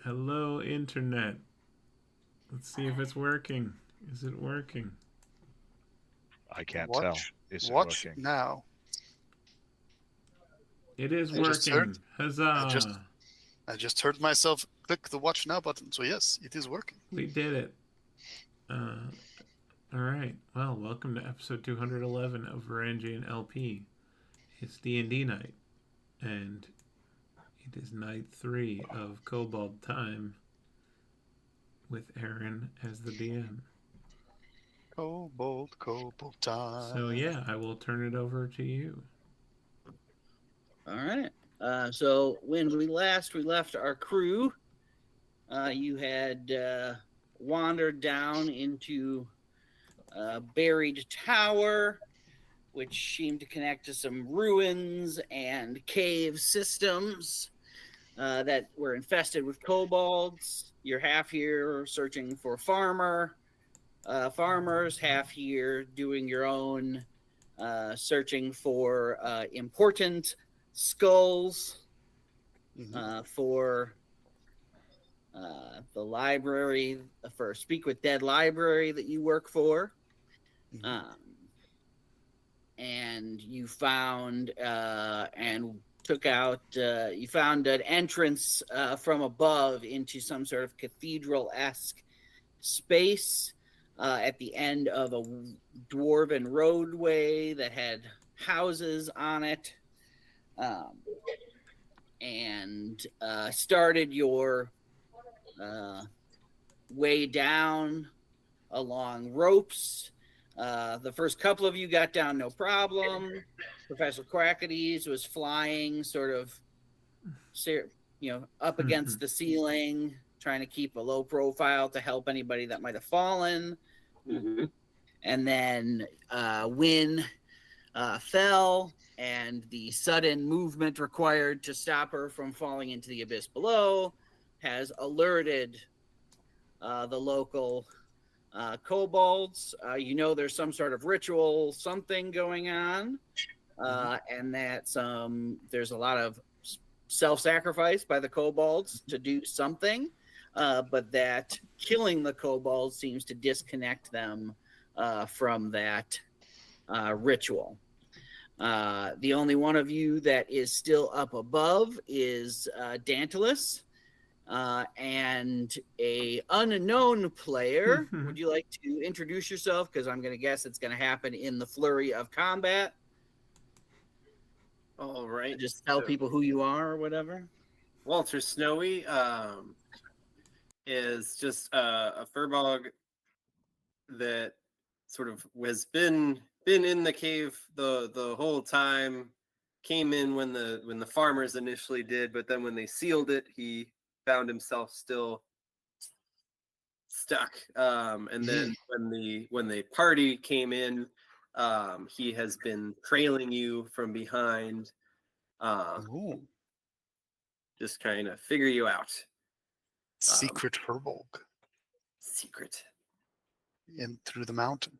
Hello, Internet. Let's see if it's working. Is it working? I can't tell. Watch, Is it watch working? now. It is I just heard. working. I just, Huzzah! I just heard myself click the watch now button. So yes, it is working. We did it. Uh, all right. Well, welcome to episode 211 of VarangianLP. It's D&D night, and it is night 3 of Kobold time with Aaron as the DM. Kobold So time. yeah, I will turn it over to you. All right. So when we left our crew, you had wandered down into a buried tower, which seemed to connect to some ruins and cave systems that were infested with kobolds. You're half here searching for farmers, half here doing your own searching for important skulls for the library, for Speak with Dead library that you work for. And you found and took out, you found an entrance from above into some sort of cathedral-esque space at the end of a dwarven roadway that had houses on it. And started your way down along ropes. The first couple of you got down no problem. Professor Quackities was flying sort of, up against the ceiling, trying to keep a low profile to help anybody that might have fallen. And then Wynn fell, and the sudden movement required to stop her from falling into the abyss below has alerted the local kobolds. There's some sort of ritual, something going on, and that there's a lot of self-sacrifice by the kobolds to do something, but that killing the kobolds seems to disconnect them from that ritual. The only one of you that is still up above is Dantalus, and a unknown player. Would you like to introduce yourself? Because I'm going to guess it's going to happen in the flurry of combat. All right. Just tell people who you are or whatever. Walter Snowy is just a furbog that sort of has been in the cave the whole time. Came in when the farmers initially did, but then when they sealed it, he found himself still stuck. And then when the party came in, he has been trailing you from behind, just kind of figure you out. Secret Herbolg. Secret. In through the mountain.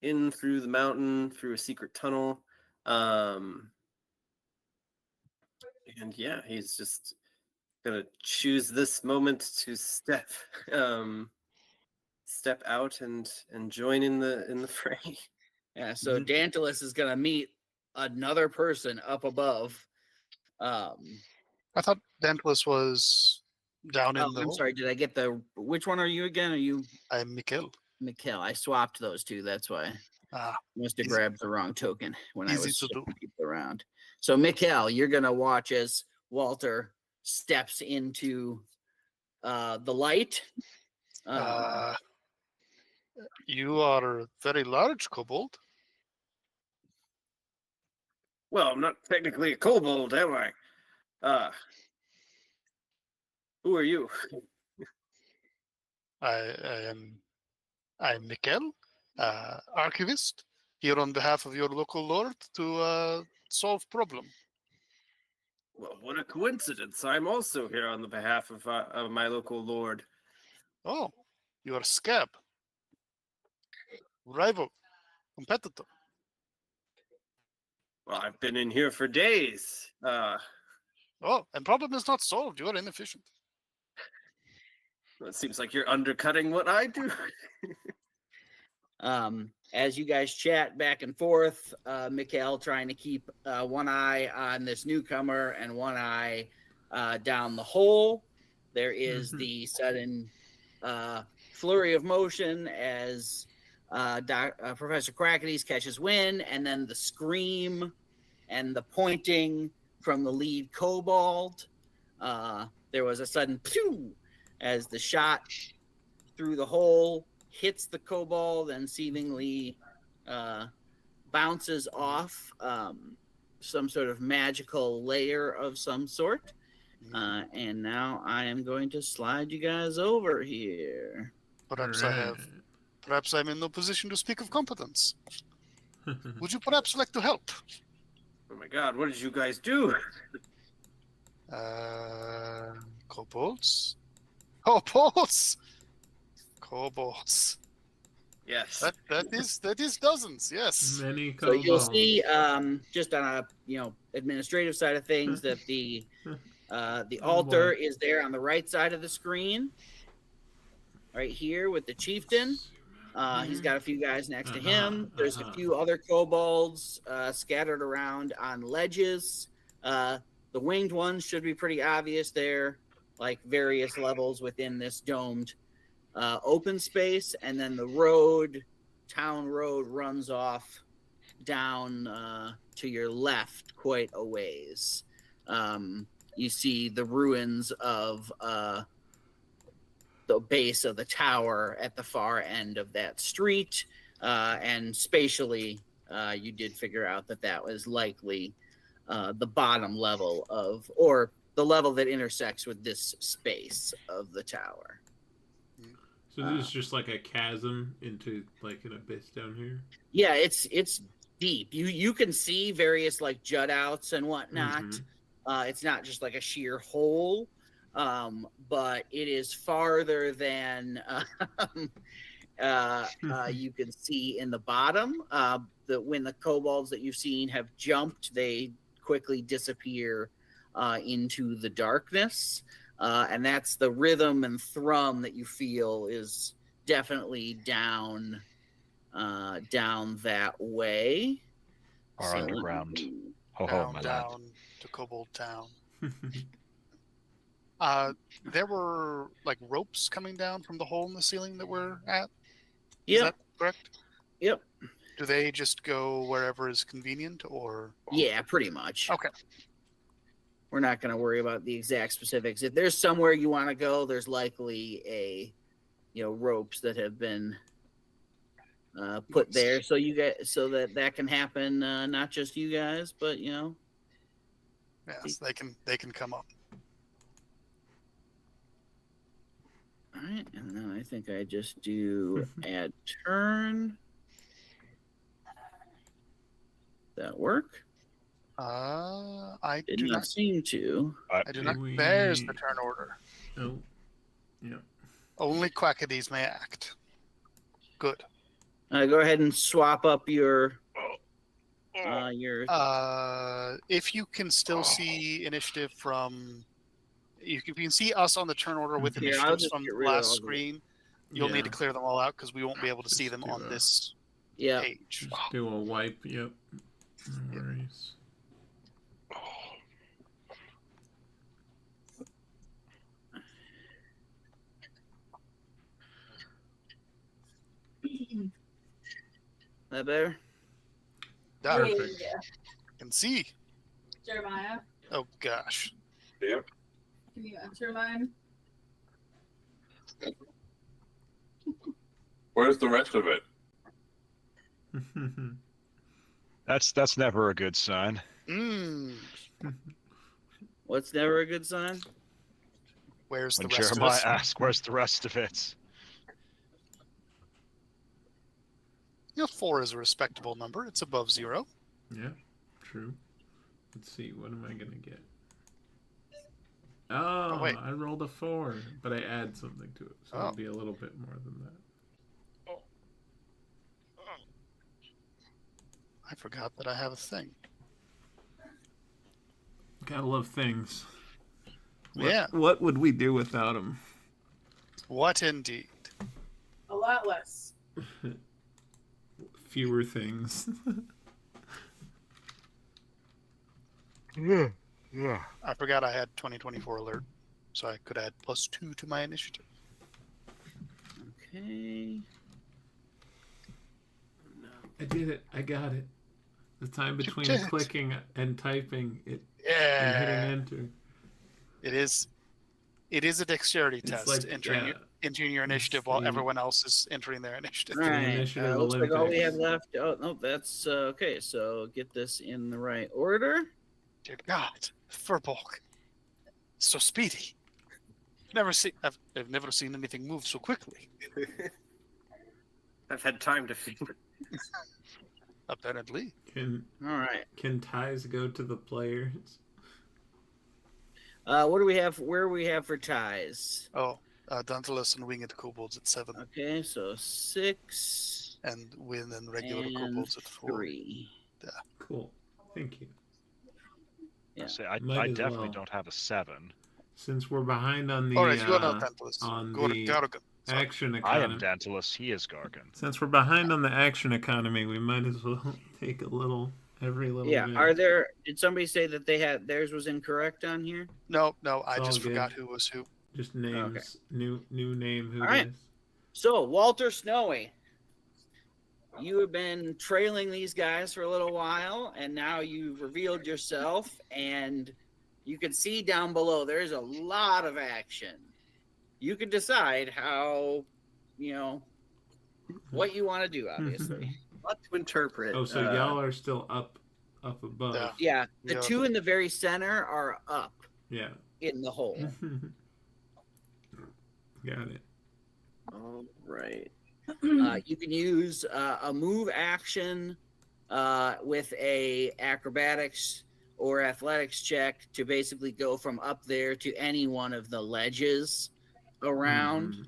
In through the mountain, through a secret tunnel. And yeah, he's just gonna choose this moment to step out and join in the fray. Yeah, so Dantalus is gonna meet another person up above. I thought Dantalus was down in the. I'm sorry. Did I get which one are you again? Are you? I'm Mikkel. Mikkel. I swapped those two. That's why. Must have grabbed the wrong token when I was shifting people around. So Mikkel, you're gonna watch as Walter steps into the light. You are a very large kobold. Well, I'm not technically a kobold, am I? Who are you? I'm Mikkel, Archivist, here on behalf of your local lord to solve problem. Well, what a coincidence! I'm also here on the behalf of my local lord. Oh, you are Scab, rival, competitor. Well, I've been in here for days. Oh, and problem is not solved. You are inefficient. It seems like you're undercutting what I do. As you guys chat back and forth, Mikhail trying to keep one eye on this newcomer and one eye down the hole. There is the sudden flurry of motion as Professor Crackities catches wind, and then the scream and the pointing from the lead kobold. There was a sudden pew as the shot through the hole hits the kobold and seemingly bounces off some sort of magical layer of some sort. And now I am going to slide you guys over here. Perhaps I'm in no position to speak of competence. Would you perhaps like to help? Oh my god, what did you guys do? Kobolds? Kobolds! Kobolds. Yes. That is dozens, yes. Many So you'll kobolds. see, just on a administrative side of things, that the altar is there on the right side of the screen, right here with the chieftain. He's got a few guys next to him. There's a few other kobolds scattered around on ledges. The winged ones should be pretty obvious there, like various levels within this domed open space. And then the town road runs off down to your left quite a ways. You see the ruins of the base of the tower at the far end of that street, and spatially you did figure out that was likely the bottom level or the level that intersects with this space of the tower. So this is just like a chasm into like an abyss down here? Yeah, it's deep. You can see various like jut outs and whatnot. It's not just like a sheer hole, but it is farther than you can see in the bottom. When the kobolds that you've seen have jumped, they quickly disappear into the darkness. And that's the rhythm and thrum that you feel is definitely down that way. Our underground. Ho ho, my lad. Down to Kobold Town. There were like ropes coming down from the hole in the ceiling that we're at. Is that correct? Yep. Do they just go wherever is convenient, or? Yeah, pretty much. Okay. We're not going to worry about the exact specifics. If there's somewhere you want to go, there's likely ropes that have been put there, so that can happen. Not just you guys, but Yes, they can come up. All right, and then I think I just do add turn. That work? I Did do not seem to. I do not. There's the turn order. Oh, yeah. Only Quackities may act. Good. Go ahead and swap up your. If you can still see initiative from, if you can see us on the turn order with initiatives from last screen, you'll need to clear them all out because we won't be able to see them on this page. Just do a wipe. Yep. No worries. That better? Perfect. Can see. Jeremiah, Oh gosh. Yep. can you enter mine? Where's the rest of it? That's never a good sign. What's never a good sign? Where's When the rest Jeremiah of us? asks, "Where's the rest of it?" 4 is a respectable number. It's above 0. Yeah, true. Let's see. What am I gonna get? Oh, wait. I rolled a 4, but I add something to it, so it'll be a little bit more than that. I forgot that I have a thing. Gotta love things. Yeah. What would we do without them? What indeed? A lot less. Fewer things. Yeah. I forgot I had 2024 alert, so I could add +2 to my initiative. Okay. I did it. I got it. The time between did. clicking and typing it and Yeah, hitting enter. it is. It is a dexterity It's test. like, Entering your initiative while everyone else is entering their initiative. All right. Initiative Looks like all we Olympics. have left. Oh no, that's okay. So get this in the right order. Dear God, Furbolg, so speedy. I've never seen anything move so quickly. I've had time to think. Apparently. Can All right. ties go to the players? What do we have? Where we have for ties? Oh, Dantalus and Winged Kobolds at 7, Okay, so 6 and Wind and regular and Kobolds at 4. 3. Cool. Thank you. Yeah. I Might as definitely well. don't have a 7. Since we're behind on the All right, you are not Dantalus. on Go to the Gargan. Sorry. action I am economy. Dantalus. He is Gargan. Since we're behind on the action economy, we might as well take a little every little Yeah. bit. Are there? Did somebody say that they had theirs was incorrect on here? No, I It's all just good. forgot who was who. Just names. New name. Who All right. it is. So Walter Snowy, you have been trailing these guys for a little while, and now you've revealed yourself, and you can see down below there's a lot of action. You can decide how, what you want to do, obviously. What to interpret? Oh, so y'all are still up above. Yeah. Yeah, the Yeah. two in the very center are up Yeah. in the hole. Got it. All right. You can use a move action with a acrobatics or athletics check to basically go from up there to any one of the ledges around.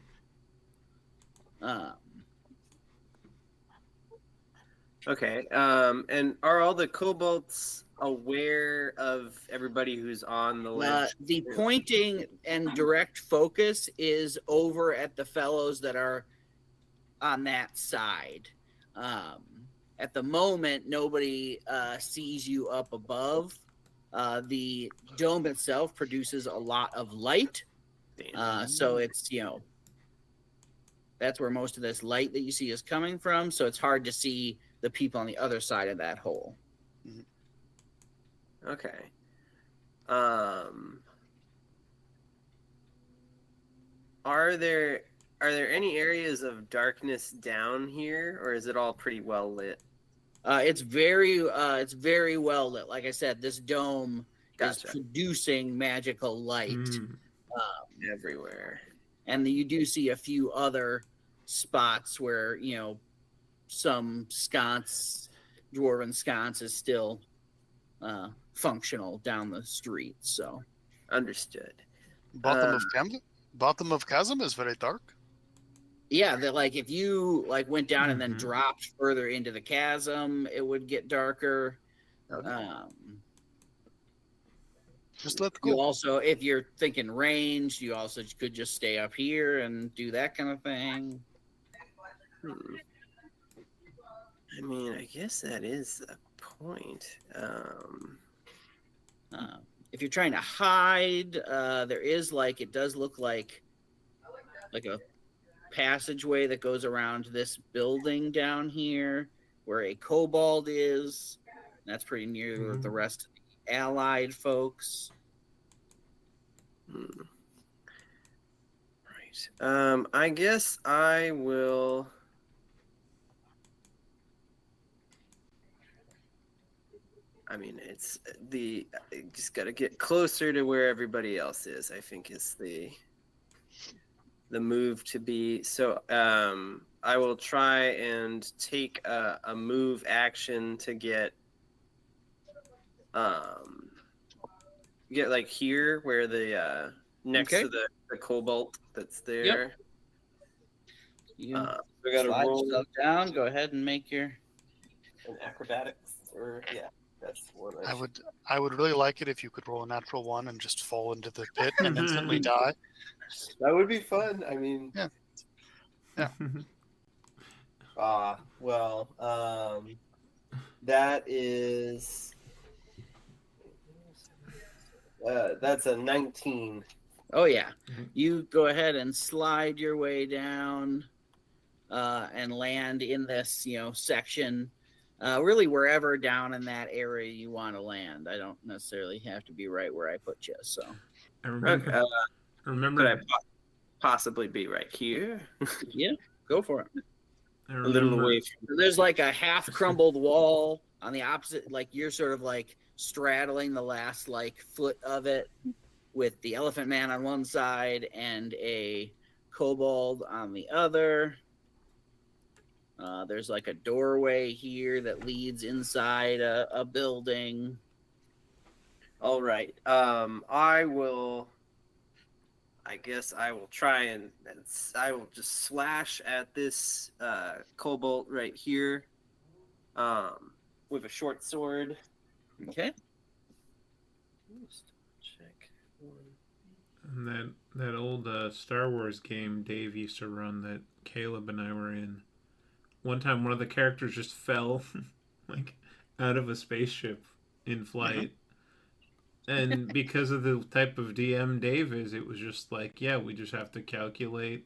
Mhm. Okay. And are all the kobolds aware of everybody who's on the ledge? The pointing and direct focus is over at the fellows that are on that side. At the moment, nobody sees you up above. The dome itself produces a lot of light. So it's, that's where most of this light that you see is coming from. So it's hard to see the people on the other side of that hole. Okay. Are there any areas of darkness down here, or is it all pretty well lit? It's very well lit. Like I said, this dome Gotcha. is producing magical light. Mm. Everywhere. And you do see a few other spots where, some dwarven sconce is still functional down the street. So Understood. Bottom of chasm is very dark. yeah, that like if you went down and then Mhm. dropped further into the chasm, it would get darker. Just let You go. also, if you're thinking range, you also could just stay up here and do that kind of thing. I mean, I guess that is a point. If you're trying to hide, there is it does look like a passageway that goes around this building down here where a kobold is. That's pretty near the rest of the allied folks. Right. I guess I will. I mean, it's just got to get closer to where everybody else is. I think is the move to be. So I will try and take a move action to get here where the next to the cobalt that's there. Yep. You we got to slide roll yourself down. Go ahead and make your an acrobatics or That's one. I would really like it if you could roll a natural 1 and just fall into the pit and instantly die. That would be fun. I mean, yeah. Well, that is that's a 19. Oh yeah, you go ahead and slide your way down and land in this, section. Really, wherever down in that area you want to land. I don't necessarily have to be right where I put you. So I remember. Could I possibly be right here? Yeah, go for it. A little away from. There's like a half crumbled wall on the opposite. Like you're sort of like straddling the last like foot of it, with the Elephant Man on one side and a kobold on the other. There's like a doorway here that leads inside a building. All right. I guess I will try and I will just slash at this kobold right here with a short sword. Okay. Check. And that old Star Wars game Dave used to run that Caleb and I were in. One time, one of the characters just fell, like, out of a spaceship in flight. And because of the type of DM Dave is, it was just like, yeah, we just have to calculate,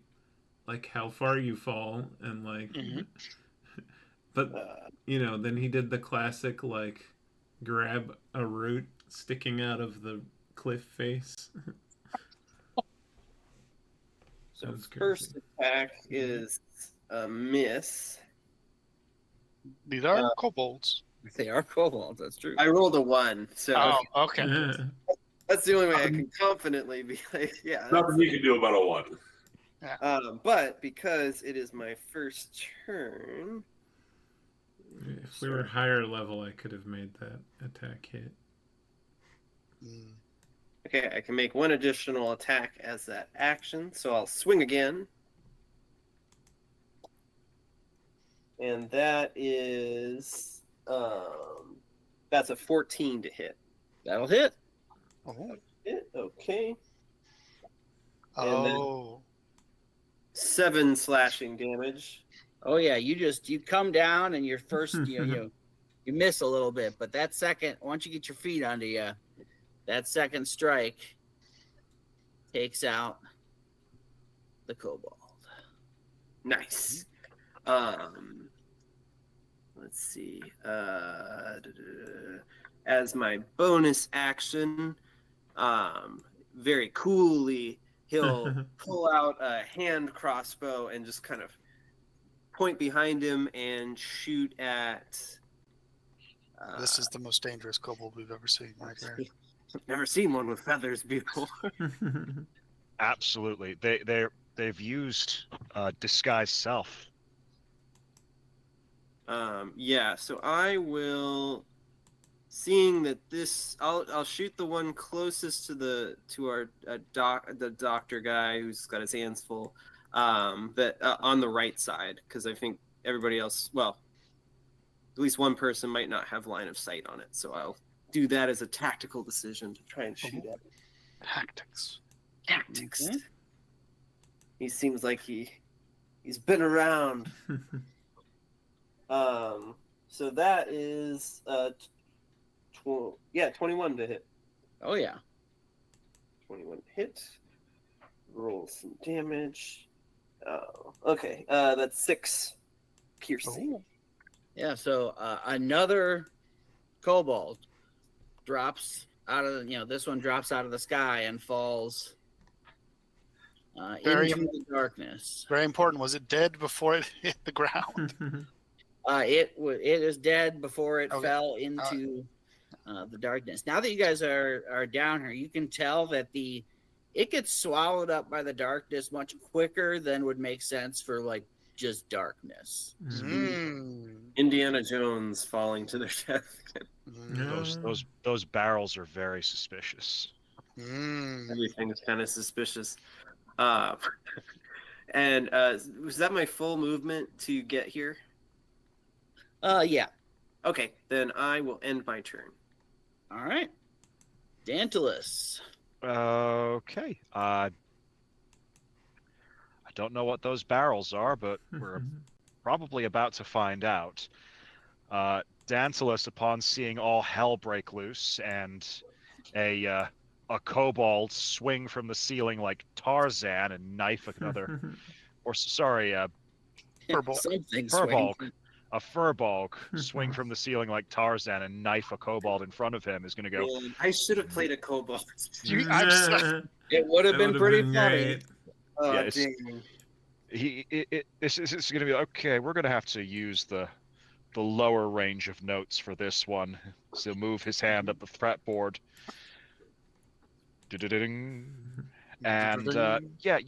like, how far you fall. And, like, but, then he did the classic, like, grab a root sticking out of the cliff face. So first attack is a miss. These are kobolds. They are kobolds, that's true. I rolled a 1, so okay. That's the only way I can confidently be like, yeah. Nothing you can do about a 1. Yeah. But because it is my first turn. If we were higher level, I could have made that attack hit. Okay, I can make one additional attack as that action, so I'll swing again. And that is that's a 14 to hit. That'll hit. Okay. Oh. 7 slashing damage. Oh yeah, you come down and your first you miss a little bit, but that second, once you get your feet under you, that second strike takes out the kobold. Nice. Let's see. As my bonus action, very coolly, he'll pull out a hand crossbow and just kind of point behind him and shoot at. This is the most dangerous kobold we've ever seen, right here. I've never seen one with feathers before. Absolutely, they've used disguise self. Yeah, so I will, seeing that this, I'll shoot the one closest to the doctor guy who's got his hands full, that on the right side, because I think everybody else, well, at least one person might not have line of sight on it, so I'll do that as a tactical decision to try and shoot at it. Tactics. Okay. He seems like he's been around. So that is 21 to hit. Oh yeah. 21 to hit. Roll some damage. Oh, okay. That's 6 piercing. Yeah, so another kobold drops out of this one drops out of the sky and falls into the darkness. Very important. Was it dead before it hit the ground? It is dead before it fell into the darkness. Now that you guys are down here, you can tell that it gets swallowed up by the darkness much quicker than would make sense for like just darkness. Indiana Jones falling to their death. Those barrels are very suspicious. Everything is kind of suspicious. And was that my full movement to get here? Yeah. Okay, then I will end my turn. All right. Dantalus. Okay. I don't know what those barrels are, but we're probably about to find out. Dantalus, upon seeing all hell break loose and a kobold swing from the ceiling like Tarzan and knife another, or sorry, Furbolg. Something Furbolg, swing. a Furbolg swing from the ceiling like Tarzan and knife a kobold in front of him is going to go. Man, I should have played a kobold. It would have been pretty funny. Great. Oh, Yeah, it's- dang. It's going to be okay. We're going to have to use the lower range of notes for this one. So move his hand up the fretboard. Du-du-du-ding. And yeah,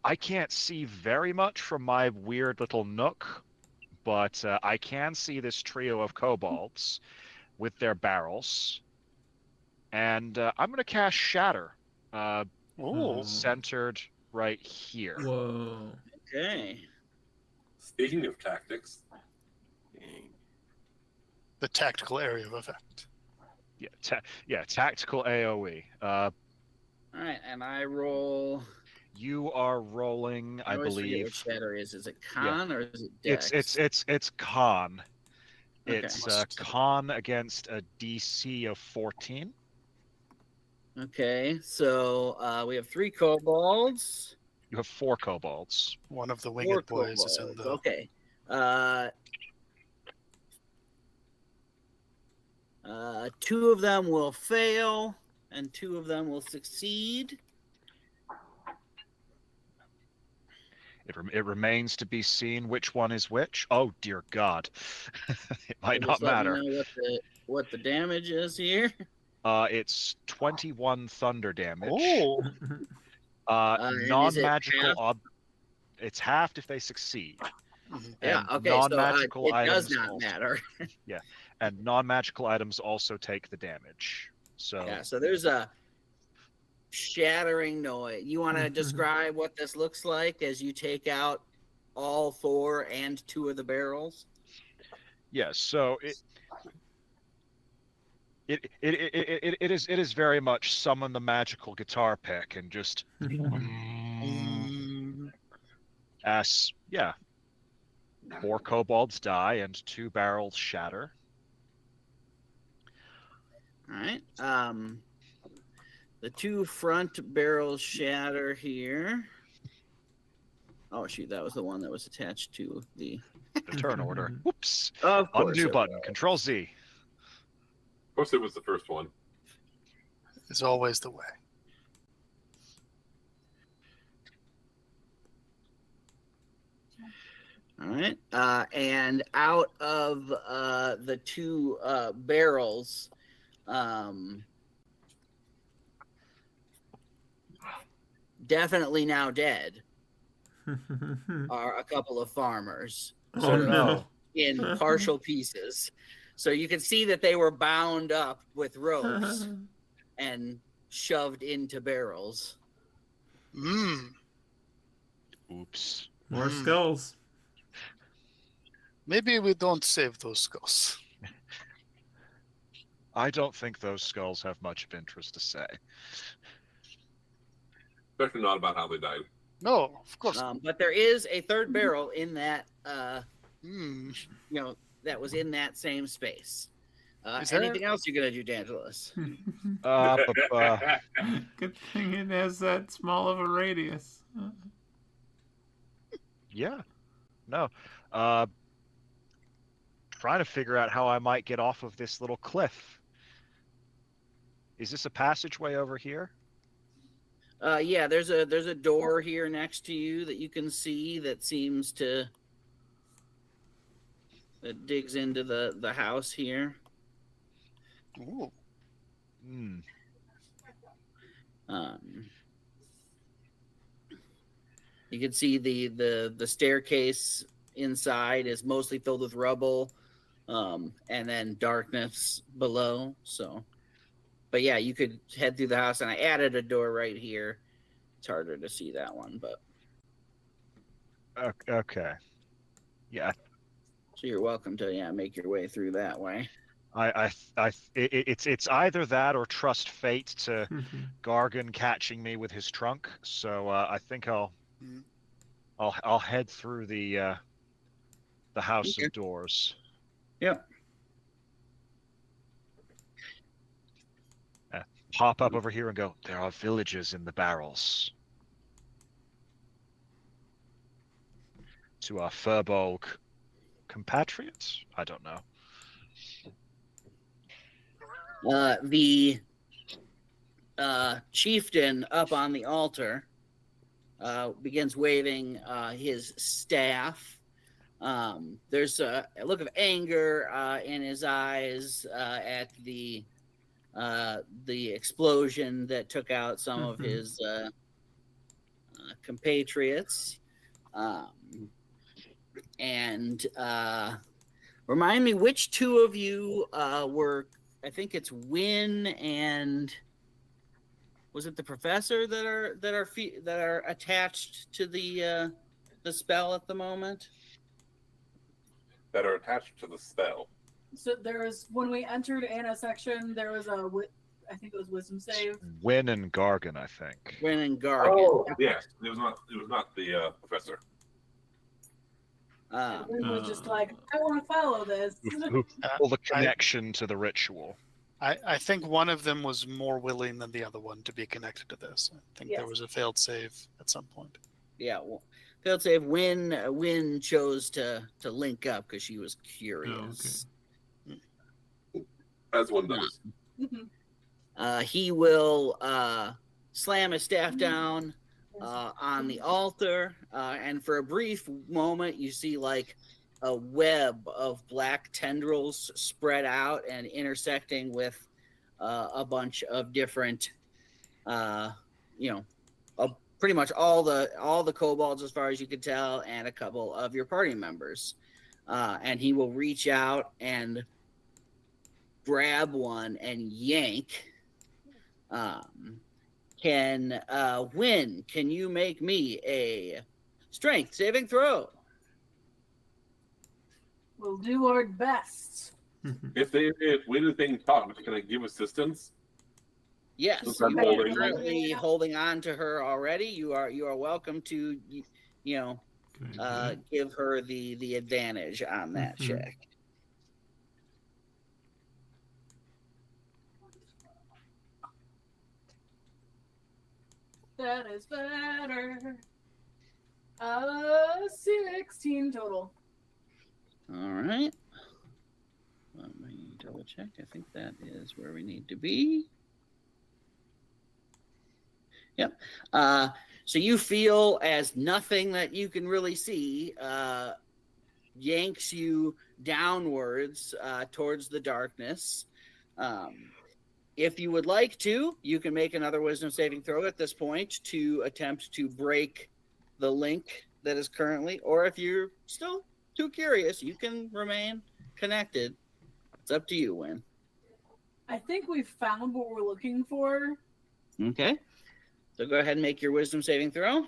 I can't see very much from my weird little nook, but I can see this trio of kobolds with their barrels. And I'm going to cast Shatter, centered right here. Whoa. Okay. Speaking of tactics, Dang. The tactical area of effect. Yeah, tactical AoE. All right, and I roll. You are rolling, I always forget believe. what shatter is. Is it con or is it dex? It's con. Okay. It's con against a DC of 14. Okay, so we have 3 kobolds. You have 4 kobolds. One of the 4 winged boys is in kobolds. the. Okay. 2 of them will fail, and 2 of them will succeed. It remains to be seen which one is which. Oh dear God, it might So not just let me matter. know what the damage is here. It's 21 thunder damage. Oh, And is it Non-magical half? It's halved if they succeed. Yeah. And Okay. So non-magical it does items not also- matter. And non-magical items also take the damage. So Yeah. So there's a shattering noise. You want to describe what this looks like as you take out all 4 and 2 of the barrels? yes, so it is very much summon the magical guitar pick and just as 4 kobolds die and 2 barrels shatter. All right. The 2 front barrels shatter here. Oh shoot, that was the one that was attached to the. The turn order. Whoops. Of course. Undo it button. was. Control Z. of course, it was the first one. is always the way. All right. And out of the 2 barrels, definitely now dead, are a couple of farmers Oh no. in partial pieces. So you can see that they were bound up with ropes and shoved into barrels. Oops. More skulls. Maybe we don't save those skulls. I don't think those skulls have much of interest to say. Especially not about how they died. No, of course. But there is a 3rd barrel in that, Hmm. that was in that same space. Is there- Anything else you're gonna do, Dantalus? Good thing it has that small of a radius. Yeah. No. Trying to figure out how I might get off of this little cliff. Is this a passageway over here? Yeah, there's a door here next to you that you can see that seems to that digs into the house here. Ooh. Hmm. You can see the staircase inside is mostly filled with rubble, and then darkness below. So, but yeah, you could head through the house, and I added a door right here. It's harder to see that one, but Okay. Yeah. So you're welcome to make your way through that way. It's either that or trust fate to Gargan catching me with his trunk. So I think I'll head through the House of Doors. Yep. Pop up over here and go, there are villagers in the barrels. To our Furbolg compatriots? I don't know. The chieftain up on the altar begins waving his staff. There's a look of anger in his eyes at the explosion that took out some of his compatriots. And remind me, which two of you were? I think it's Wynn and was it the professor that are attached to the spell at the moment? That are attached to the spell. So there was, when we entered Anna's section, there was I think it was wisdom save. Wynn and Gargan, I think. Wynn and Gargan. Oh, yes. It was not the professor. Wynn was just like, I want to follow this. Well, the connection to the ritual. I think one of them was more willing than the other one to be connected to this. I think there was a failed save at some point. Yeah, well, failed save. Wynn chose to link up because she was curious. Oh, okay. As one does. He will slam his staff down on the altar, and for a brief moment, you see like a web of black tendrils spread out and intersecting with a bunch of different, pretty much all the kobolds as far as you can tell, and a couple of your party members. And he will reach out and grab one and yank. Can Wynn, can you make me a strength saving throw? We'll do our best. If Wynn is being talked, can I give assistance? Yes, Since you I'm are holding currently holding on to her already. You are welcome to, give her the advantage on that check. That is better. 16 total. All right. Let me double check. I think that is where we need to be. Yep. So you feel as nothing that you can really see yanks you downwards towards the darkness. If you would like to, you can make another wisdom saving throw at this point to attempt to break the link that is currently, or if you're still too curious, you can remain connected. It's up to you, Wynn. I think we've found what we're looking for. Okay. So go ahead and make your wisdom saving throw.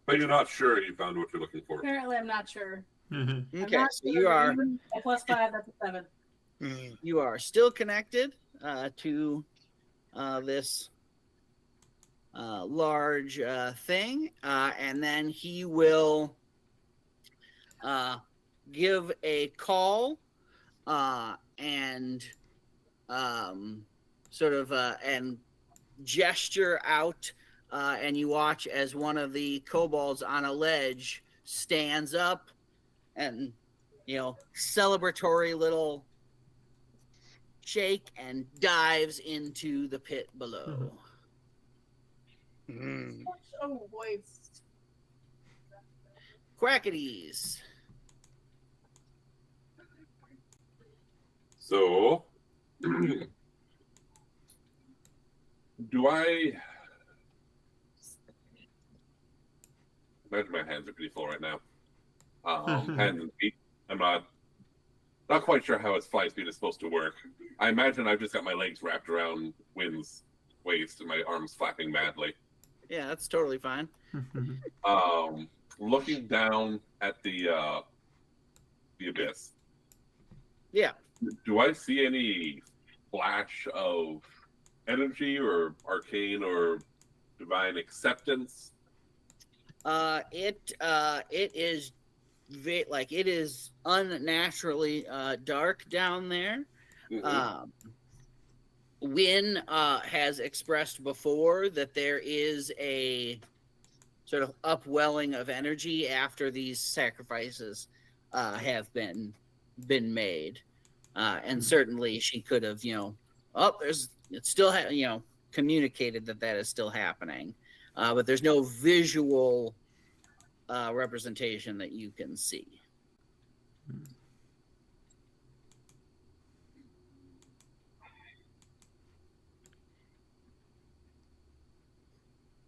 But you're not sure you found what you're looking for. Apparently, I'm not sure. Okay, so you are +5. That's a 7. You are still connected to this large thing, and then he will give a call and sort of and gesture out, and you watch as one of the kobolds on a ledge stands up and, celebratory little shake and dives into the pit below. Such a waste. Quackities. So, do I... Imagine my hands are pretty full right now. Hands and feet. I'm not quite sure how his fly speed is supposed to work. I imagine I've just got my legs wrapped around Wynn's waist and my arms flapping madly. Yeah, that's totally fine. Looking down at the abyss. Yeah. Do I see any flash of energy or arcane or divine acceptance? It is it is unnaturally dark down there. Wynn has expressed before that there is a sort of upwelling of energy after these sacrifices have been made, and certainly she could have, it's still communicated that is still happening, but there's no visual representation that you can see.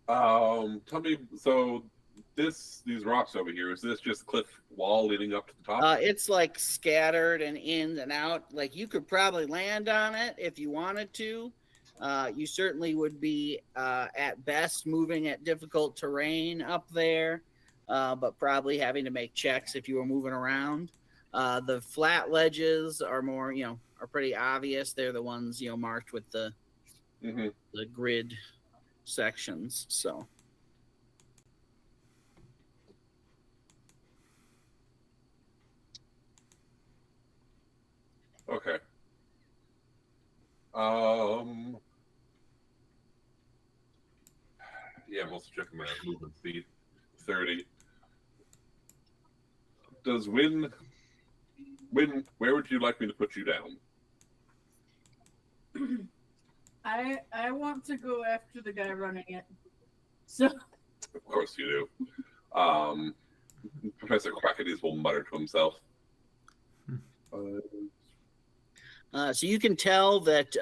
Tell me, so these rocks over here, is this just cliff wall leading up to the top? It's like scattered and in and out. Like you could probably land on it if you wanted to. You certainly would be at best moving at difficult terrain up there, but probably having to make checks if you were moving around. The flat ledges are more, are pretty obvious. They're the ones, marked with the grid sections. So. Okay. Yeah, I'm also checking my movement speed. 30. Does Wynn, where would you like me to put you down? I want to go after the guy running it. So. Of course you do. Professor Quackities will mutter to himself. So you can tell that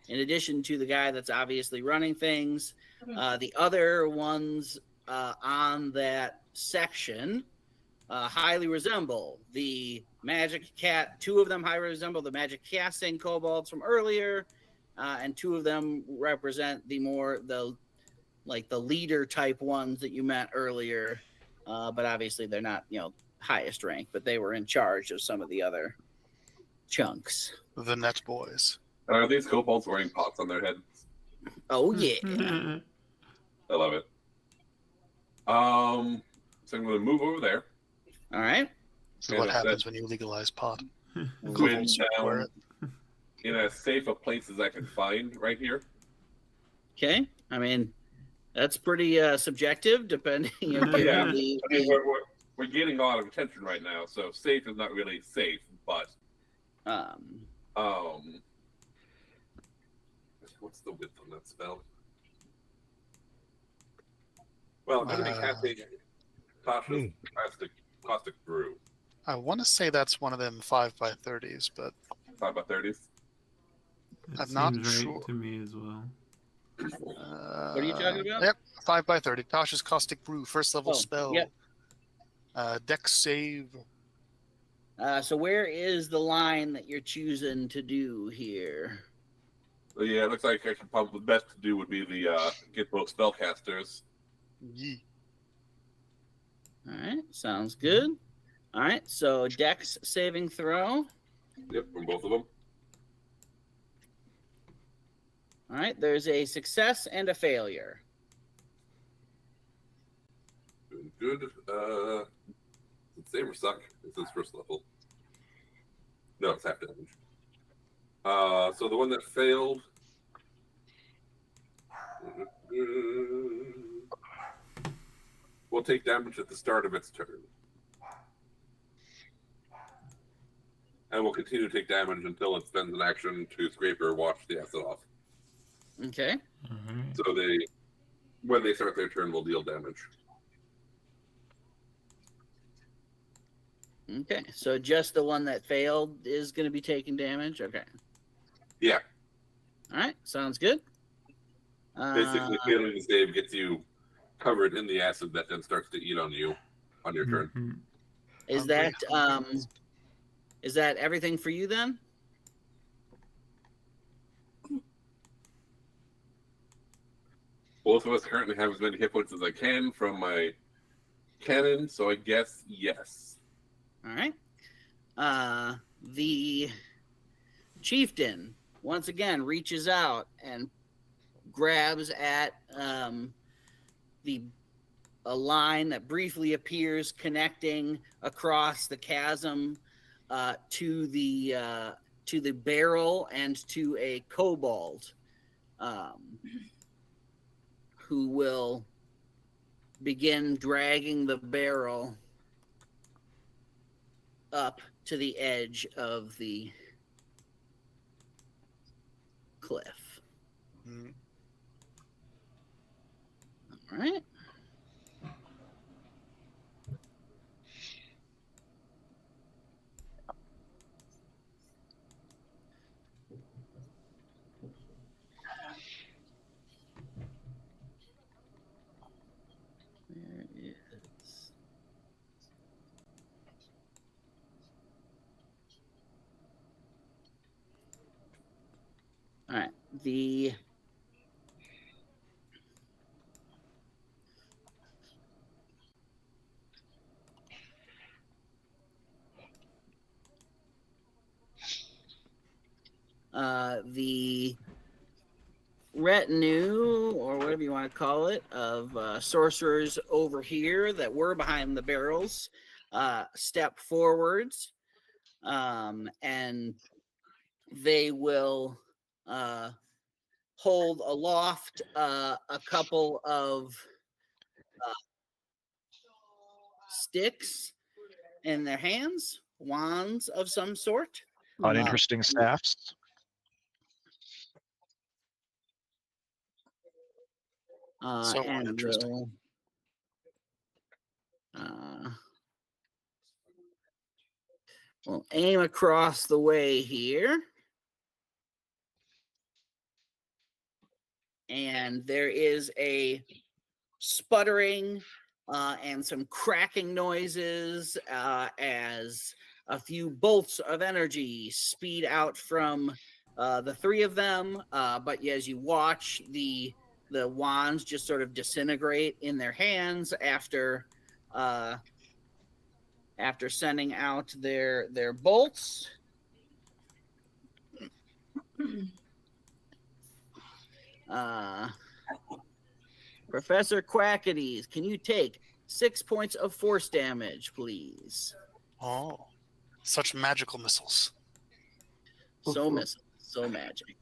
in addition to the guy that's obviously running things, the other ones on that section highly resemble the magic cat. Two of them highly resemble the magic casting kobolds from earlier, and two of them represent the leader type ones that you met earlier. But obviously they're not highest rank, but they were in charge of some of the other chunks. The net boys. Are these kobolds wearing pots on their heads? Oh yeah. I love it. So I'm going to move over there. All right. So what happens when you legalize pot? Win down in as safe a place as I can find right here. Okay. I mean, that's pretty subjective, depending. Yeah. I mean, we're getting a lot of attention right now, so safe is not really safe, but what's the width on that spell? Well, I'm going to be casting Tasha's caustic brew. I want to say that's one of them 5x30s, but 5x30s. I'm not right sure. To me as well. What are you talking about? Yep, 5x30. Tasha's caustic brew, first level spell. Yep. Dex save. So where is the line that you're choosing to do here? So yeah, it looks like actually probably the best to do would be the get both spellcasters. Yee. All right, sounds good. All right, so Dex saving throw. Yep, from both of them. All right, there's a success and a failure. Doing good. Is it save or suck? It's his first level. No, it's half damage. So the one that failed. Will take damage at the start of its turn. And will continue to take damage until it spends an action to scrape or wash the acid off. Okay. Right. So when they start their turn, will deal damage. Okay, so just the one that failed is going to be taking damage? Okay. Yeah. All right, sounds good. Basically, failing the save gets you covered in the acid that then starts to eat on you on your turn. Mm-hmm. Is that everything for you then? both of us currently have as many hit points as I can from my cannon, so I guess yes. All right. The chieftain once again reaches out and grabs at a line that briefly appears connecting across the chasm to the barrel and to a kobold, who will begin dragging the barrel up to the edge of the cliff. Mm. All right. There is. All right. The retinue, or whatever you want to call it, of sorcerers over here that were behind the barrels step forwards, and they will hold aloft a couple of sticks in their hands, wands of some sort. Uninteresting staffs. So And uninteresting. we'll aim across the way here. And there is a sputtering and some cracking noises as a few bolts of energy speed out from the three of them. But as you watch, the wands just sort of disintegrate in their hands after sending out their bolts. Professor Quackities, can you take 6 points of force damage, please? Oh, such magical missiles. So missile, so magic.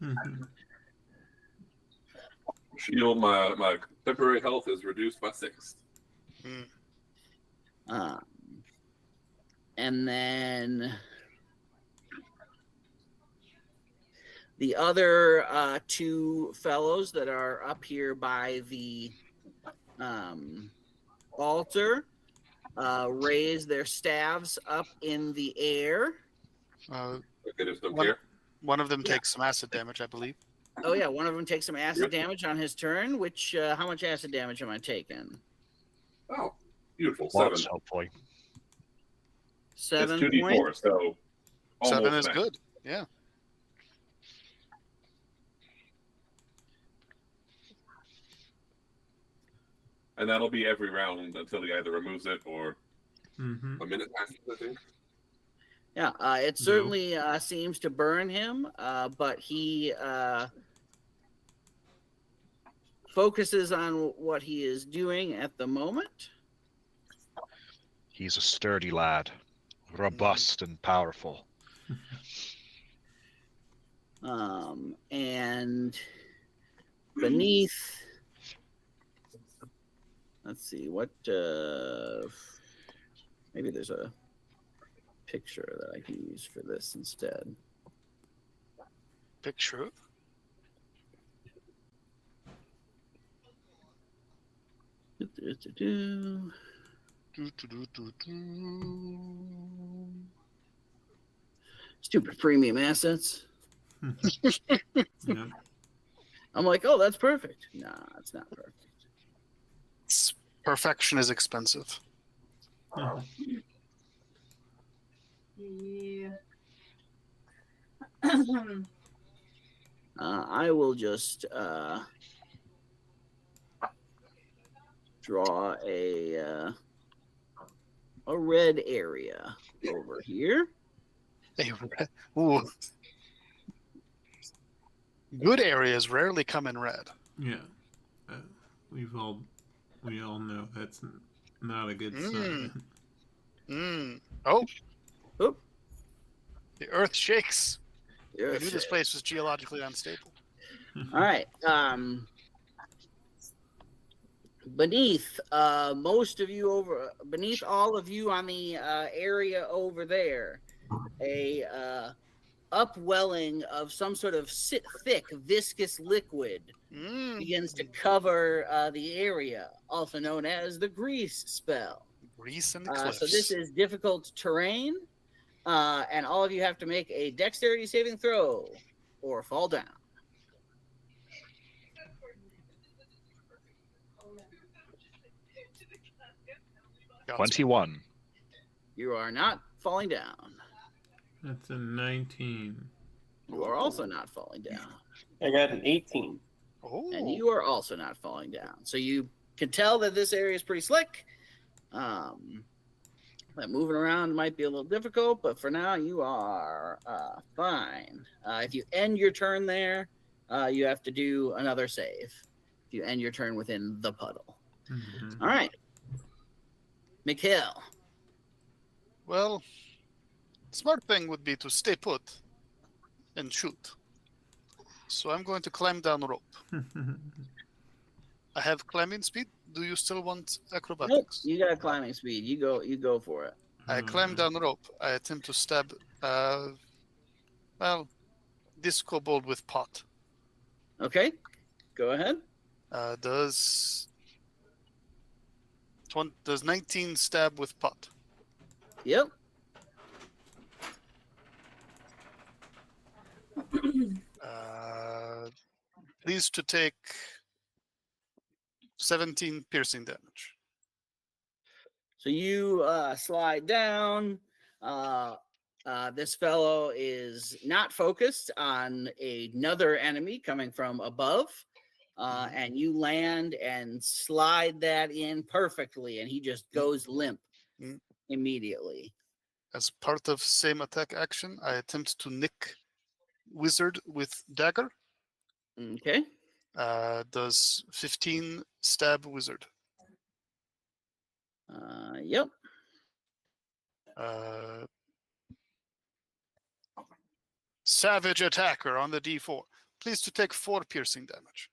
Shield, my temporary health is reduced by 6. And then the other two fellows that are up here by the altar raise their staves up in the air. One of them takes some acid damage, I believe. Oh yeah, one of them takes some acid damage on his turn. Which how much acid damage am I taking? Oh, beautiful. Lots, 7. hopefully. 7 it's 2d4, points. so 7 is max. good. Yeah. And that'll be every round until he either removes it or a minute passes, I think. Yeah, it certainly seems to burn him, but he focuses on what he is doing at the moment. He's a sturdy lad, robust and powerful. And beneath, let's see what. Maybe there's a picture that I can use for this instead. Picture. Stupid premium assets. Yeah. I'm like, oh, that's perfect. Nah, it's not perfect. Perfection is expensive. Yeah. I will just draw a red area over here. Ooh. Good areas rarely come in red. Yeah. We all know that's not a good sign. Oh. Oop. The earth shakes. Yes. I knew this place was geologically unstable. All right. Beneath beneath all of you on the area over there, a upwelling of some sort of thick, viscous liquid begins to cover the area, also known as the grease spell. Grease and the cliffs. So this is difficult terrain, and all of you have to make a dexterity saving throw or fall down. Got 21. You are not falling down. That's a 19. You are also not falling down. I got an 18. Oh. And you are also not falling down. So you can tell that this area is pretty slick. That moving around might be a little difficult, but for now you are fine. If you end your turn there, you have to do another save. If you end your turn within the puddle. Mm-hmm. All right. Mikhail. Well, smart thing would be to stay put and shoot. So I'm going to climb down a rope. I have climbing speed. Do you still want Nope, acrobatics? you got climbing speed. You go for it. I climb down the rope. I attempt to stab, this kobold with pot. Okay, go ahead. Does 19 stab with pot? Yep. Please to take 17 piercing damage. So you slide down. This fellow is not focused on another enemy coming from above. And you land and slide that in perfectly, and he just goes limp immediately. As part of same attack action, I attempt to nick wizard with dagger. Okay. Does 15 stab wizard? Yep. Savage attacker on the D4. Please to take 4 piercing damage.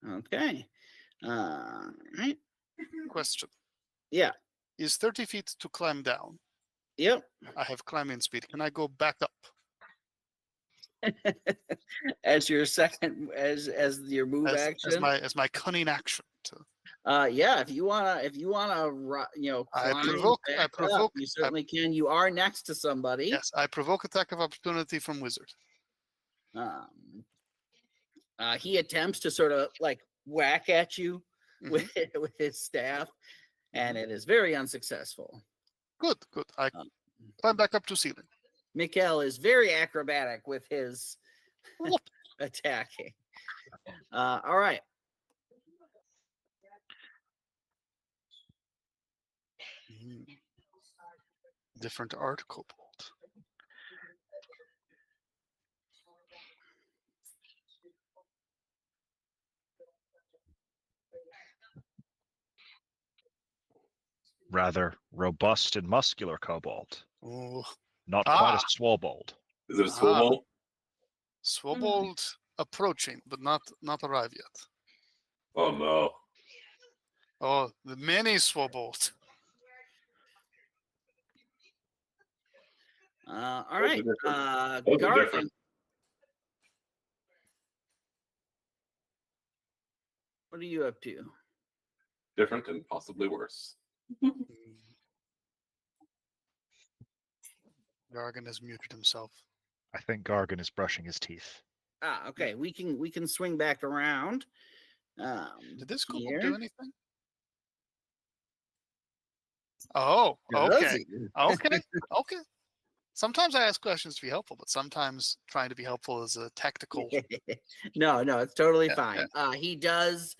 Okay. Right. Question. Yeah. Is 30 feet to climb down? Yep. I have climbing speed. Can I go back up? As your second, as your move action. As my cunning action. Yeah. If you wanna, climb I provoke. you certainly can. You are next to somebody. Yes, I provoke attack of opportunity from wizard. He attempts to sort of like whack at you with his staff, and it is very unsuccessful. Good. I climb back up to ceiling. Mikhail is very acrobatic with his attacking. All right. Different art, kobold. Rather robust and muscular kobold. Oh. Not quite a swobold. Is it a swobold? Swobold approaching, but not arrived yet. Oh no. Oh, the mini swobold. All right. Those are Garvin. different. What are you up to? Different and possibly worse. Gargan has muted himself. I think Gargan is brushing his teeth. Okay. We can swing back around. Did this kobold here. do anything? Oh, okay. Okay. Sometimes I ask questions to be helpful, but sometimes trying to be helpful is a tactical. No, it's totally fine. He does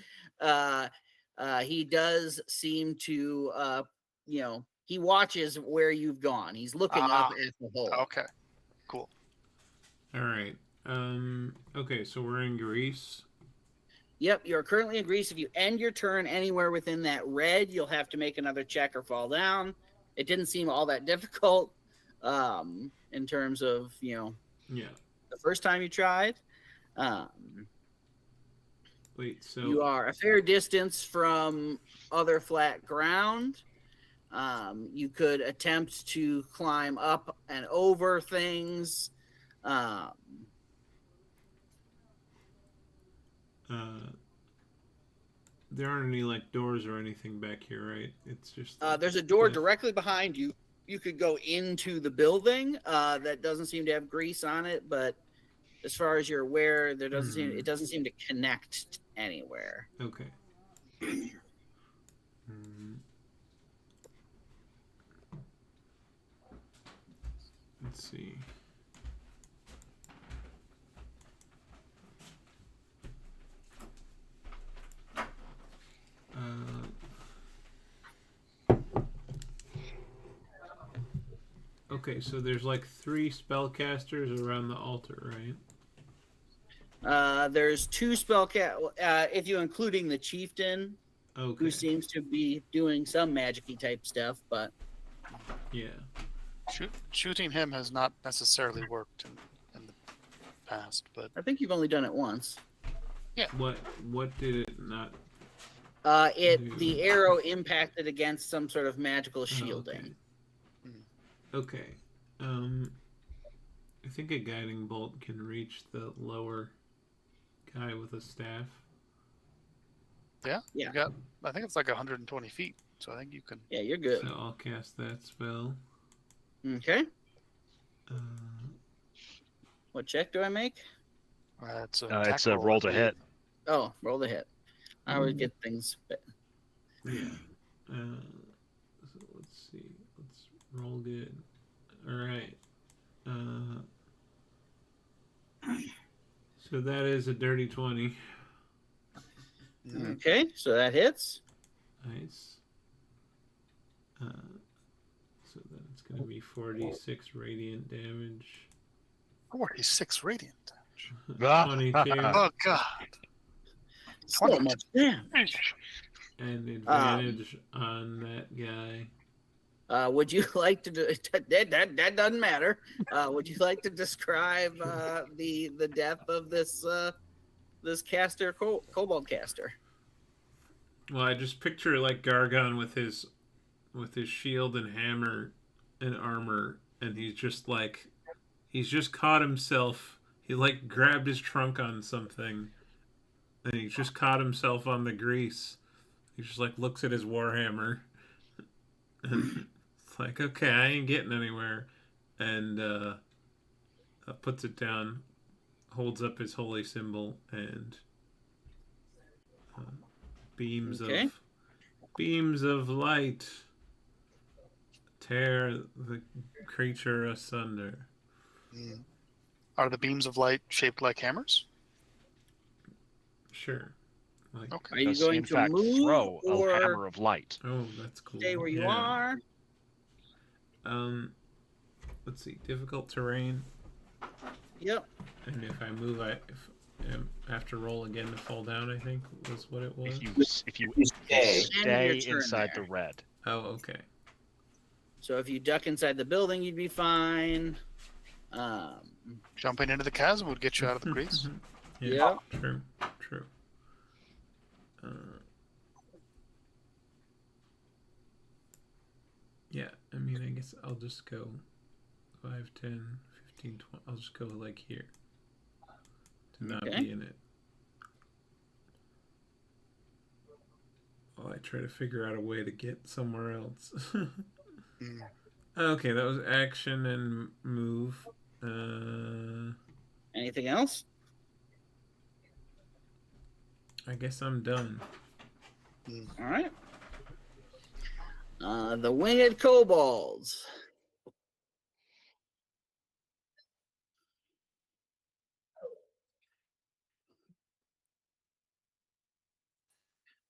he does seem to, he watches where you've gone. He's looking up at the hole. Okay, cool. All right. Okay, so we're in Greece. Yep, you're currently in Greece. If you end your turn anywhere within that red, you'll have to make another check or fall down. It didn't seem all that difficult in terms of, Yeah. the first time you tried. Wait, so You are a fair distance from other flat ground. You could attempt to climb up and over things. there aren't any like doors or anything back here, right? It's just There's a door directly behind you. You could go into the building. That doesn't seem to have grease on it, but as far as you're aware, it doesn't seem to connect anywhere. Okay. Let's see. Okay, so there's like 3 spellcasters around the altar, right? There's 2 if you including the chieftain, who seems to be doing some magic-y type stuff, but yeah, shooting him has not necessarily worked in the past, but I think you've only done it once. Yeah. What did it not? The arrow impacted against some sort of magical shielding. Okay. I think a guiding bolt can reach the lower guy with a staff. Yeah. Yeah. I think it's like 120 feet, so I think you can. Yeah, you're good. So I'll cast that spell. Okay. What check do I make? It's a roll to hit. Oh, roll to hit. I always get things. Yeah. So let's see. Let's roll good. All right. So that is a dirty 20. Okay, so that hits. Nice. So then it's going to be 46 radiant damage. 46 radiant damage. 22. Oh God. So much damage. And advantage on that guy. Would you like to do that doesn't matter. Would you like to describe the death of this caster, kobold caster? Well, I just picture like Gargon with his shield and hammer and armor, and he's just caught himself. He like grabbed his trunk on something, and he just caught himself on the grease. He just like looks at his warhammer, and it's like, okay, I ain't getting anywhere, and puts it down, holds up his holy symbol, and beams of light tear the creature asunder. Are the beams of light shaped like hammers? Sure. Like, Are you going to move throw or a hammer of light? oh, that's cool. stay where you are? Let's see. Difficult terrain. Yep. And if I move, I have to roll again to fall down, I think was what it was. If you stay stay inside the red. Oh, okay. So if you duck inside the building, you'd be fine. Jumping into the chasm would get you out of the grease. Yeah. True. Yeah, I mean, I guess I'll just go 5, 10, 15, 20. I'll just go like here to not be in it. While I try to figure out a way to get somewhere else. Okay, that was action and move. Anything else? I guess I'm done. All right. The winged kobolds.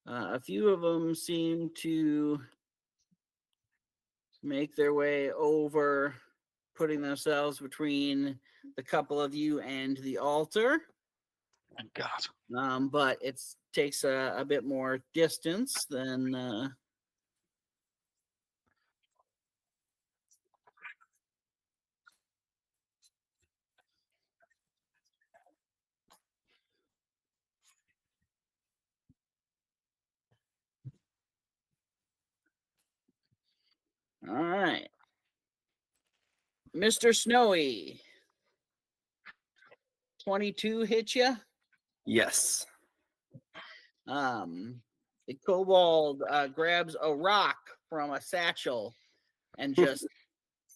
A few of them seem to make their way over, putting themselves between the couple of you and the altar. Thank God. But it takes a bit more distance than. All right. Mr. Snowy. 22 hit you? Yes. The kobold grabs a rock from a satchel and just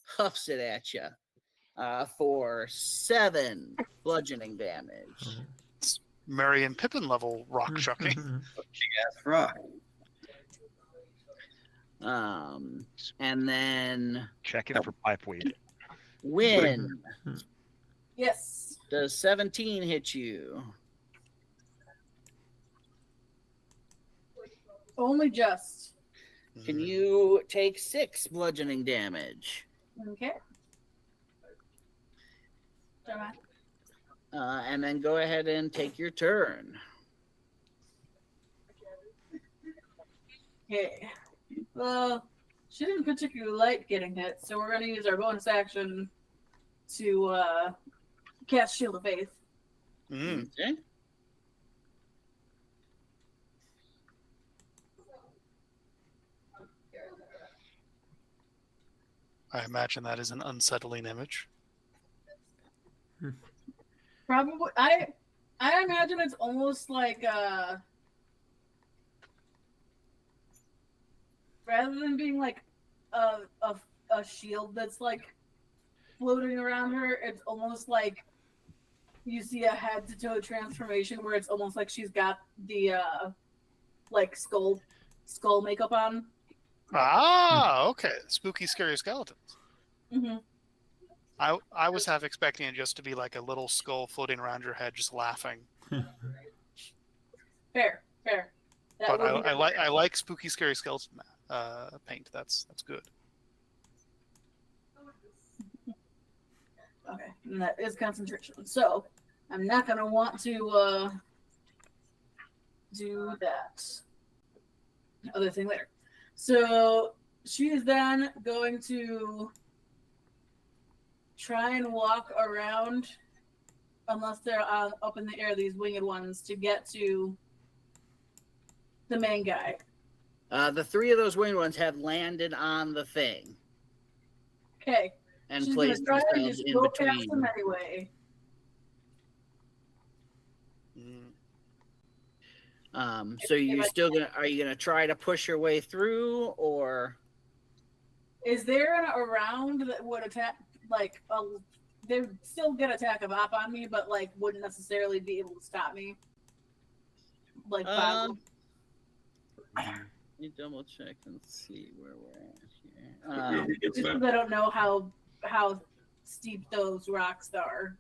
huffs it at you for 7 bludgeoning damage. It's Merry and Pippin level rock chucking. Big-ass rock. And then Checking for pipeweed. Win. Yes. Does 17 hit you? Only just. Can you take 6 bludgeoning damage? Okay. And then go ahead and take your turn. Okay. Well, she didn't particularly like getting hit, so we're going to use our bonus action to cast Shield of Faith. Okay. I imagine that is an unsettling image. Probably. I imagine it's almost like rather than being like a shield that's like floating around her, it's almost like you see a head to toe transformation where it's almost like she's got the like skull makeup on. Ah, okay. Spooky, scary skeletons. Mm-hmm. I was half expecting it just to be like a little skull floating around your head, just laughing. Fair. But I like spooky, scary skeleton paint. That's good. Okay, and that is concentration. So I'm not gonna want to do that other thing later. So she is then going to try and walk around, unless they're up in the air, these winged ones, to get to the main guy. The 3 of those winged ones have landed on the thing. Okay. And she's placed gonna try and themselves just in go between. past them anyway. So you're still are you gonna try to push your way through, or is there an around that would attack like they would still get attack of op on me, but like wouldn't necessarily be able to stop me? Like let me double check and see where we're at here. just because I don't know how steep those rocks are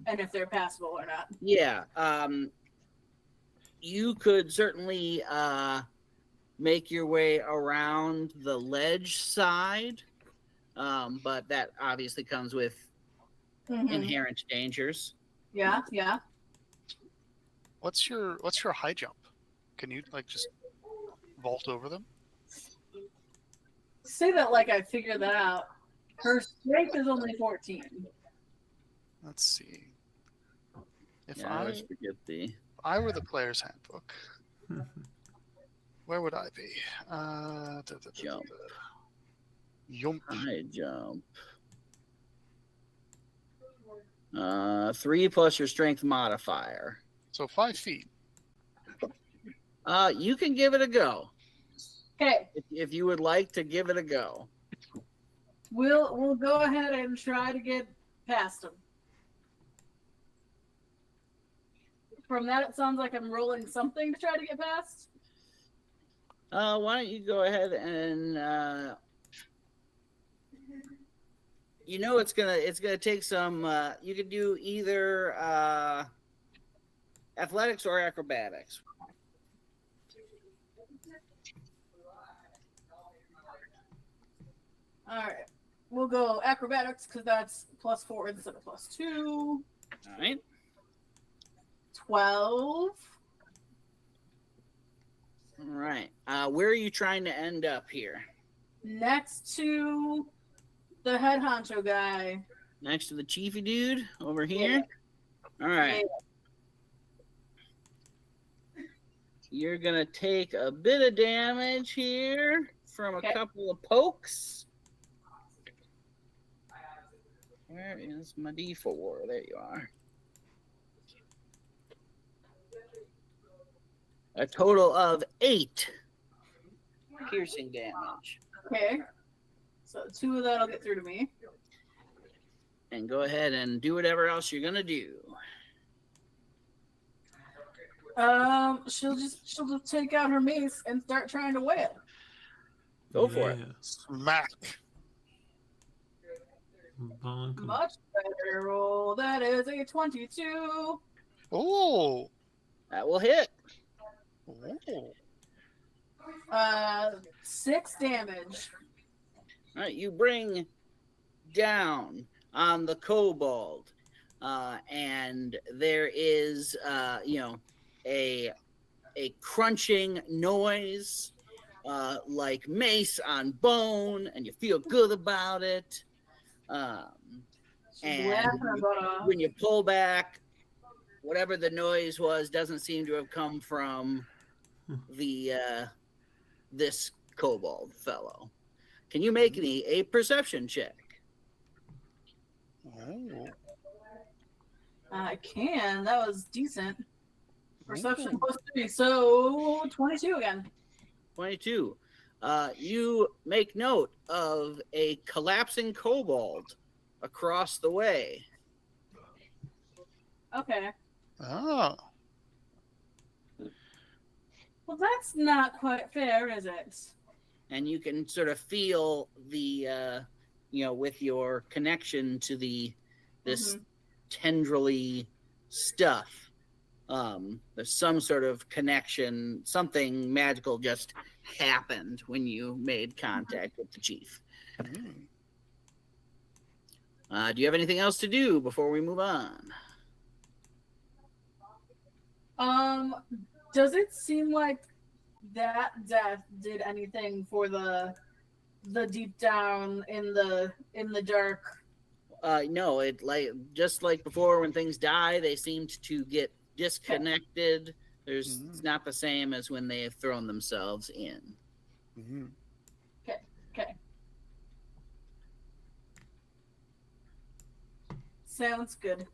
and if they're passable or not. Yeah. You could certainly make your way around the ledge side, but that obviously comes with inherent dangers. Yeah. What's your high jump? Can you like just vault over them? Say that like I figured that out. Her strength is only 14. Let's see. If Yeah, I always forget the. I were the player's handbook, where would I be? Jump. Yump. High jump. 3 plus your strength modifier. So 5 feet. You can give it a go. Okay. If you would like to give it a go. We'll go ahead and try to get past him. From that, it sounds like I'm rolling something to try to get past. Why don't you go ahead and it's gonna take some. You could do either athletics or acrobatics. All right. We'll go acrobatics because that's +4 instead of +2. All right. 12. All right. Where are you trying to end up here? Next to the head honcho guy. Next to the chiefy dude over here? All right. You're going to take a bit of damage here from a couple of pokes. Where is my D4? There you are. A total of 8 piercing damage. Okay. So 2 of that'll get through to me. And go ahead and do whatever else you're gonna do. She'll just take out her mace and start trying to wail. Go for it. Smack. Bonk. Much better roll. That is a 22. Oh. That will hit. Oh. 6 damage. All right, you bring down on the kobold, and there is, a crunching noise, like mace on bone, and you feel good about it. And when you pull back, whatever the noise was doesn't seem to have come from the this kobold fellow. Can you make me a perception check? Oh. I can. That was decent. Perception +3, so 22 again. 22. You make note of a collapsing kobold across the way. Okay. Oh. Well, that's not quite fair, is it? And you can sort of feel the, with your connection to this tendrily stuff. There's some sort of connection. Something magical just happened when you made contact with the chief. Do you have anything else to do before we move on? Does it seem like that death did anything for the deep down in the dark? No, just like before when things die, they seemed to get disconnected. It's not the same as when they have thrown themselves in. Okay. Sounds good.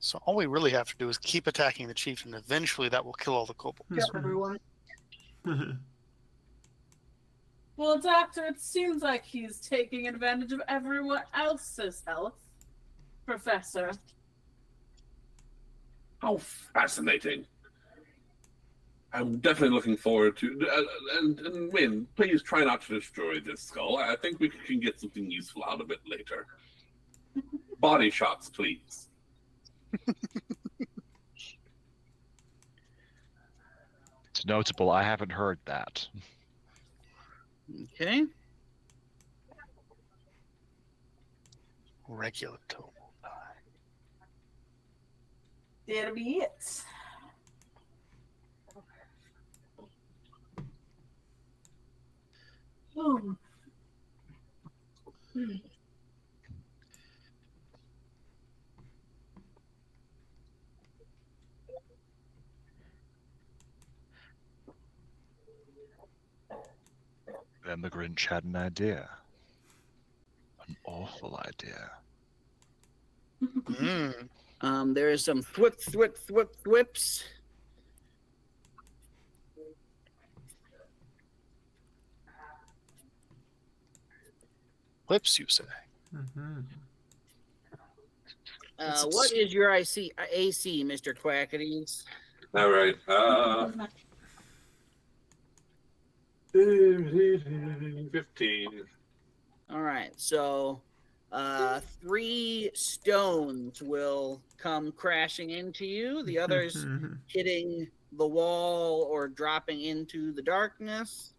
So all we really have to do is keep attacking the chief, and eventually that will kill all the kobolds. Yep, everyone. Well, Doctor, it seems like he's taking advantage of everyone else's health. Professor. How fascinating. I'm definitely looking forward to... and Win, please try not to destroy this skull. I think we can get something useful out of it later. Body shots, please. It's notable. I haven't heard that. Okay. Regular kobold. That'll be it. Boom. Then the Grinch had an idea. An awful idea. There is some thwips. Lips, you say? What is your AC, Mr. Quackities? All right. 15. All right, so 3 stones will come crashing into you. The others hitting the wall or dropping into the darkness.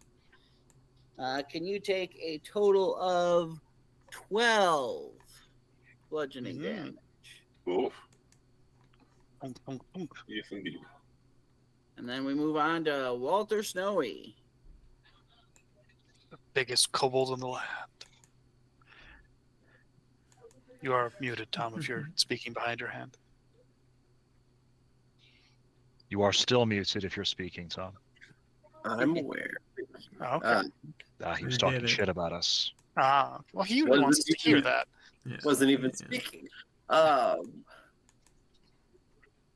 Can you take a total of 12 bludgeoning damage? Oof. Punk, punk, punk. Yes, indeed. And then we move on to Walter Snowy. The biggest kobold in the land. You are muted, Tom, if you're speaking behind your hand. You are still muted if you're speaking, Tom. I'm aware. Okay. He was We talking did it. shit about us. Well, he What wants is to it? hear that. Yeah. Wasn't even Yeah. speaking.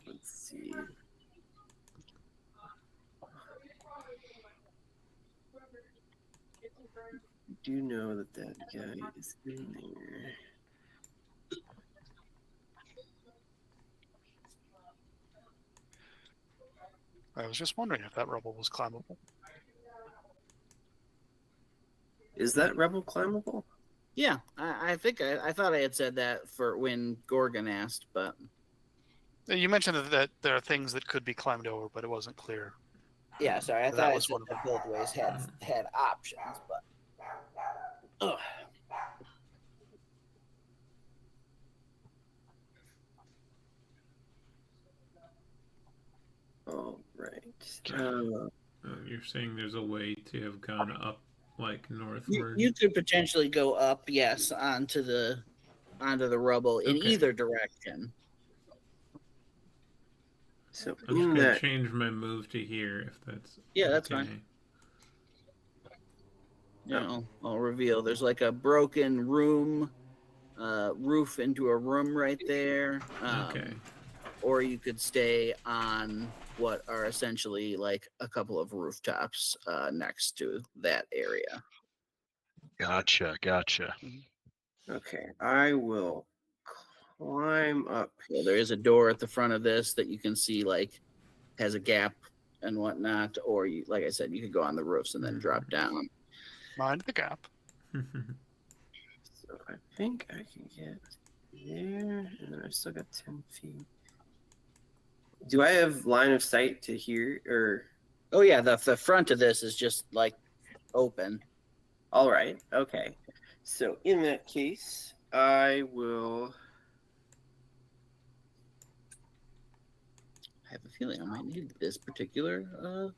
Let's see. I do know that guy is in there. I was just wondering if that rubble was climbable. Is that rebel climbable? Yeah, I think I thought I had said that for when Gorgon asked, but You mentioned that there are things that could be climbed over, but it wasn't clear. yeah, sorry, I That thought I was said one of that them. Buildways had options, but ugh. All right. You're saying there's a way to have gone up, like northward? You could potentially go up, yes, onto the rubble in Okay. either direction. So I'm just in gonna that, change my move to here if that's Yeah, that's okay. fine. You know, I'll reveal. There's like a broken room, roof into a room right there. Okay. Or you could stay on what are essentially like a couple of rooftops next to that area. Gotcha. okay, I will climb up. So there is a door at the front of this that you can see like has a gap and whatnot. Or you, like I said, you could go on the roofs and then drop down. Mind the gap. So I think I can get there, and then I still got 10 feet. Do I have line of sight to here, or? Oh yeah, the front of this is just like open. All right, okay. So in that case, I will. I have a feeling I might need this particular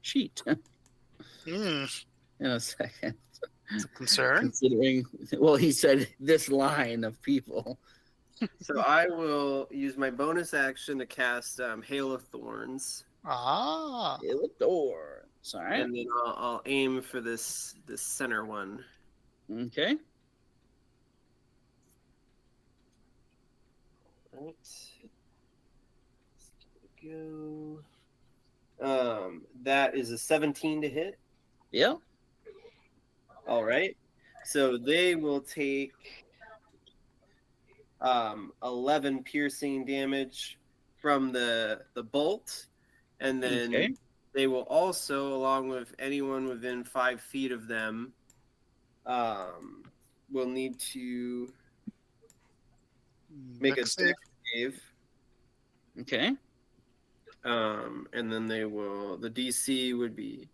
sheet in a second. It's a concern. Considering, well, he said this line of people. So I will use my bonus action to cast Hail of Thorns. The door. Sorry. And then I'll aim for this center one. Okay. Right. Go. That is a 17 to hit. Yep. All right. So they will take 11 piercing damage from the bolt, and then they will also, along with anyone within 5 feet of them, will need to make a dex save. Okay. And then they will. The DC would be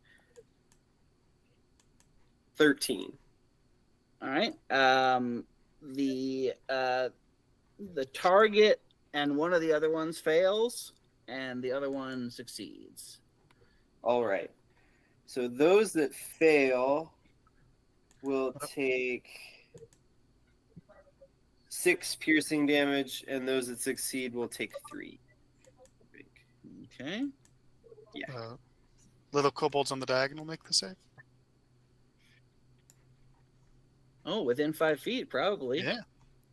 13. All right. The target and one of the other ones fails, and the other one succeeds. All right. So those that fail will take 6 piercing damage, and those that succeed will take 3. Okay. Yeah. Little kobolds on the diagonal make the save. Oh, within 5 feet, probably. Yeah.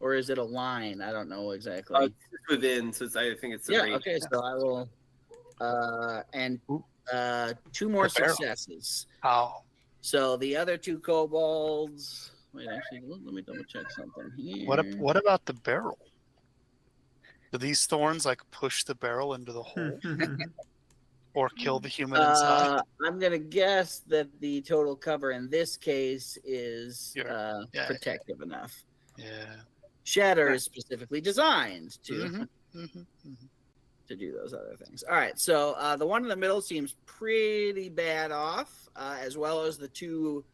Or is it a line? I don't know exactly. It's within, so I think it's a range. Okay, so I will and 2 more successes. Oh. So the other 2 kobolds. Wait, actually, let me double check something here. What about the barrel? Do these thorns like push the barrel into the hole? Or kill the human inside? I'm gonna guess that the total cover in this case is protective enough. Yeah. Shatter is specifically designed to. to do those other things. All right, so the one in the middle seems pretty bad off, as well as the two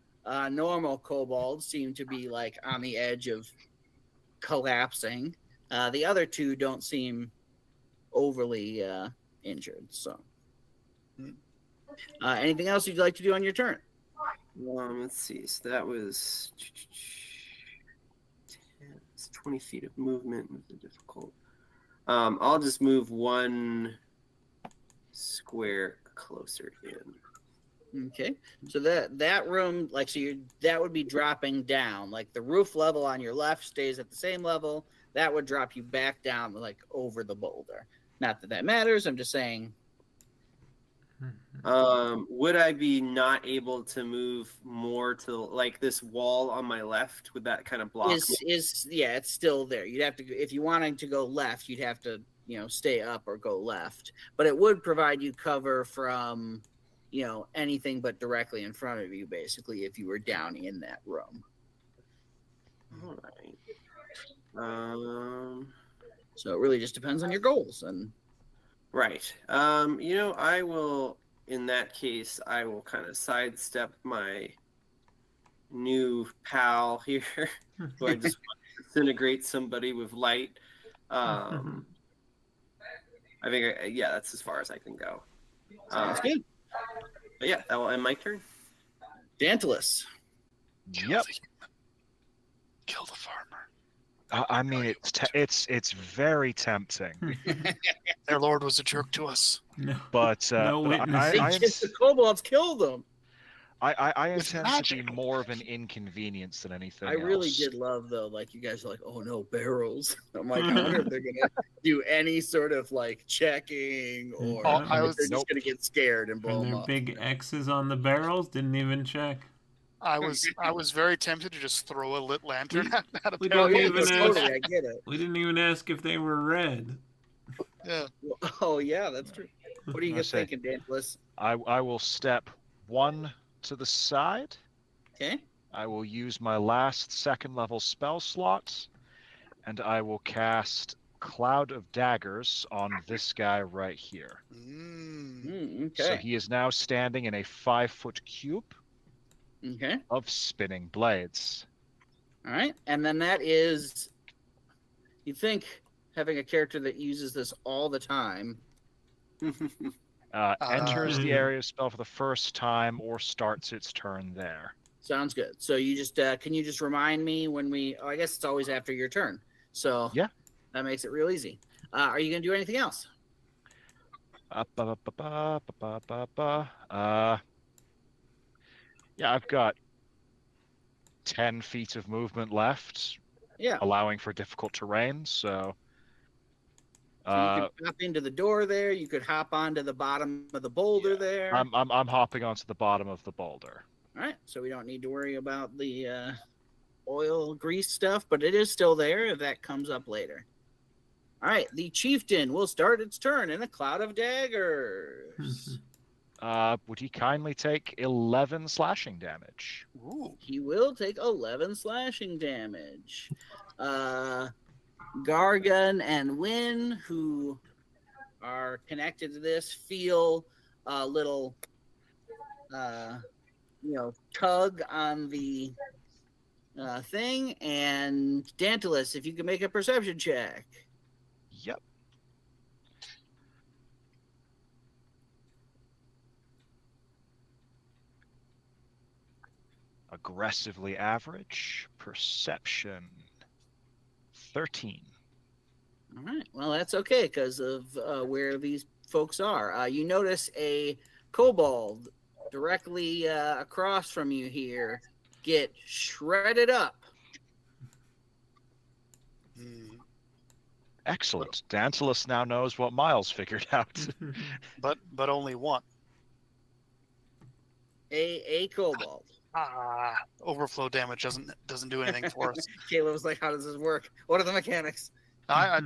normal kobolds seem to be like on the edge of collapsing. The other two don't seem overly injured. So, anything else you'd like to do on your turn? Let's see. So that was 20 feet of movement with the difficult. I'll just move one square closer in. Okay, so that room, like, so that would be dropping down. Like the roof level on your left stays at the same level. That would drop you back down, like over the boulder. Not that that matters. I'm just saying. Would I be not able to move more to like this wall on my left? Would that kind of block me? Yeah, it's still there. You'd have to, if you wanted to go left, you'd have to, stay up or go left. But it would provide you cover from, anything but directly in front of you, basically, if you were down in that room. All right. So it really just depends on your goals and. Right. I will, in that case, I will kind of sidestep my new pal here, who I just want to disintegrate somebody with light. I think, that's as far as I can go. Sounds good. But yeah, that will end my turn. Dantalus. Yep. Kill the farmer. I mean, it's very tempting, Their lord was a jerk to us. No. but No witnesses. The kobolds killed them. I intend to be more of an inconvenience than anything. I really else. did love though, like you guys are like, oh no, barrels. I'm like, I wonder if they're gonna do any sort of like checking or if they're just gonna get scared and blow And them their up. big X's on the barrels didn't even check. I was very tempted to just throw a lit lantern at a We pair of don't even bullets. Totally, I get it. We didn't even ask if they were red. Yeah. Oh yeah, that's true. What are you guys thinking, Dantalus? I will step one to the side. Okay. I will use my last second level spell slot, and I will cast Cloud of Daggers on this guy right here. Okay. So he is now standing in a 5-foot cube of spinning blades. All right. And then that is, you'd think having a character that uses this all the time. Enters the area of spell for the first time or starts its turn there. Sounds good. So you just, can you just remind me when I guess it's always after your turn. So yeah, that makes it real easy. Are you going to do anything else? Yeah, I've got 10 feet of movement left. Yeah. Allowing for difficult terrain, so you could hop into the door there. You could hop onto the bottom of the boulder there. I'm hopping onto the bottom of the boulder. All right, so we don't need to worry about the oil grease stuff, but it is still there if that comes up later. All right, the chieftain will start its turn in a cloud of daggers. Would he kindly take 11 slashing damage? Ooh. He will take 11 slashing damage. Gargan and Wynn, who are connected to this, feel a little, tug on the thing. And Dantalus, if you can make a perception check. Yep. Aggressively average. Perception 13. All right. Well, that's okay because of where these folks are. You notice a kobold directly across from you here get shredded up. Excellent. Dantalus now knows what Miles figured out. but only one. A kobold. Overflow damage doesn't do anything for us. Kayla was like, "How does this work? What are the mechanics?" I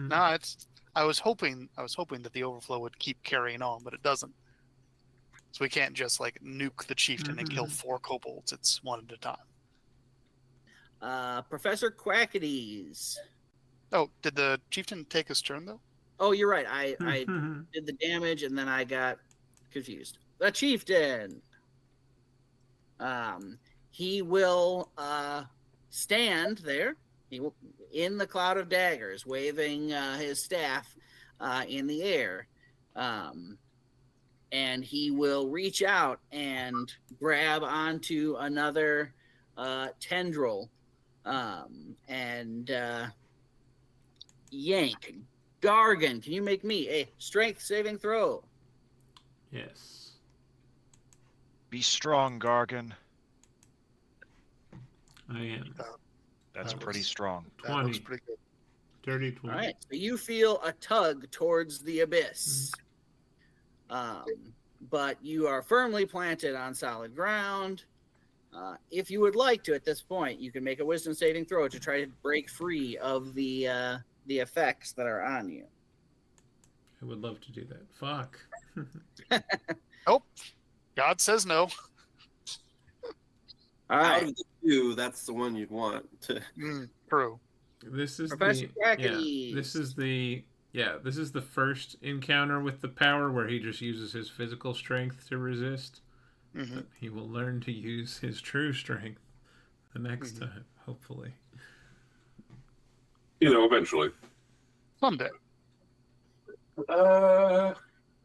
was hoping that the overflow would keep carrying on, but it doesn't. So we can't just like nuke the chieftain and kill 4 kobolds. It's one at a time. Professor Quackities. Oh, did the chieftain take his turn though? Oh, you're right. I did the damage and then I got confused. The chieftain. He will stand there. He will in the cloud of daggers, waving his staff in the air. And he will reach out and grab onto another tendril and yank. Gargan, can you make me a strength saving throw? Yes. Be strong, Gargan. I am. That's That pretty looks- strong. That looks 20. pretty good. Dirty 20. All right. So you feel a tug towards the abyss. But you are firmly planted on solid ground. If you would like to, at this point, you can make a wisdom saving throw to try to break free of the effects that are on you. I would love to do that. Fuck. Nope. God says no. All Out right. of the two, that's the one you'd want to. True. This is Professor the Crackety. this is the first encounter with the power where he just uses his physical strength to resist. Mhm. But he will learn to use his true strength the next time, hopefully. Eventually. Someday. I'm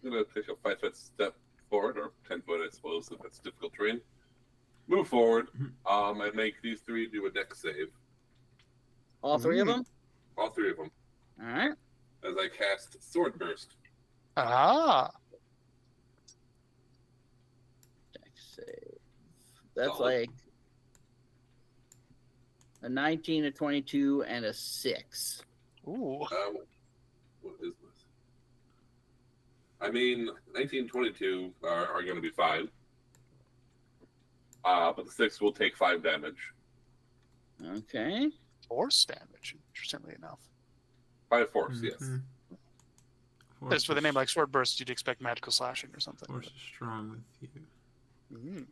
gonna take a 5-foot step forward, or 10-foot, I suppose, if it's difficult terrain. Move forward. And make these three do a dex save. All three of them? All three of them. All right. As I cast Sword Burst. Ah. Dex save. That's Solid. like a 19, a 22, and a 6. Ooh. What is this? I mean, 1922 are going to be fine. But the 6 will take 5 damage. Okay. Force damage, interestingly enough. 5 force, yes. Just with a name like Sword Burst, you'd expect magical slashing or something. Force is strong with you.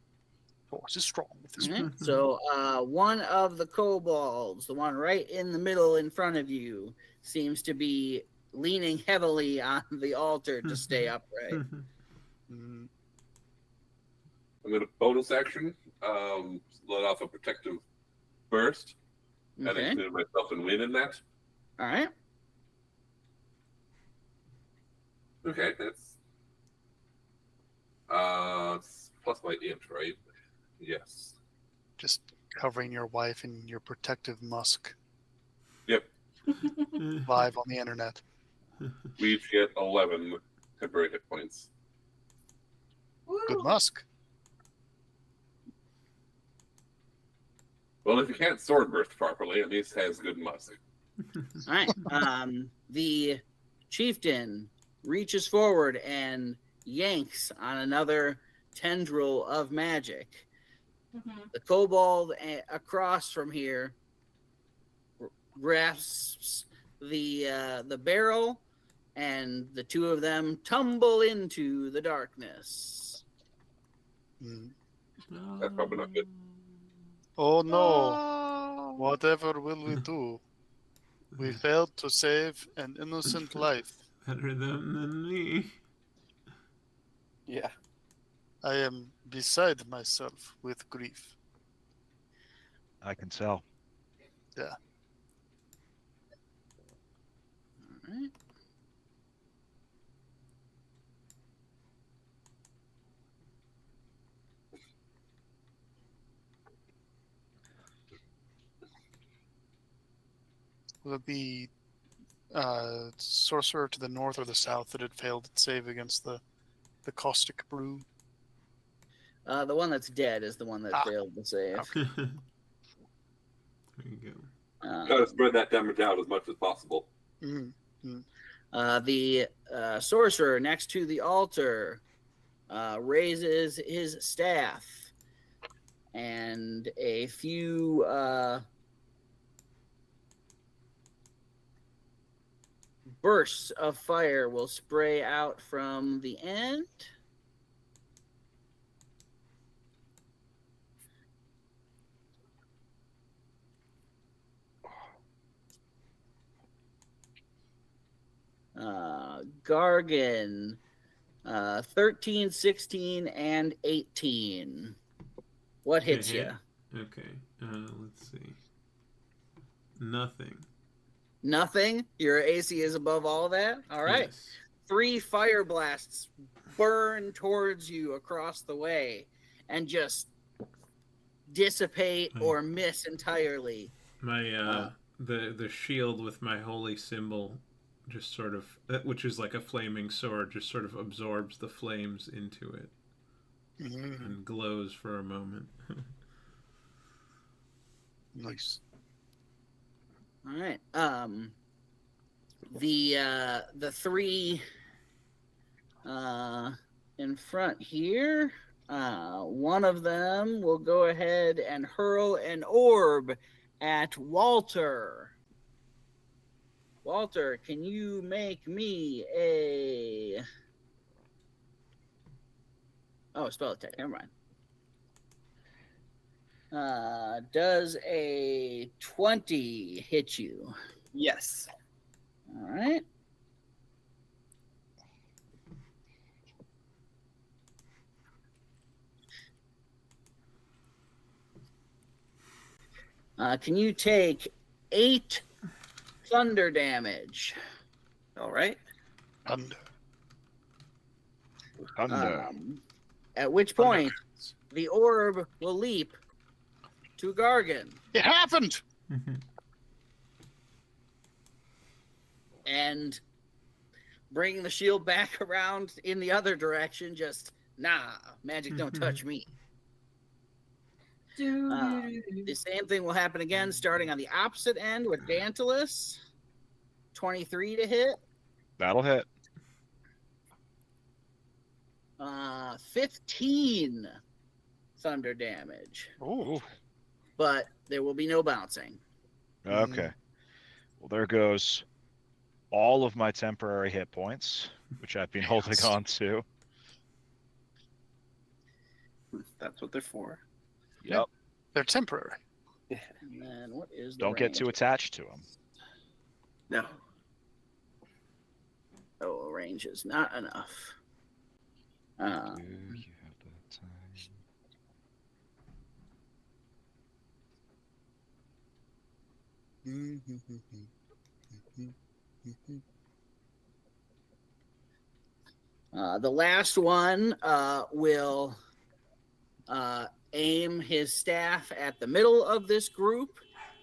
Force is strong with this. All right. So one of the kobolds, the one right in the middle in front of you, seems to be leaning heavily on the altar to stay upright. Mm. I'm going to bonus action, let off a protective burst, and Okay. include myself and win in that. All right. Okay, that's it's plus my int, right? Yes. Just covering your wife in your protective musk Yep. live on the internet. We each get 11 temporary hit points. Good musk. Well, if you can't sword burst properly, at least has good musk. All right. The chieftain reaches forward and yanks on another tendril of magic. The kobold across from here grasps the barrel, and the two of them tumble into the darkness. That's probably not good. Oh no! Whatever will we do? We failed to save an innocent life. Better them than me. Yeah. I am beside myself with grief. I can tell. Yeah. All right. Will it be sorcerer to the north or the south that had failed its save against the caustic brew? The one that's dead is the one that failed to save. Okay. There you go. Try to spread that damage out as much as possible. The sorcerer next to the altar raises his staff, and a few bursts of fire will spray out from the end. Gargan, 13, 16, and 18. What hits you? Okay. Let's see. Nothing. Nothing? Your AC is above all that? All right. Yes. 3 fire blasts burn towards you across the way and just dissipate or miss entirely. My the shield with my holy symbol just sort of, which is like a flaming sword, just sort of absorbs the flames into it and glows for a moment. Nice. All right. The 3 in front here, one of them will go ahead and hurl an orb at Walter. Walter, can you make me a... Oh, spell attack. Never mind. Does a 20 hit you? Yes. All right. Can you take 8 thunder damage? All right. Thunder. At which point, the orb will leap to Gargan. It happened! And bringing the shield back around in the other direction, just, nah, magic don't touch me. The same thing will happen again, starting on the opposite end with Dantalus. 23 to hit. That'll hit. 15 thunder damage. Oh. But there will be no bouncing. Okay. Well, there goes all of my temporary hit points, which I've been holding on to. That's what they're for. Yep. They're temporary. And then what is the Don't get too range? attached to them. No. Oh, range is not enough. Do you have the time? The last one will aim his staff at the middle of this group.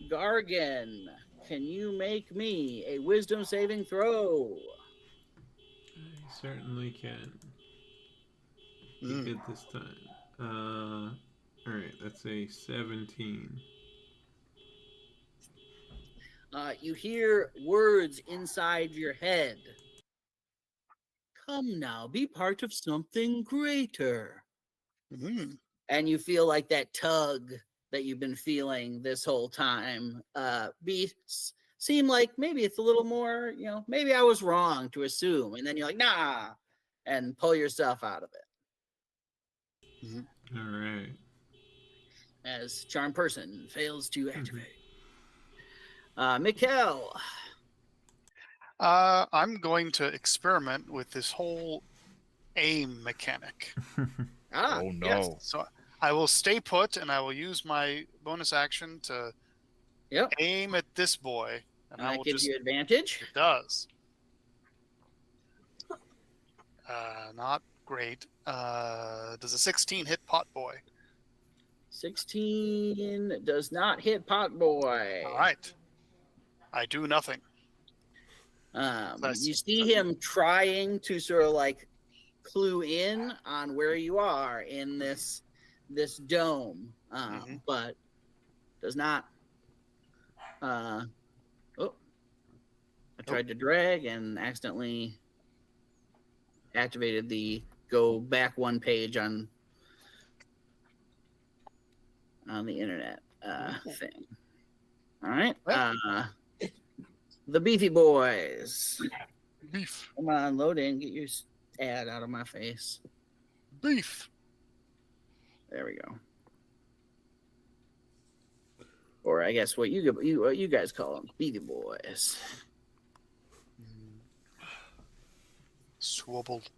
Gargan, can you make me a wisdom saving throw? I certainly can. Be good this time. Alright, that's a 17. You hear words inside your head. Come now, be part of something greater. And you feel like that tug that you've been feeling this whole time seem like maybe it's a little more, maybe I was wrong to assume. And then you're like, nah, and pull yourself out of it. All right. As Charm Person fails to activate. Mikkel. I'm going to experiment with this whole aim mechanic. Oh no. Yes. So I will stay put and I will use my bonus action to aim at this boy. And I will gives you advantage? It does. Not great. Does a 16 hit Pot Boy? 16 does not hit Pot Boy. All right. I do nothing. You see him trying to sort of like clue in on where you are in this dome, but does not. I tried to drag and accidentally activated the go back one page on the internet thing. All right. The Beefy Boys. Beef. Come on, load in. Get your ad out of my face. Beef. There we go. Or I guess what you guys call them, Beefy Boys. kobold.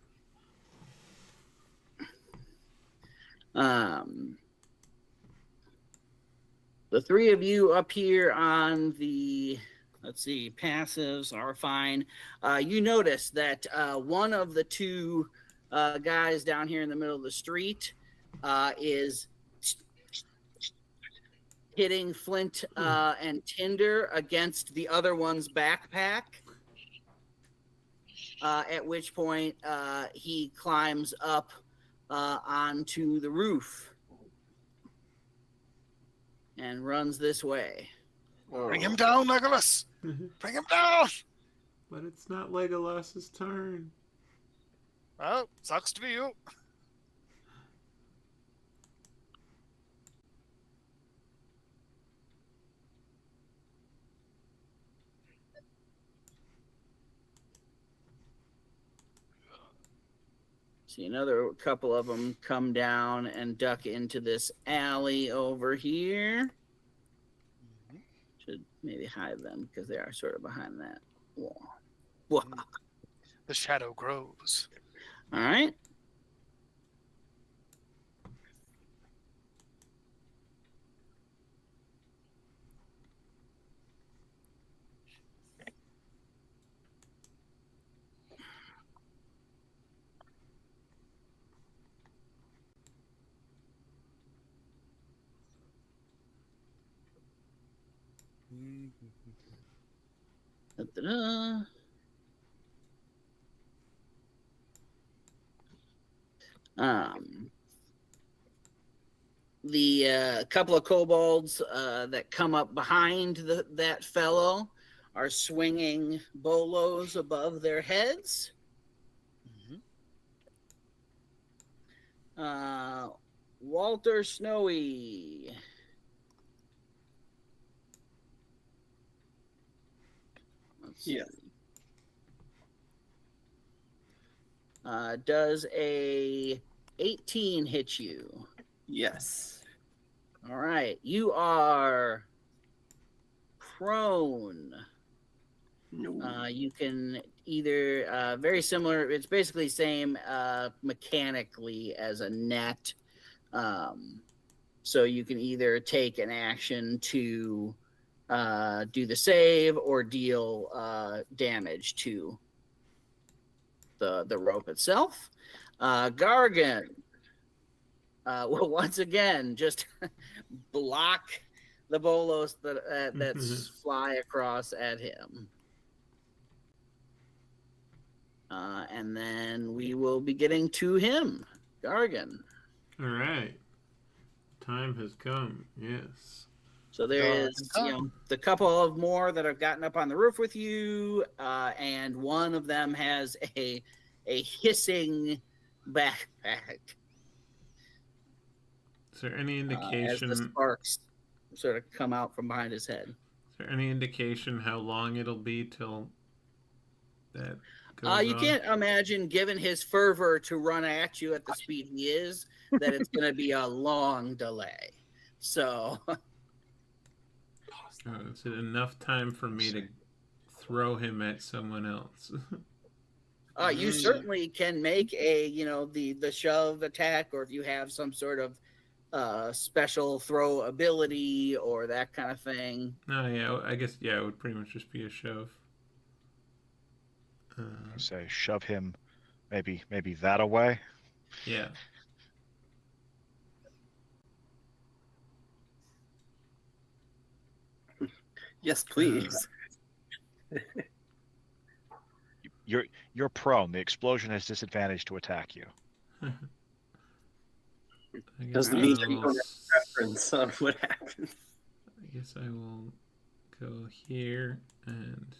The three of you up here on the, let's see, passives are fine. You notice that one of the two guys down here in the middle of the street is hitting Flint and Tinder against the other one's backpack. At which point he climbs up onto the roof and runs this way. Bring him down, Legolas! Bring him down! But it's not Legolas's turn. Well, sucks to be you. See, another couple of them come down and duck into this alley over here. Should maybe hide them because they are sort of behind that wall. Whoa. The shadow grows. All right. Da-da-da. The couple of kobolds that come up behind that fellow are swinging bolos above their heads. Walter Snowy. Yes. Does a 18 hit you? Yes. All right. You are prone. No. You can either, very similar, it's basically same mechanically as a net. So you can either take an action to do the save or deal damage to the rope itself. Gargan will once again just block the bolos that fly across at him. And then we will be getting to him. Gargan. All right. Time has come. Yes. So there is, the couple of more that have gotten up on the roof with you, and one of them has a hissing backpack. Is there any indication? As the sparks sort of come out from behind his head. Is there any indication how long it'll be till that goes You off? can't imagine, given his fervor to run at you at the speed he is, that it's going to be a long delay. So... is it enough time for me to throw him at someone else? You certainly can make a, the shove attack, or if you have some sort of special throw ability or that kind of thing. No, yeah, I guess, it would pretty much just be a shove. Say shove him, maybe that away. Yeah. Yes, please. You're prone. The explosion has disadvantage to attack you. Doesn't mean you don't have preference on what happens. I guess I will go here and...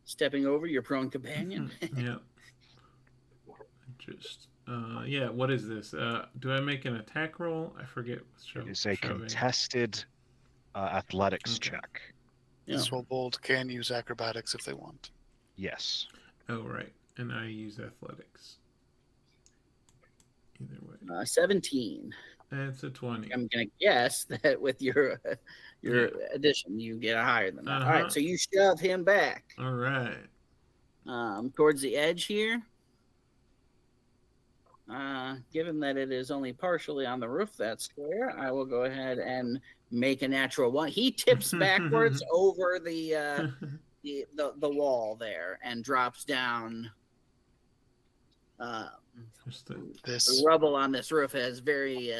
Stepping over your prone companion. Yeah. Just, what is this? Do I make an attack roll? I forget. It's a contested athletics check. This kobold can use acrobatics if they want. Yes. Oh, right. And I use athletics. Either way. 17. That's a 20. I'm going to guess that with your addition, you get higher than that. All right, so you shove him back. All right. towards the edge here. Given that it is only partially on the roof, that square, I will go ahead and make a natural one. He tips backwards over the wall there and drops down. The rubble on this roof is very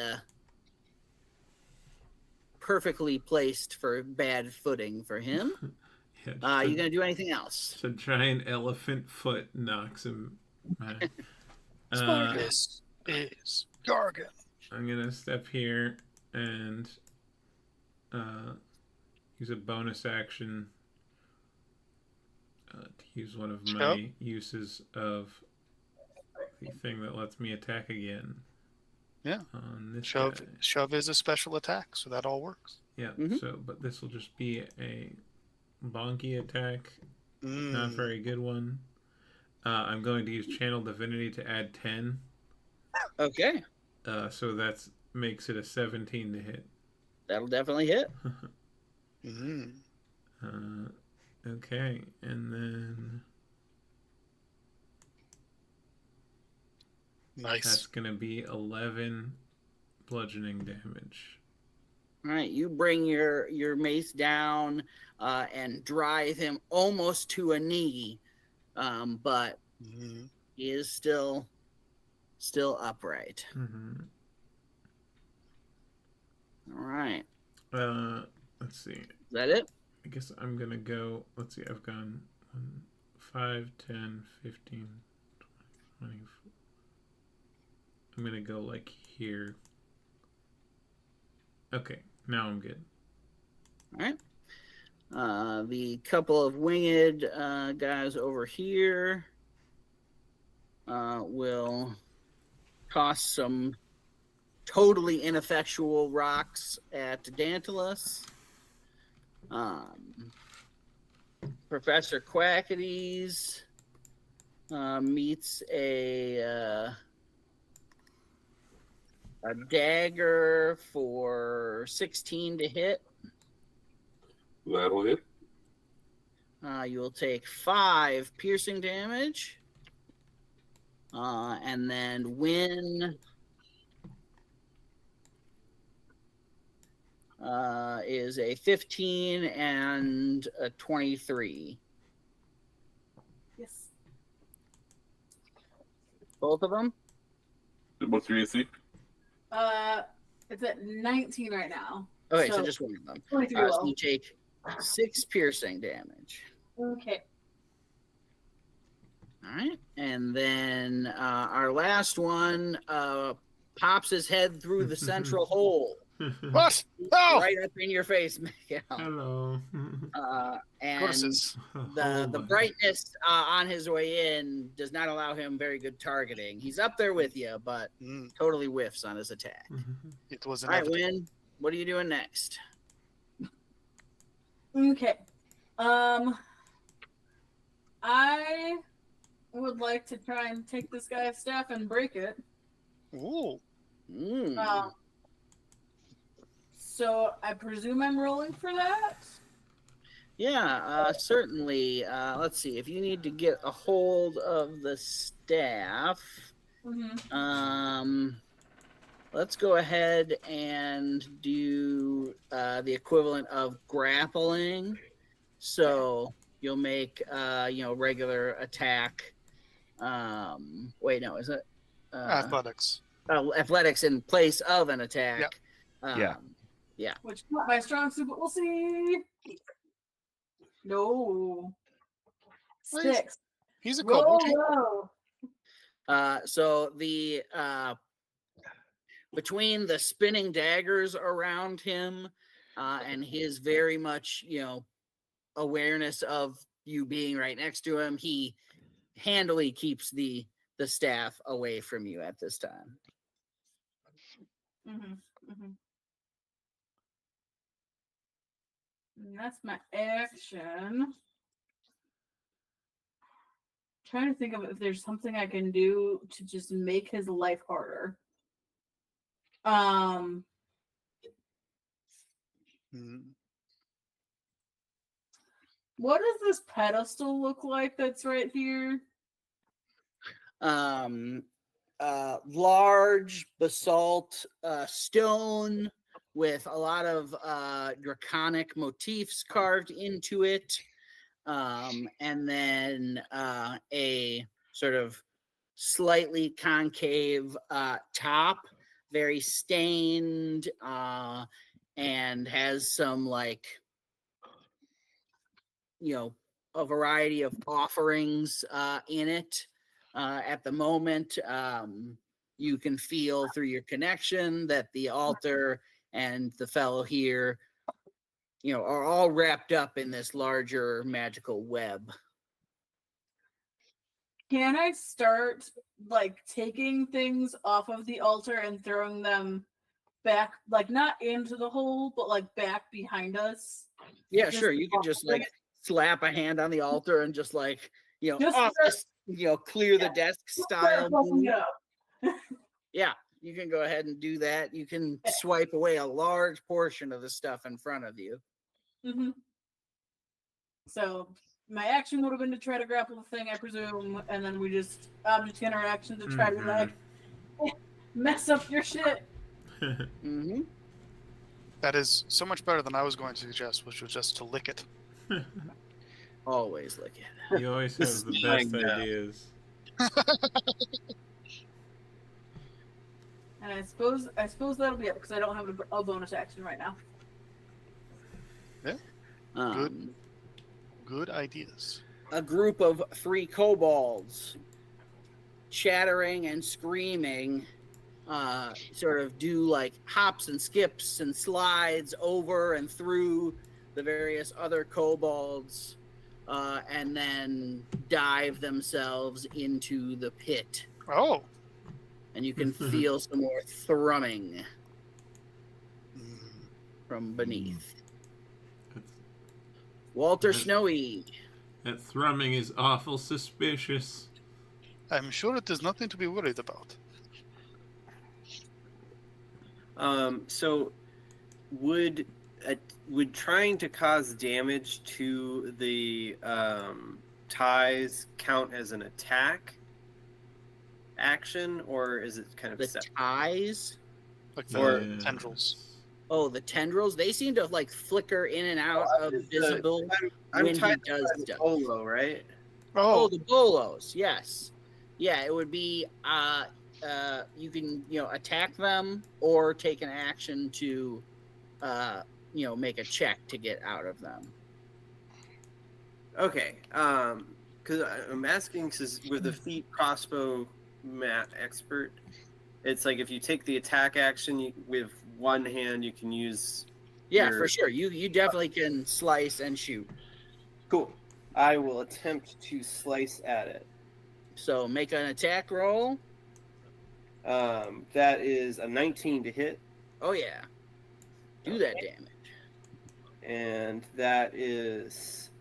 perfectly placed for bad footing for him. Yeah, you gonna do anything else? So giant elephant foot knocks him back. This is Gargan. I'm gonna step here and use a bonus action to use one of my uses of the thing that lets me attack again. Yeah. On this Shove is a special attack, so that all works. Yeah. So, but this will just be a bonky attack, not very good one. I'm going to use Channel Divinity to add 10. Okay. So that makes it a 17 to hit. That'll definitely hit. Okay, and then nice. That's gonna be 11 bludgeoning damage. All right, you bring your mace down and drive him almost to a knee, but he is still upright. All right. Let's see. Is that it? I guess I'm gonna go. Let's see. I've gone 5, 10, 15, 20. I'm gonna go like here. Okay, now I'm good. All right. The couple of winged guys over here will toss some totally ineffectual rocks at Dantalus. Professor Quackities meets a dagger for 16 to hit. That'll hit. You will take 5 piercing damage. And then Win is a 15 and a 23. Yes. Both of them? What's your AC? It's at 19 right now. Okay, so just one of them. 23 so you take 6 piercing damage. Okay. All right, and then our last one pops his head through the central hole. What? Oh! Right up in your face, Miguel. Hello. And the brightness on his way in does not allow him very good targeting. He's up there with you, but totally whiffs on his attack. It was all right, Win. What are you doing next? Okay. I would like to try and take this guy's staff and break it. Ooh. So I presume I'm rolling for that? Yeah, certainly. Let's see. If you need to get a hold of the staff, let's go ahead and do the equivalent of grappling. So you'll make, regular attack. Wait, no, is it? Athletics. Athletics in place of an attack. Yep. Yeah. Which is not my strong suit, but we'll see. No. 6. He's a kobold. So the between the spinning daggers around him and his very much, awareness of you being right next to him, he handily keeps the staff away from you at this time. And that's my action. Trying to think of if there's something I can do to just make his life harder. What does this pedestal look like that's right here? Large basalt stone with a lot of draconic motifs carved into it, and then a sort of slightly concave top, very stained, and has some like, a variety of offerings in it. At the moment, you can feel through your connection that the altar and the fellow here, are all wrapped up in this larger magical web. Can I start like taking things off of the altar and throwing them back, like not into the hole, but like back behind us? Yeah, sure. You can just like slap a hand on the altar and just like, off this, clear the desk style. Yeah, you can go ahead and do that. You can swipe away a large portion of the stuff in front of you. Mm-hmm. So my action would have been to try to grapple the thing, I presume, and then we just object interaction to try to like mess up your shit. Mm-hmm. That is so much better than I was going to suggest, which was just to lick it. Always lick it. You always have the best ideas. And I suppose that'll be it because I don't have a bonus action right now. Yeah. Good ideas. A group of 3 kobolds, chattering and screaming, sort of do like hops and skips and slides over and through the various other kobolds, and then dive themselves into the pit. Oh. And you can feel some more thrumming from beneath. Walter Snowy. That thrumming is awful suspicious. I'm sure it is nothing to be worried about. So would trying to cause damage to the ties count as an attack action, or is it kind of the separate? ties? Like the tendrils. Oh, the tendrils. They seem to like flicker in and out of visible I'm when he tied does to stuff. Bolo, right? Oh, the bolos. Yes. Yeah, it would be you can, attack them or take an action to make a check to get out of them. Okay. Because I'm asking, because with the feat crossbow mat expert, it's like if you take the attack action with one hand, you can use. Yeah, for sure. You definitely can slice and shoot. Cool. I will attempt to slice at it. So make an attack roll. That is a 19 to hit. Oh yeah. Do that damage. And that is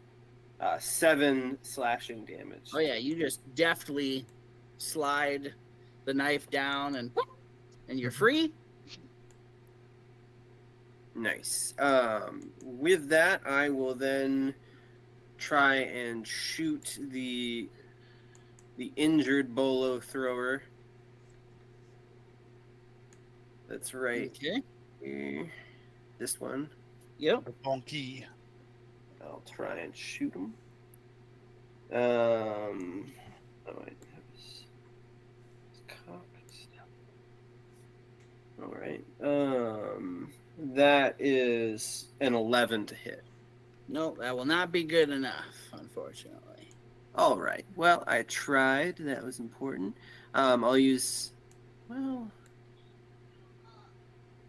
7 slashing damage. Oh yeah, you just deftly slide the knife down and you're free. Nice. With that, I will then try and shoot the injured bolo thrower. That's right. Okay. This one. Yep. Bonky. I'll try and shoot him. Oh, wait. It's cocked. All right. That is an 11 to hit. No, that will not be good enough, unfortunately. All right. Well, I tried. That was important. I'll use. Well.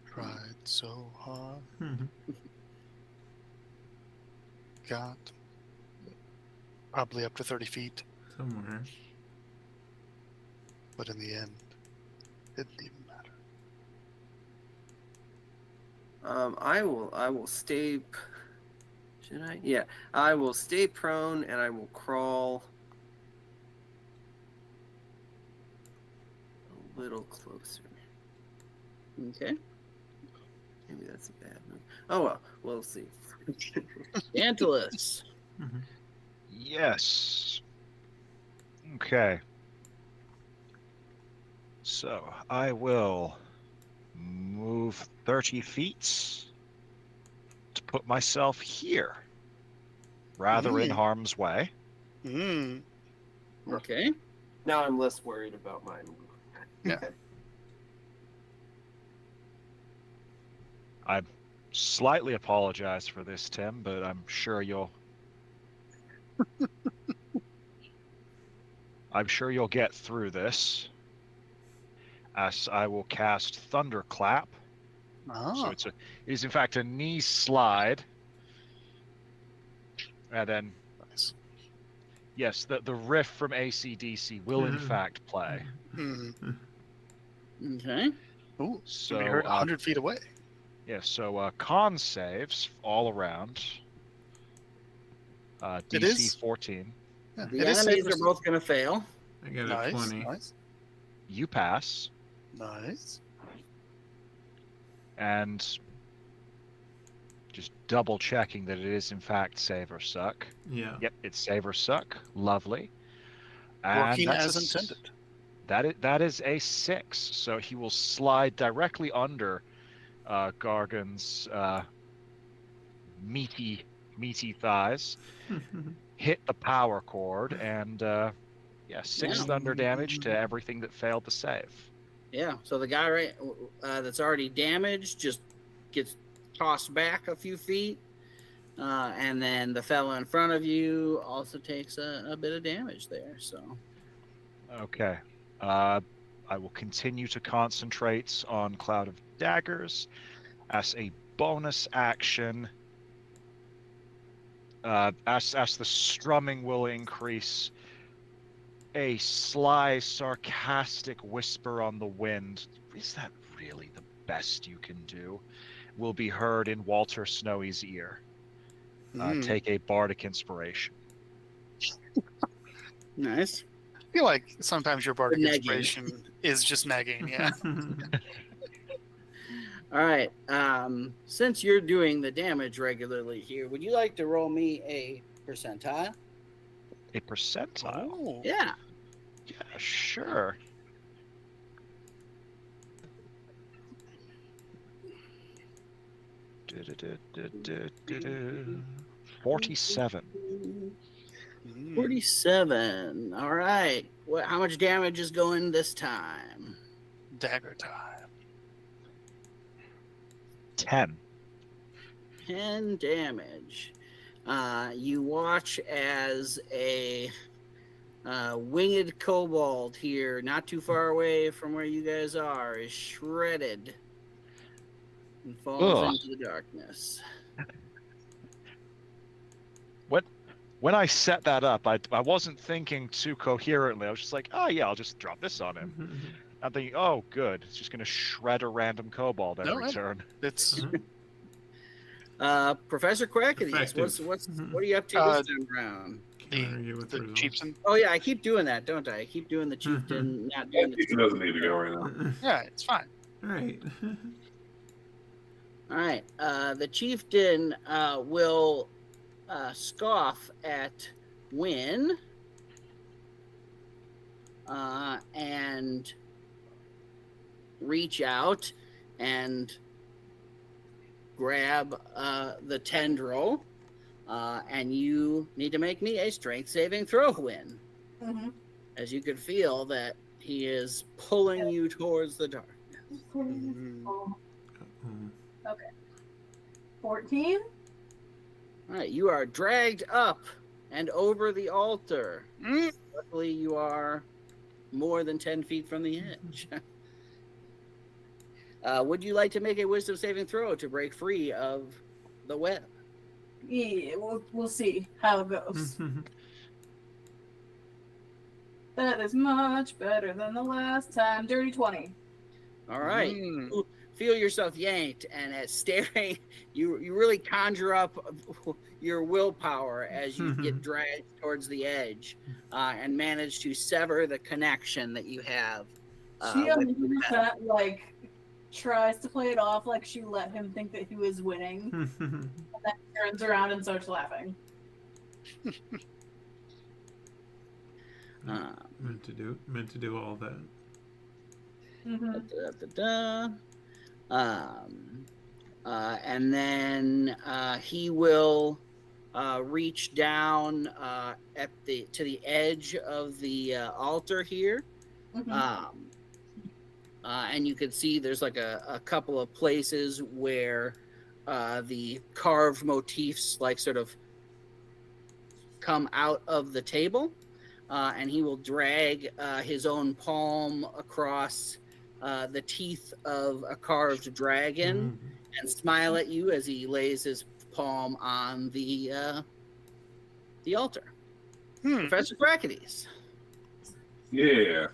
Tried so hard. Got probably up to 30 feet. Somewhere. But in the end, it didn't even matter. I will stay. Should I? Yeah. I will stay prone and I will crawl a little closer. Okay. Maybe that's a bad move. Oh well, we'll see. Tantalus. Yes. Okay. So I will move 30 feet to put myself here, rather in harm's way. Okay. Now I'm less worried about my move. Yeah. I slightly apologize for this, Tim, but I'm sure you'll get through this. As I will cast Thunderclap. So it is in fact a knee slide. And then yes, the riff from AC/DC will in fact play. Okay. Ooh, so we heard 100 feet away. Yeah, so con saves all around. DC 14. Yeah, The enemies are both going to fail. I got a 20. Nice. You pass. Nice. And just double checking that it is in fact save or suck. Yeah. Yep, it's save or suck. Lovely. And Working as intended. That is a 6. So he will slide directly under Gargan's meaty thighs, hit the power cord, and 6 thunder damage to everything that failed to save. Yeah, so the guy that's already damaged just gets tossed back a few feet, and then the fellow in front of you also takes a bit of damage there. So, okay, I will continue to concentrate on Cloud of Daggers as a bonus action. As the strumming will increase, a sly, sarcastic whisper on the wind, is that really the best you can do, will be heard in Walter Snowy's ear. Take a bardic inspiration. Nice. I feel like sometimes your bardic inspiration is just nagging, yeah. All right. Since you're doing the damage regularly here, would you like to roll me a percentile? A percentile? Oh. Yeah. Yeah, sure. Mm. 47. 47. All right. How much damage is going this time? Dagger time. 10. 10 damage. You watch as a winged kobold here, not too far away from where you guys are, is shredded and falls into the darkness. When I set that up, I wasn't thinking too coherently. I was just like, oh yeah, I'll just drop this on him. I'm thinking, oh good, it's just going to shred a random kobold every turn. It's Professor Quackity, what are you up to this time around? The chieftain. Oh yeah, I keep doing that, don't I? I keep doing the chieftain, not doing the chieftain. Doesn't need to go right now. Yeah, it's fine. All right. All right. The chieftain will scoff at Wynn and reach out and grab the tendril, and you need to make me a strength saving throw, Wynn. As you could feel that he is pulling you towards the darkness. Okay. 14? All right, you are dragged up and over the altar. Luckily, you are more than 10 feet from the edge. Would you like to make a wisdom saving throw to break free of the web? Yeah, we'll see how it goes. That is much better than the last time. Dirty 20. All right. You feel yourself yanked, and as staring, you really conjure up your willpower as you get dragged towards the edge, and manage to sever the connection that you have. She 100% tries to play it off like she let him think that he was winning, and then turns around and starts laughing. Meant to do all that. And then he will reach down to the edge of the altar here. And you can see there's like a couple of places where the carved motifs like sort of come out of the table. And he will drag his own palm across the teeth of a carved dragon and smile at you as he lays his palm on the altar. Professor Bracketies. Yeah.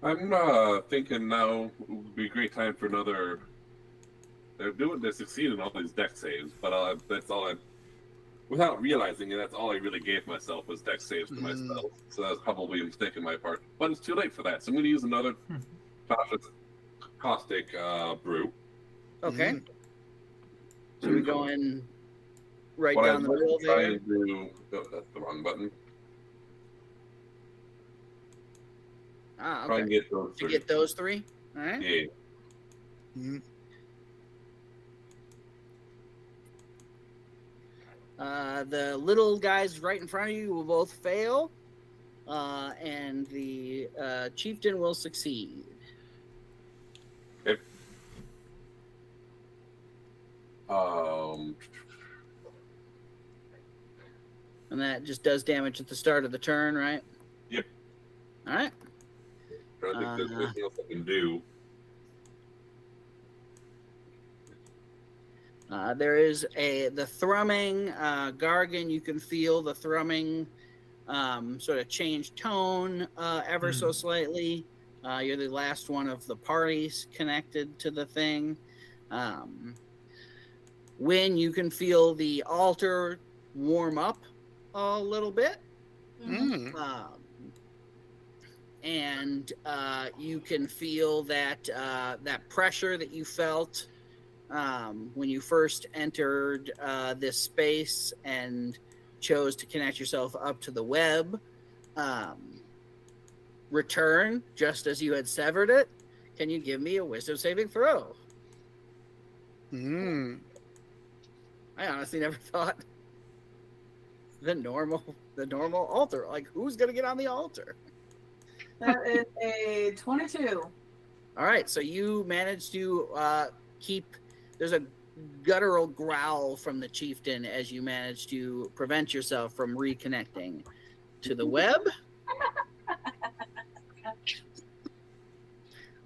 I'm thinking now would be a great time for another. They're succeeding in all these deck saves, but that's all I. Without realizing it, that's all I really gave myself was deck saves to myself. So that was probably a mistake on my part. But it's too late for that. So I'm going to use another caustic brew. Okay. So we're going right down the middle there. That's the wrong button. Okay. Try and get those three. Get those three? All right. Yeah. The little guys right in front of you will both fail, and the chieftain will succeed. Okay. And that just does damage at the start of the turn, right? Yep. All right. I think there's nothing else I can do. There is the thrumming, Gargan. You can feel the thrumming sort of change tone ever so slightly. You're the last one of the parties connected to the thing. When you can feel the altar warm up a little bit. And you can feel that that pressure that you felt when you first entered this space and chose to connect yourself up to the web return just as you had severed it. Can you give me a wisdom saving throw? I honestly never thought the normal altar. Like, who's gonna get on the altar? That is a 22. All right, so you managed to keep. There's a guttural growl from the chieftain as you manage to prevent yourself from reconnecting to the web.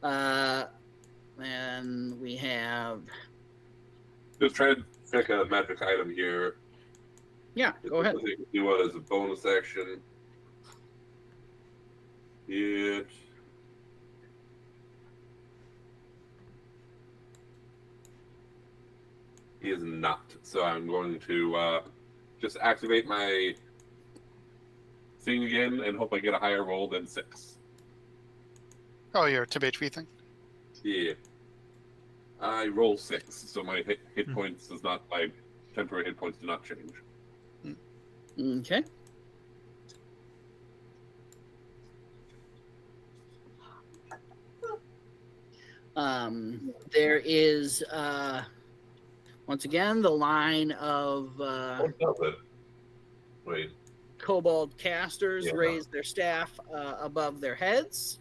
And we have. Just try to pick a magic item here. Yeah, go ahead. Do what as a bonus action. It. He is not. So I'm going to just activate my thing again and hope I get a higher roll than 6. Oh, your tip HP thing? Yeah. I roll 6, so my hit points does not, my temporary hit points do not change. Okay. There is once again the line of Wait. kobold casters raise their staff above their heads.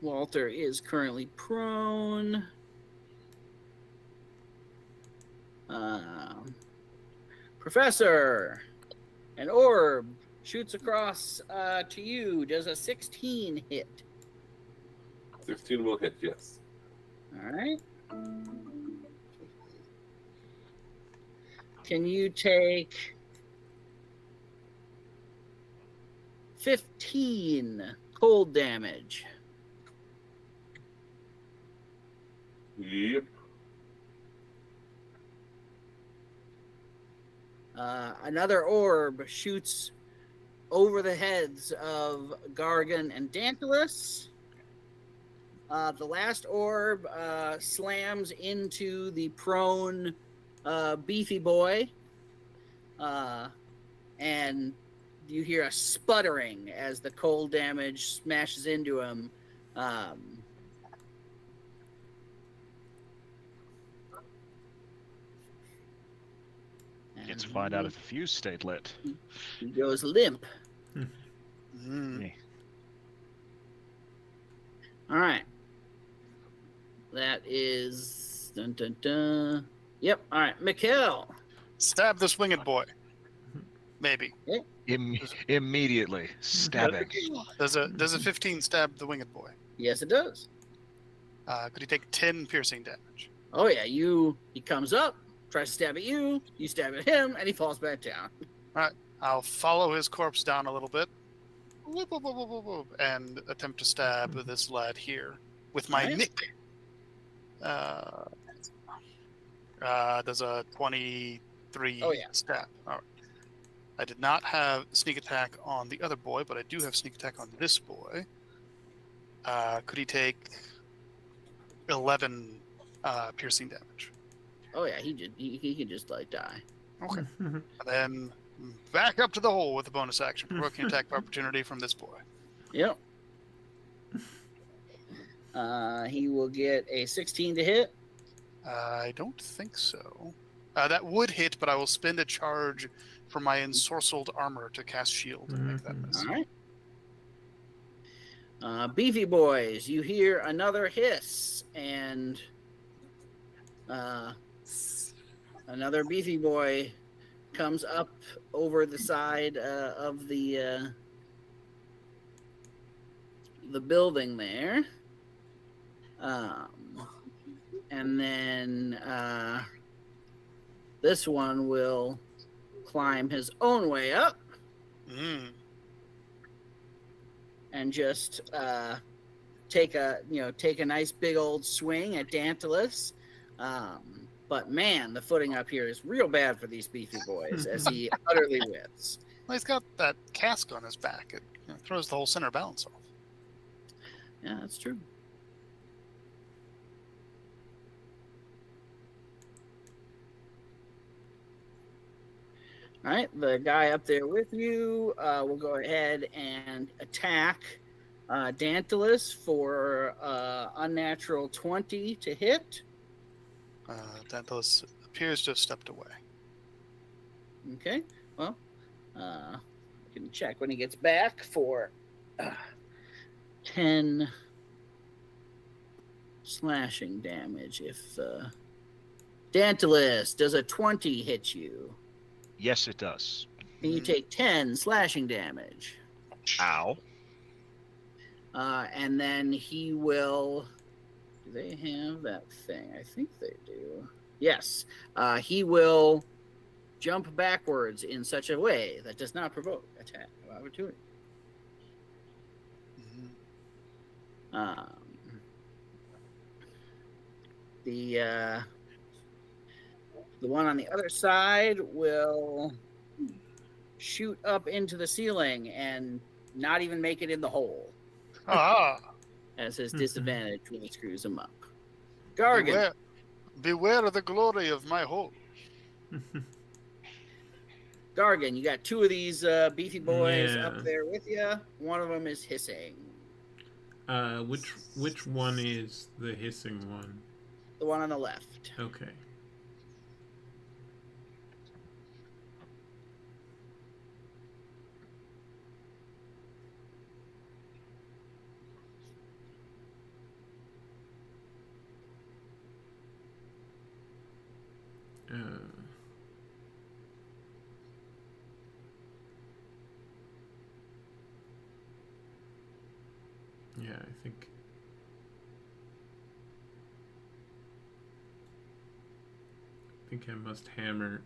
Walter is currently prone. Professor, an orb shoots across to you. Does a 16 hit? 16 will hit, yes. All right. Can you take 15 cold damage? Yep. Another orb shoots over the heads of Gargan and Dantalus. The last orb slams into the prone beefy boy, and you hear a sputtering as the cold damage smashes into him. Get to find out if the fuse stayed lit. He goes limp. Mm. Yeah. All right. That is... Dun, dun, dun. Yep. All right. Mikhail. Stab this winged boy. Maybe. Immediately stabbing. Does a 15 stab the winged boy? Yes, it does. Could he take 10 piercing damage? Oh, yeah. He comes up, tries to stab at you, you stab at him, and he falls back down. All right. I'll follow his corpse down a little bit. Whoop, whoop, whoop, whoop, whoop, whoop, and attempt to stab this lad here with my Nice. nick. Does a 23 stab. All right. I did not have sneak attack on the other boy, but I do have sneak attack on this boy. Could he take 11 piercing damage? Oh, yeah. He could just, like, die. Okay. And then back up to the hole with a bonus action. Provoking attack of opportunity from this boy. Yep. He will get a 16 to hit. I don't think so. That would hit, but I will spend a charge for my ensorcelled armor to cast shield and make that miss. All right. Beefy boys, you hear another hiss, and another beefy boy comes up over the side of the building there. And then this one will climb his own way up and just take a nice big old swing at Dantalus. But man, the footing up here is real bad for these beefy boys as he utterly whiffs. Well, he's got that cask on his back. It throws the whole center balance off. Yeah, that's true. All right, the guy up there with you will go ahead and attack Dantalus for unnatural 20 to hit. Dantalus appears to have stepped away. Okay, well, I can check when he gets back for 10 slashing damage. If Dantalus, does a 20 hit you? Yes, it does. And you take 10 slashing damage. Ow. And then he will... Do they have that thing? I think they do. Yes. He will jump backwards in such a way that does not provoke attack of opportunity. The one on the other side will shoot up into the ceiling and not even make it in the hole. As his disadvantage when he screws him up. Gargan. Beware of the glory of my hole. Gargan, you got two of these beefy boys up there with you. One of them is hissing. Which one is the hissing one? The one on the left. Okay. Yeah, I think I must hammer.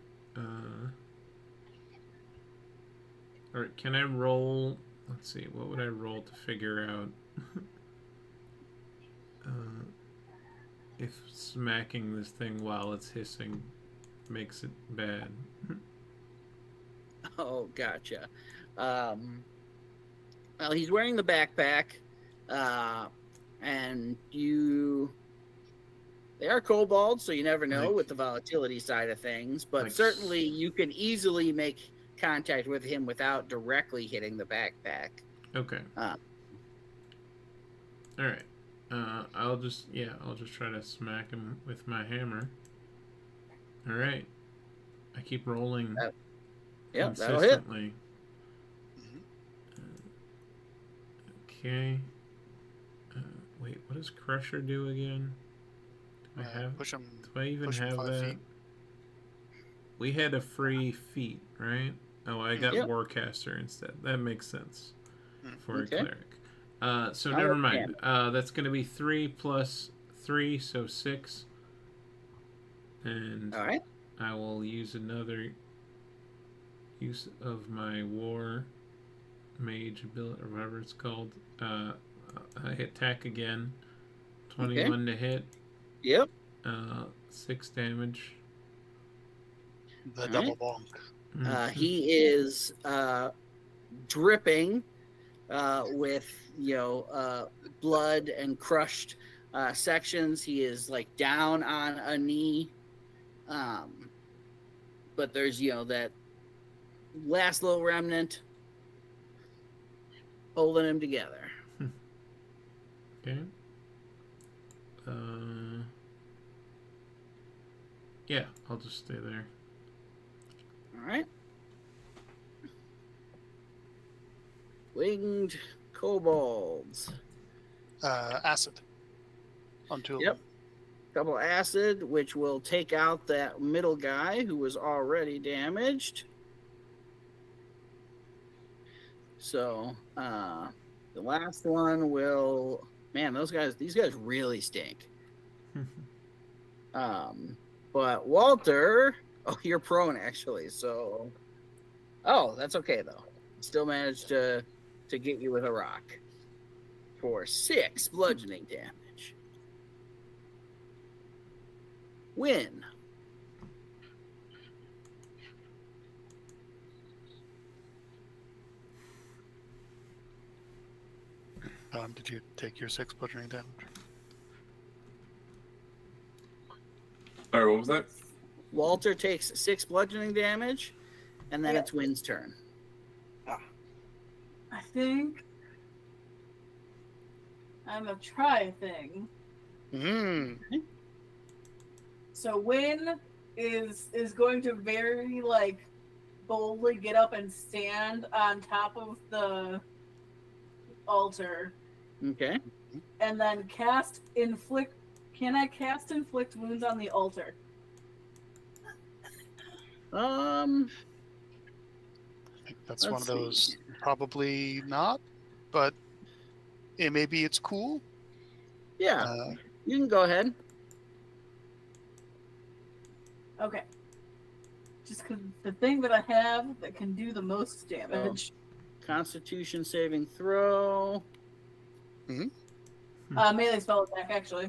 Or can I roll? Let's see. What would I roll to figure out if smacking this thing while it's hissing makes it bad? Oh, gotcha. Well, he's wearing the backpack, and they are kobolds, so you never know with the volatility side of things, but certainly you can easily make contact with him without directly hitting the backpack. Okay. All right. I'll just try to smack him with my hammer. All right. I keep rolling consistently. Okay. Wait, what does Crusher do again? Do I even have that? Feet. We had a free feat, right? Oh, I got Warcaster instead. That makes sense for a cleric. So never mind. That's going to be 3 plus 3, so 6. And all right. I will use another use of my War Mage ability, or whatever it's called. I attack again. 21 to hit. Yep. 6 damage. The double bonk. He is dripping with blood and crushed sections. He is like down on a knee, but there's that last little remnant holding him together. Okay. Yeah, I'll just stay there. All right. Winged kobolds. Acid. On 2 of them. Double acid, which will take out that middle guy who was already damaged. So the last one will. Man, these guys really stink. But Walter, you're prone actually. So, that's okay though. Still managed to get you with a rock for 6 bludgeoning damage. Win. Did you take your 6 bludgeoning damage? Sorry, what was that? Walter takes 6 bludgeoning damage, and then it's Wynn's turn. I think I'm gonna try a thing. So Wynn is going to very boldly get up and stand on top of the altar. Okay. And then cast inflict. Can I cast inflict wounds on the altar? I think that's one of those. Probably not, but maybe it's cool. Yeah, you can go ahead. Okay. Just because the thing that I have that can do the most damage. Constitution saving throw. Melee spell attack, actually.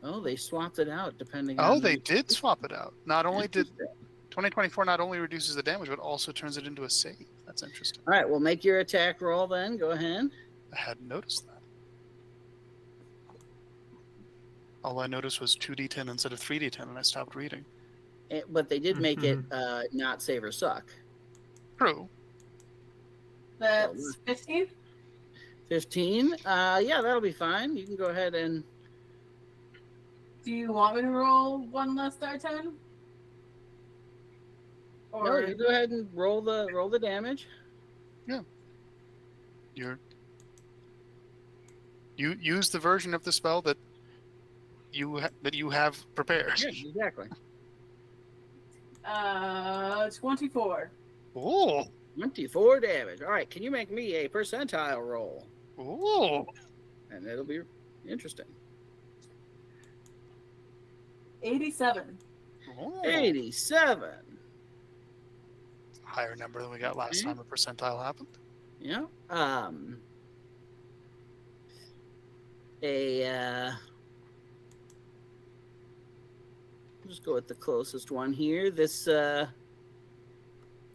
Oh, they swapped it out depending on... Oh, they did swap it out. Not only did 2024 not only reduces the damage, but also turns it into a save. That's interesting. All right, well, make your attack roll then. Go ahead. I hadn't noticed that. All I noticed was 2d10 instead of 3d10, and I stopped reading. But they did make it not save or suck. True. That's 15? 15? Yeah, that'll be fine. You can go ahead and... Do you want me to roll one less D10? Or... No, you go ahead and roll the damage. Yeah. You use the version of the spell that you have prepared. Yeah, exactly. 24. Oh. 24 damage. All right, can you make me a percentile roll? Oh. And it'll be interesting. 87. Oh. 87. Higher number than we got last time a percentile happened. Yeah. Just go with the closest one here. This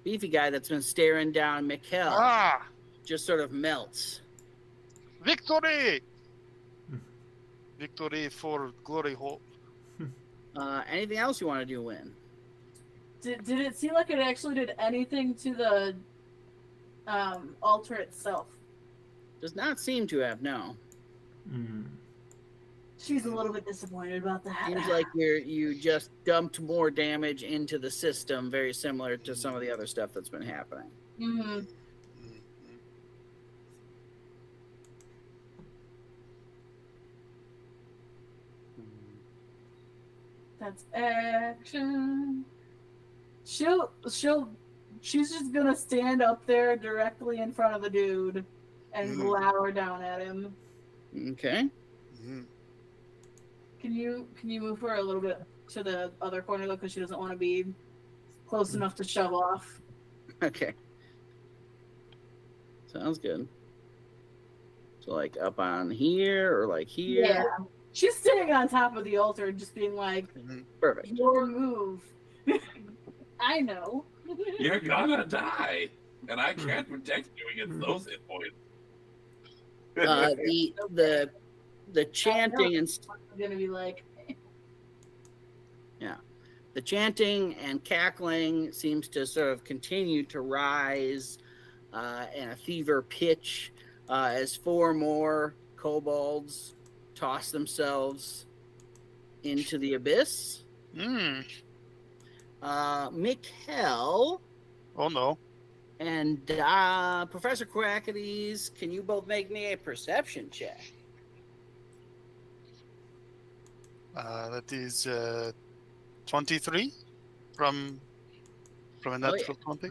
beefy guy that's been staring down Mikkel Ah, just sort of melts. victory! Victory for glory hole. Anything else you want to do, Win? Did it seem like it actually did anything to the altar itself? Does not seem to have, no. She's a little bit disappointed about that. Seems like you just dumped more damage into the system, very similar to some of the other stuff that's been happening. Mm-hmm. That's action. She's just gonna stand up there directly in front of the dude and glower down at him. Okay. Can you move her a little bit to the other corner though, because she doesn't want to be close enough to shove off. Okay. Sounds good. So like up on here or like here? Yeah. She's sitting on top of the altar and just being like, Perfect. your move. I know. You're gonna die, and I can't protect you against those hit points. The chanting and I'm gonna be like, the chanting and cackling seems to sort of continue to rise in a fever pitch as 4 more kobolds toss themselves into the abyss. Mikkel Oh no. and Professor Quackities, can you both make me a perception check? That is 23 from a natural 20.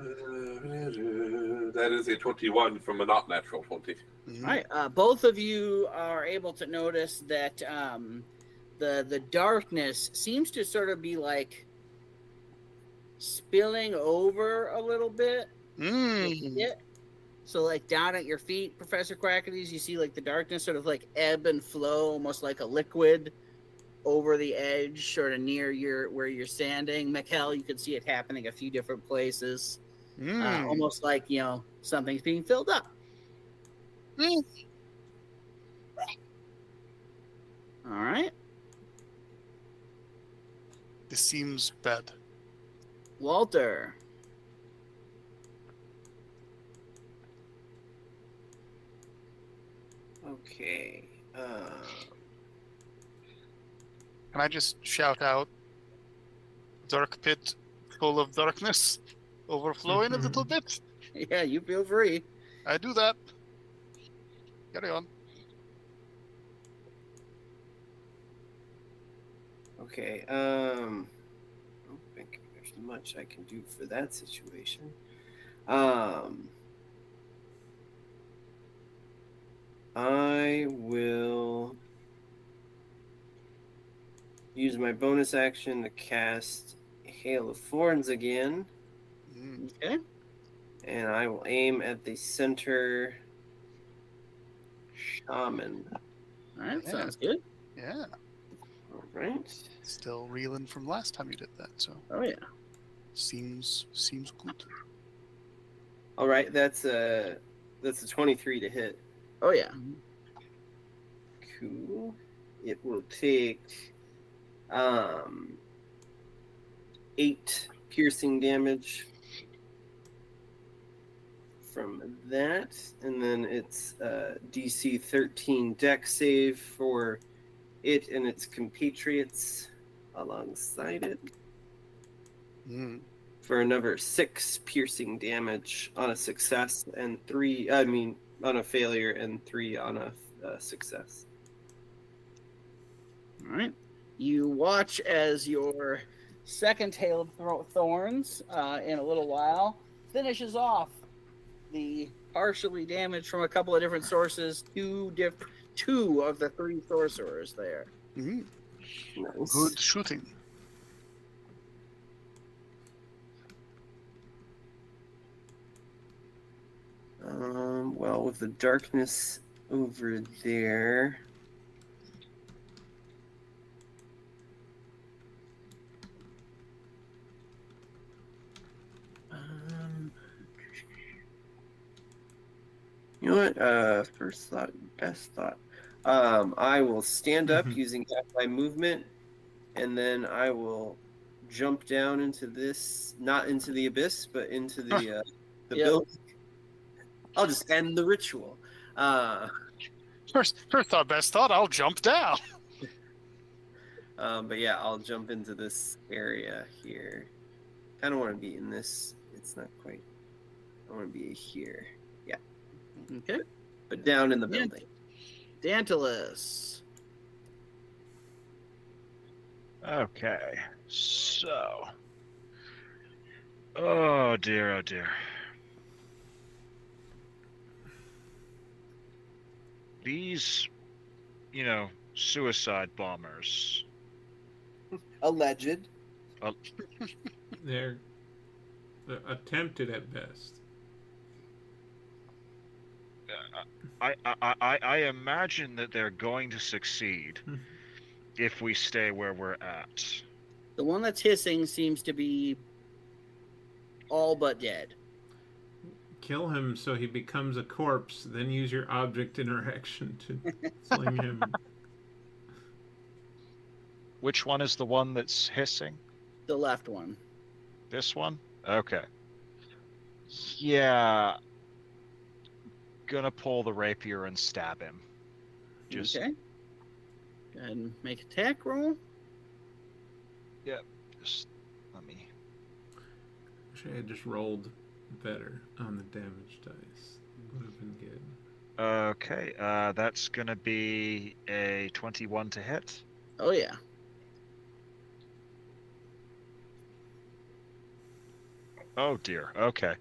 That is a 21 from a not natural 20. All right, both of you are able to notice that the darkness seems to sort of be like spilling over a little bit. So like down at your feet, Professor Quackities, you see like the darkness sort of like ebb and flow, almost like a liquid over the edge, sort of near where you're standing. Mikkel, you can see it happening a few different places, almost like something's being filled up. All right. This seems bad. Walter. Okay. Can I just shout out, dark pit full of darkness, overflowing a little bit? Yeah, you feel free. I do that. Carry on. Okay. I don't think there's much I can do for that situation. I will use my bonus action to cast Hail of Thorns again. Okay. And I will aim at the center shaman. All right, Yeah. sounds good. Yeah. All right. Still reeling from last time you did that, so Oh yeah. seems good. All right, that's a 23 to hit. Oh yeah. Cool. It will take 8 piercing damage from that, and then it's DC 13 dex save for it and its compatriots alongside it for another 6 piercing damage on a success and on a failure and 3 on a success. All right. You watch as your second Hail of Thorns in a little while finishes off the partially damaged from a couple of different sources, two of the 3 sorcerers there. Nice. Good shooting. Well, with the darkness over there, know what? First thought, best thought. I will stand up using half my movement, and then I will jump down into this, not into the abyss, but into the building. I'll just end the ritual. First thought, best thought. I'll jump down. But yeah, I'll jump into this area here. Kind of want to be in this. It's not quite. I want to be here. Yeah. Okay. But down in the building. Dantalus. Okay, so. Oh dear, oh dear. These, suicide bombers. Alleged. They're attempted at best. I imagine that they're going to succeed if we stay where we're at. The one that's hissing seems to be all but dead. Kill him so he becomes a corpse, then use your object interaction to sling him. Which one is the one that's hissing? The left one. This one? Okay. Yeah. Gonna pull the rapier and stab him. Just... Okay. Go ahead and make attack roll. Yep. Just let me. Wish I had just rolled better on the damage dice. Would have been good. Okay. That's gonna be a 21 to hit. Oh yeah. Oh dear. Okay.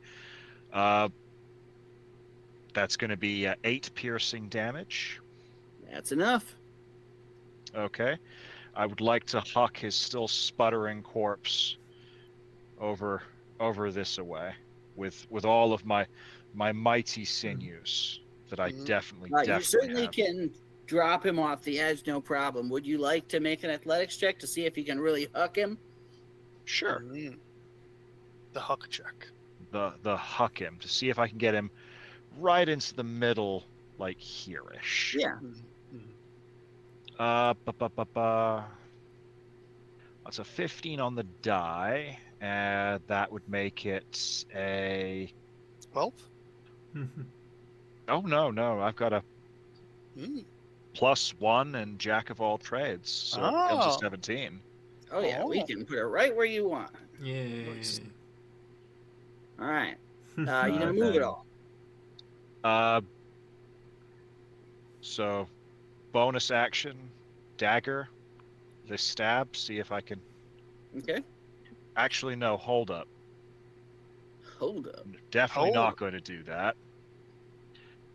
That's going to be 8 piercing damage. That's enough. Okay. I would like to huck his still sputtering corpse over this away with all of my mighty sinews that I definitely You certainly have. can drop him off the edge, no problem. Would you like to make an athletics check to see if you can really huck him? Sure. The huck check. The huck him to see if I can get him right into the middle, like here-ish. Yeah. That's a 15 on the die, and that would make it a 12. Oh no! I've got a +1 and jack of all trades, so it becomes a 17. Oh yeah, we can put it right where you want. Yay. All right. You gonna move it all? So, bonus action, dagger, the stab. See if I can. Okay. Actually, no. Hold up. Hold up. Definitely not going to do that.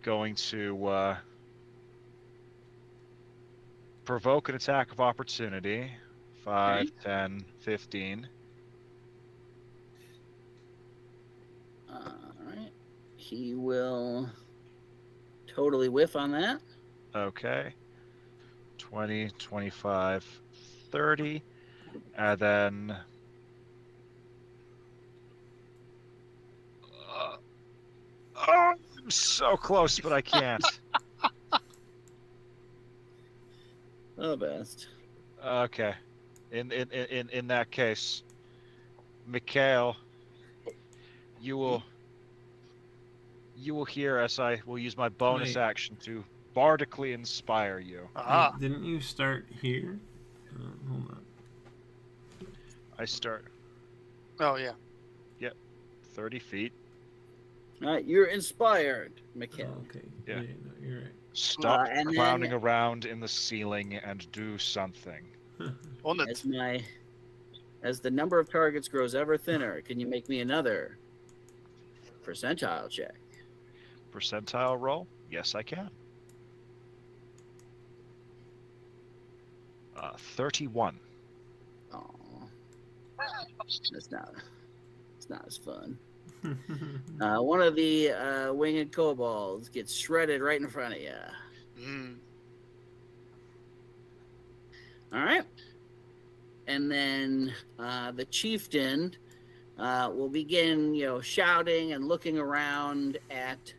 Going to provoke an attack of opportunity. 5, Okay. 10, 15. All right. He will totally whiff on that. Okay. 20, 25, 30. And then... I'm so close, but I can't. The best. Okay. In that case, Mikhail, you will hear as I will use my bonus action to bardically inspire you. Wait, didn't you start here? Hold on. I start. Oh yeah. Yep. 30 feet. All right, you're inspired, Mikhail. Oh, okay. Yeah. No, you're right. Stop and clowning then- around in the ceiling and do something. As the number of targets grows ever thinner, can you make me another percentile check? Percentile roll? Yes, I can. 31. Oh, it's not as fun. One of the winged kobolds gets shredded right in front of you. All right. And then the chieftain will begin, shouting and looking around at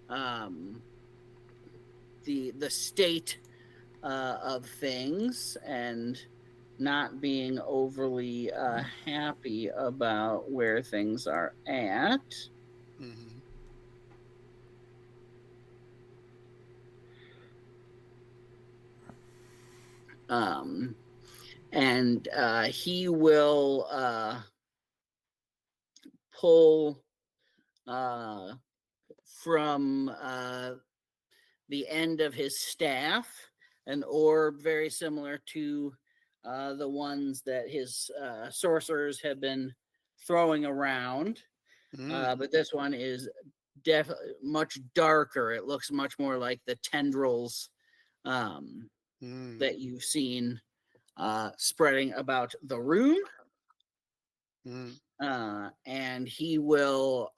the state of things and not being overly happy about where things are at. Mm-hmm. And he will pull from the end of his staff an orb very similar to the ones that his sorcerers have been throwing around. But this one is definitely much darker. It looks much more like the tendrils that you've seen spreading about the room. And he will,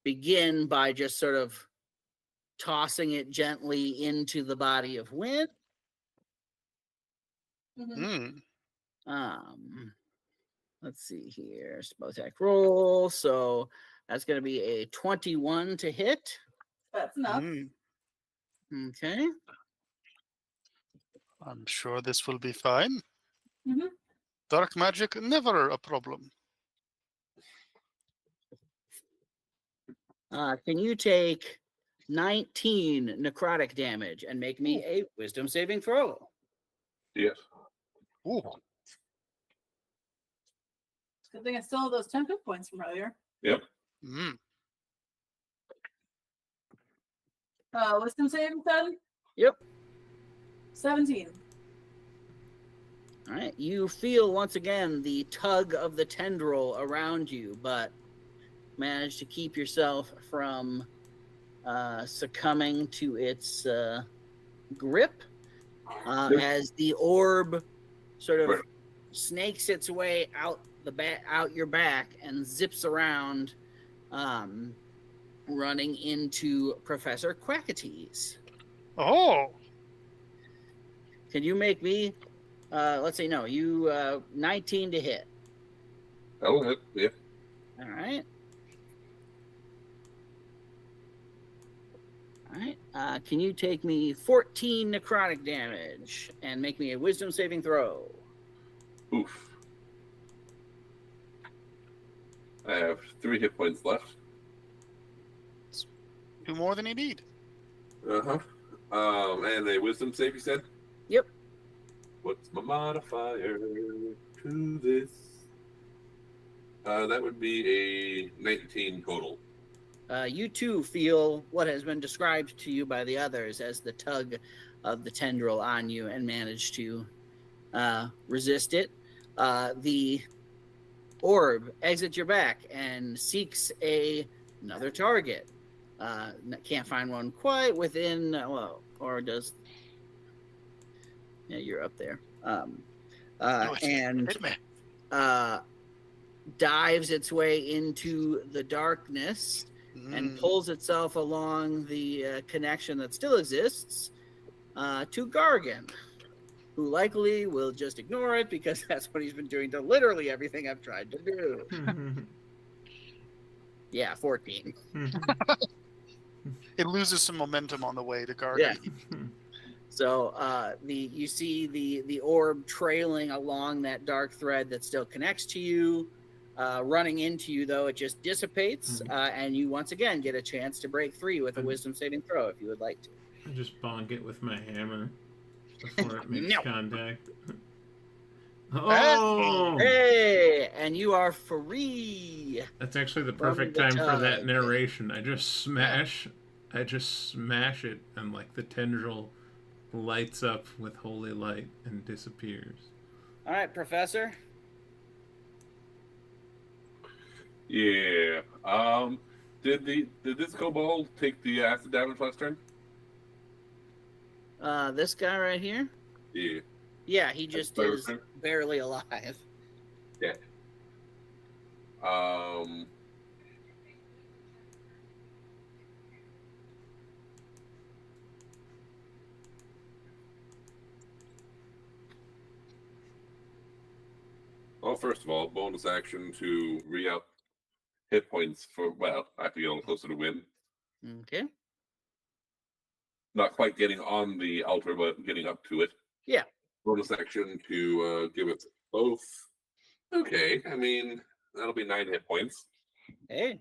begin by just sort of tossing it gently into the body of Wynn. Let's see here. Spell attack roll. So that's going to be a 21 to hit. That's enough. Okay. I'm sure this will be fine. Mm-hmm. Dark magic, never a problem. Can you take 19 necrotic damage and make me a wisdom saving throw? Yes. Ooh. Good thing I still have those 10 hit points from earlier. Yep. Wisdom saving, then? Yep. 17. All right. You feel once again the tug of the tendril around you, but manage to keep yourself from succumbing to its grip as the orb sort of snakes its way out your back and zips around, running into Professor Quackatees. Oh. Can you make me? Let's say no. You 19 to hit. That'll hit. Yeah. All right. All right. Can you take me 14 necrotic damage and make me a wisdom saving throw? Oof. I have 3 hit points left. Do more than you need. And a wisdom save, you said? Yep. What's my modifier to this? That would be a 19 total. You too feel what has been described to you by the others as the tug of the tendril on you and manage to resist it. The orb exits your back and seeks another target. Can't find one quite within, or does... Yeah, you're up there. And dives its way into the darkness and pulls itself along the connection that still exists to Gargan, who likely will just ignore it because that's what he's been doing to literally everything I've tried to do. Yeah, 14. It loses some momentum on the way to Gargan. Yeah. So you see the orb trailing along that dark thread that still connects to you. Running into you, though, it just dissipates, and you once again get a chance to break free with a wisdom saving throw if you would like to. I just bonk it with my hammer before it makes contact. Oh! Hey! And you are free! That's actually the perfect time for that narration. I just smash it, and like the tendril lights up with holy light and disappears. All right, Professor. Yeah. Did this kobold take the acid damage last turn? This guy right here? Yeah. Yeah, he just is barely alive. Yeah. Well, first of all, bonus action to re-up hit points for, well, I have to get a little closer to win. Okay. Not quite getting on the altar, but getting up to it. Yeah. Bonus action to give it both. Okay, I mean, that'll be 9 hit points. Hey.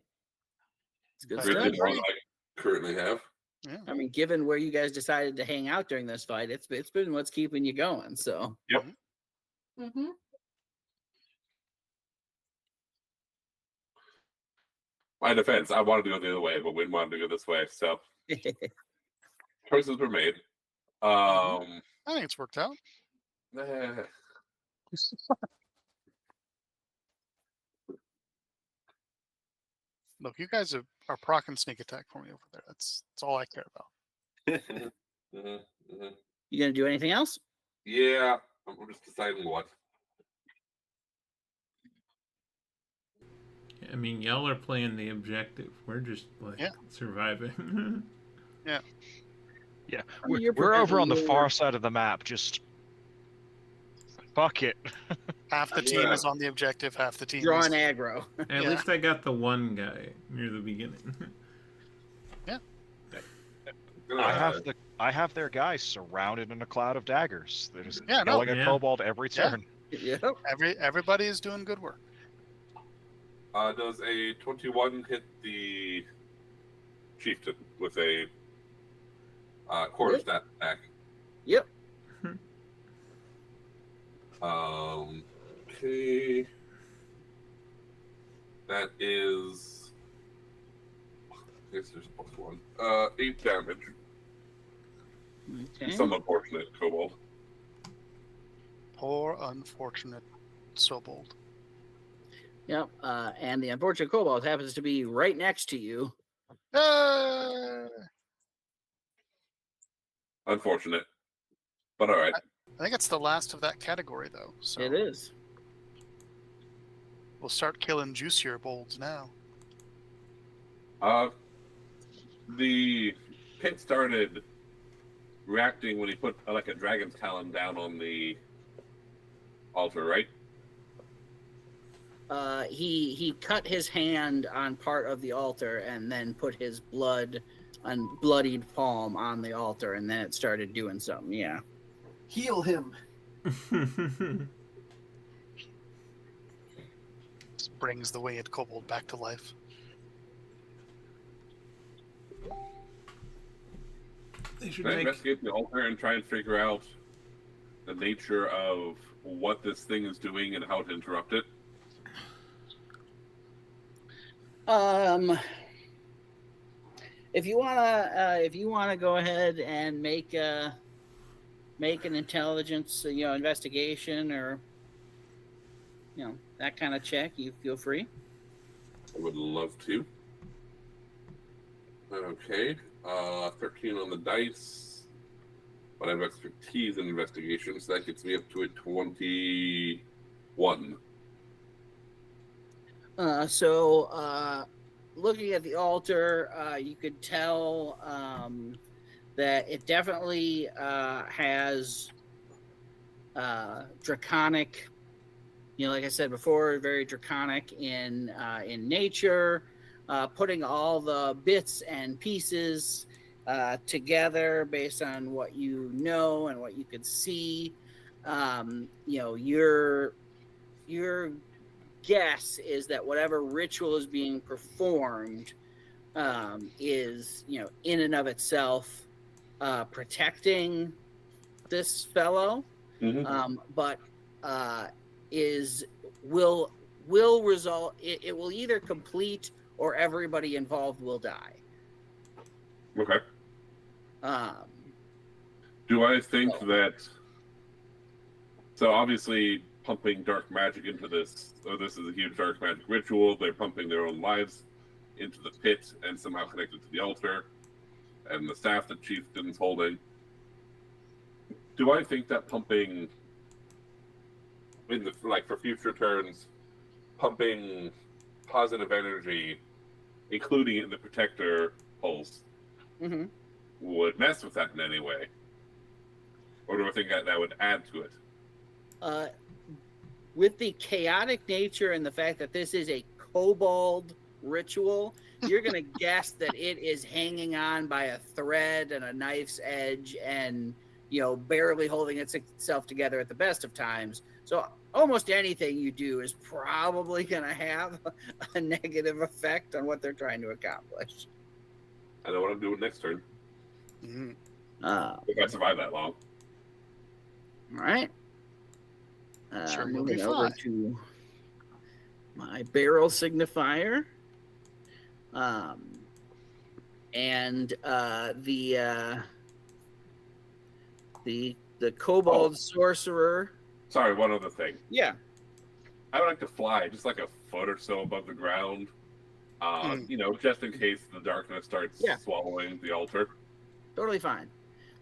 It's good Better stuff. than Greater than what I currently have. Yeah. I mean, given where you guys decided to hang out during this fight, it's been what's keeping you going. So. Yep. Mm-hmm. My defense, I wanted to go the other way, but Win wanted to go this way, so choices were made. I think it's worked out. eh, Look, you guys are proccing sneak attack for me over there. That's all I care about. You gonna do anything else? Yeah, I'm just deciding what. I mean, y'all are playing the objective. We're just like surviving. Yeah, I mean, we're over on the you're- far side of the map. Just fuck it. Half the team is on the objective, half the team drawing is... aggro. At Yeah. least I got the one guy near the beginning. I have their guys surrounded in a cloud of daggers. They're just Yeah, no. yelling at Yeah. Kobold every Yeah. turn. Yep. Everybody is doing good work. Does a 21 hit the chieftain with a quarter stat attack? Yep. Okay. That is. I guess there's a +1. 8 damage. Okay. Some unfortunate kobold. Poor, unfortunate Sobold. Yep. And the unfortunate kobold happens to be right next to you. Unfortunate. But alright. I think it's the last of that category, though. So It is. we'll start killing juicier bolds now. The pit started reacting when he put like a dragon's talon down on the altar, right? He cut his hand on part of the altar and then put his bloodied palm on the altar, and then it started doing something. Yeah. Heal him. Just brings the winged kobold back to life. They should Can I make investigate the altar and try and figure out the nature of what this thing is doing and how to interrupt it? If you wanna go ahead and make an intelligence, investigation, or that kind of check, you feel free. I would love to. Okay. 13 on the dice. But I have expertise in investigation, so that gets me up to a 21. Looking at the altar, you could tell that it definitely has draconic. Like I said before, very draconic in nature. Putting all the bits and pieces together based on what you know and what you could see. Your guess is that whatever ritual is being performed is, in and of itself, protecting this fellow, but will result. It will either complete or everybody involved will die. Okay. Do I think that... So obviously pumping dark magic into this, this is a huge dark magic ritual. They're pumping their own lives into the pit and somehow connected to the altar and the staff that Chieftain's holding. Do I think that pumping, for future turns, pumping positive energy, including in the protector pulse, would mess with that in any way? Or do I think that would add to it? With the chaotic nature and the fact that this is a kobold ritual, you're going to guess that it is hanging on by a thread and a knife's edge and, barely holding itself together at the best of times. So almost anything you do is probably going to have a negative effect on what they're trying to accomplish. I know what I'm doing next turn. Mm-hmm. If I survive that long. All right. Sure, you'll moving be over fine. to my barrel signifier. And the kobold sorcerer. Sorry, one other thing. Yeah. I would like to fly just like a foot or so above the ground. Just in case the darkness starts swallowing the altar. Totally fine.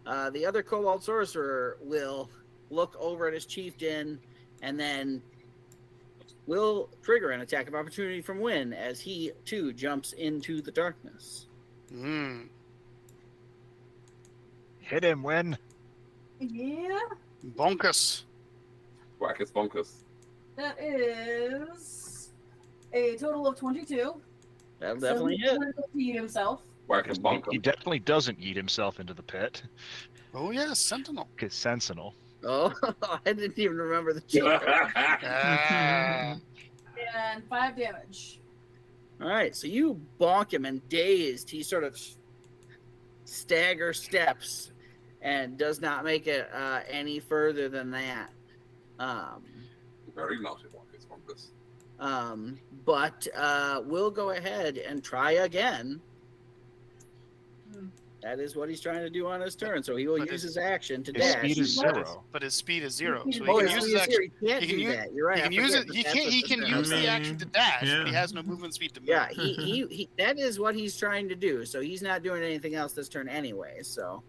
The other kobold sorcerer will look over at his chieftain and then will trigger an attack of opportunity from Wynn as he too jumps into the darkness. Hit him, Win. Yeah. Bonkus. Wackus bonkus. That is a total of 22. That'll definitely hit. He himself. Wackus He bonkus. definitely doesn't yeet himself into the pit. Oh, yes, Sentinel. Because Sentinel. Oh, I didn't even remember the joke. Ah. And 5 damage. All right, so you bonk him, and dazed, he sort of stagger steps and does not make it any further than that. Very naughty wackus bonkus. But we'll go ahead and try again. That is what he's trying to do on his turn, so he will use his action to His dash. speed is 0. But his speed is 0, so Oh, he his can use speed his is 0. action. He can't He can do use- that. You're right. He I can use forget it. that He that's can. what He the can turn use is. the action to dash, but he Yeah. has no movement speed to move. Yeah, he that is what he's trying to do. So he's not doing anything else this turn anyway. So,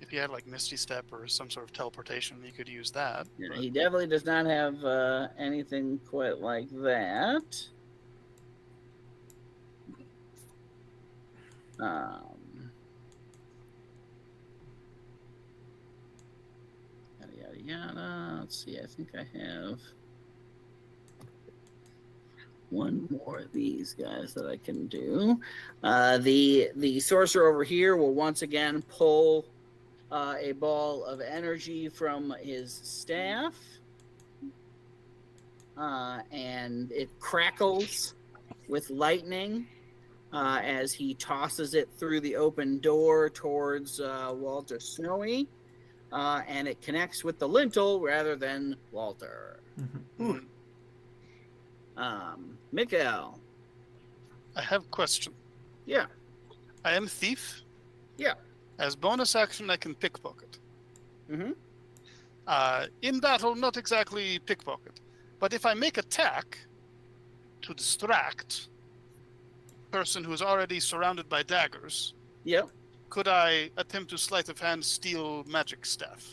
If he had like Misty Step or some sort of teleportation, he could use that. yeah, he definitely does not have anything quite like that. Yada yada. Let's see. I think I have one more of these guys that I can do. The sorcerer over here will once again pull a ball of energy from his staff, and it crackles with lightning as he tosses it through the open door towards Walter Snowy, and it connects with the lintel rather than Walter. Mikael. I have a question. Yeah. I am thief. Yeah. As bonus action, I can pickpocket. Mm-hmm. In battle, not exactly pickpocket, but if I make attack to distract person who is already surrounded by daggers, Yep. could I attempt to sleight of hand steal magic staff?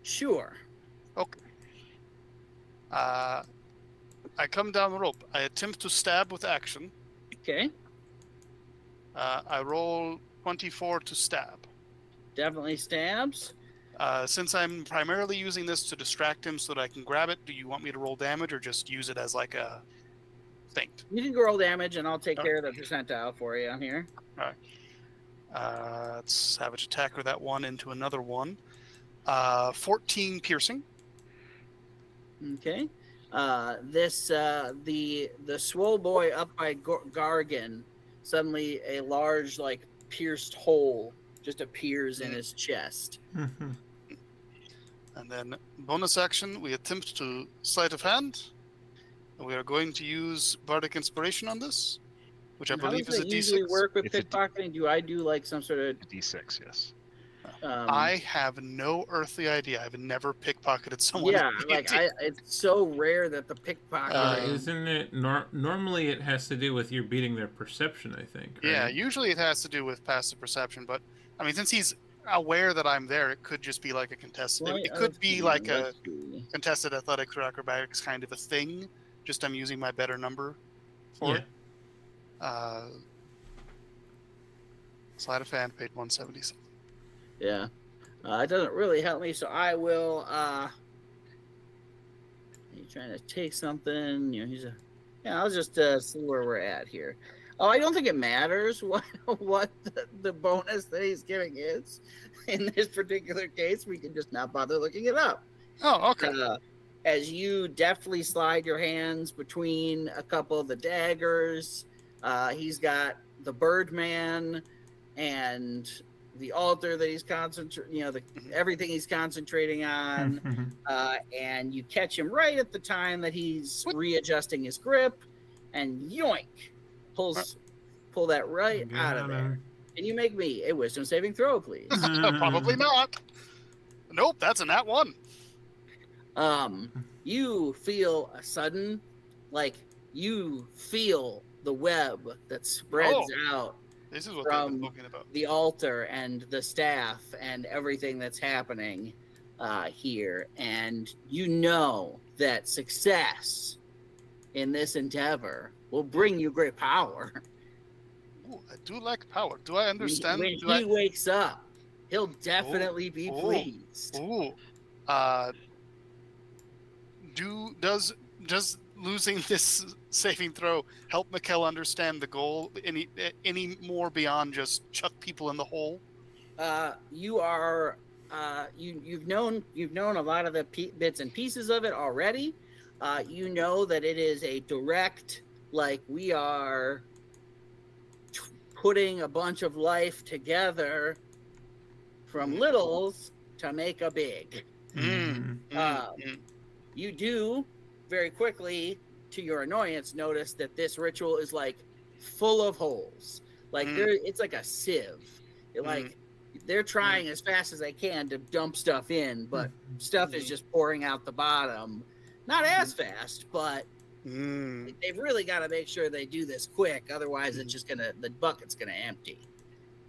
Sure. Okay. I come down the rope. I attempt to stab with action. Okay. I roll 24 to stab. Definitely stabs. Since I'm primarily using this to distract him so that I can grab it, do you want me to roll damage or just use it as like a feint? You can roll damage, and I'll take care of the percentile for you here. All right. Let's savage attacker that one into another one. 14 piercing. Okay. The swole boy up by Gargan, suddenly a large, like, pierced hole just appears in his chest. And then bonus action, we attempt to sleight of hand. We are going to use Bardic Inspiration on this, which I And how believe does is a it usually D6. work with It's a pickpocketing? Do I do like some sort of? D6, yes. I have no earthly idea. I've never pickpocketed someone. Yeah, in like D&D. it's so rare that the pickpocket. Isn't it normally it has to do with you beating their perception? I think. Right? Yeah, usually it has to do with passive perception, but I mean, since he's aware that I'm there, it could just be like a contested. It could be like a contested athletics or acrobatics kind of a thing. Just I'm using my better number for it. Sleight of hand paid 177. Yeah. It doesn't really help me, so I will. He's trying to take something. Yeah, I'll just see where we're at here. Oh, I don't think it matters what the bonus that he's giving is. In this particular case, we can just not bother looking it up. Oh, okay. As you deftly slide your hands between a couple of the daggers, he's got the Birdman and the altar that he's everything he's concentrating on, and you catch him right at the time that he's readjusting his grip, and yoink, pull that right out of there. Can you make me a wisdom saving throw, please? Probably not. Nope, that's a nat 1. You feel a sudden, you feel the web that spreads out. This is what they've been talking about. The altar and the staff and everything that's happening here. And you know that success in this endeavor will bring you great power. Ooh, I do like power. Do I understand? When he wakes up, he'll definitely be pleased. Ooh. Does losing this saving throw help Mikkel understand the goal any more beyond just chuck people in the hole? You are you've known a lot of the bits and pieces of it already. You know that it is a direct, we are putting a bunch of life together from littles to make a big. You do very quickly, to your annoyance, notice that this ritual is full of holes. It's like a sieve. They're trying as fast as they can to dump stuff in, but stuff is just pouring out the bottom. Not as fast, but they've really got to make sure they do this quick. Otherwise, it's just the bucket's gonna empty.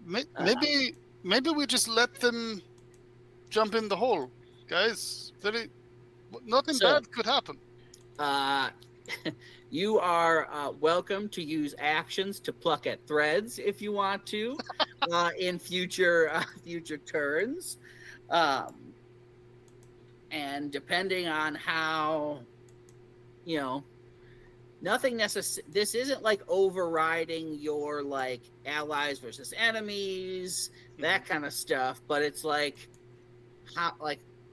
Maybe we just let them jump in the hole, guys. Nothing bad could happen. You are welcome to use actions to pluck at threads if you want to in future turns. And depending on how, nothing necessary. This isn't overriding your allies versus enemies, that kind of stuff. But it's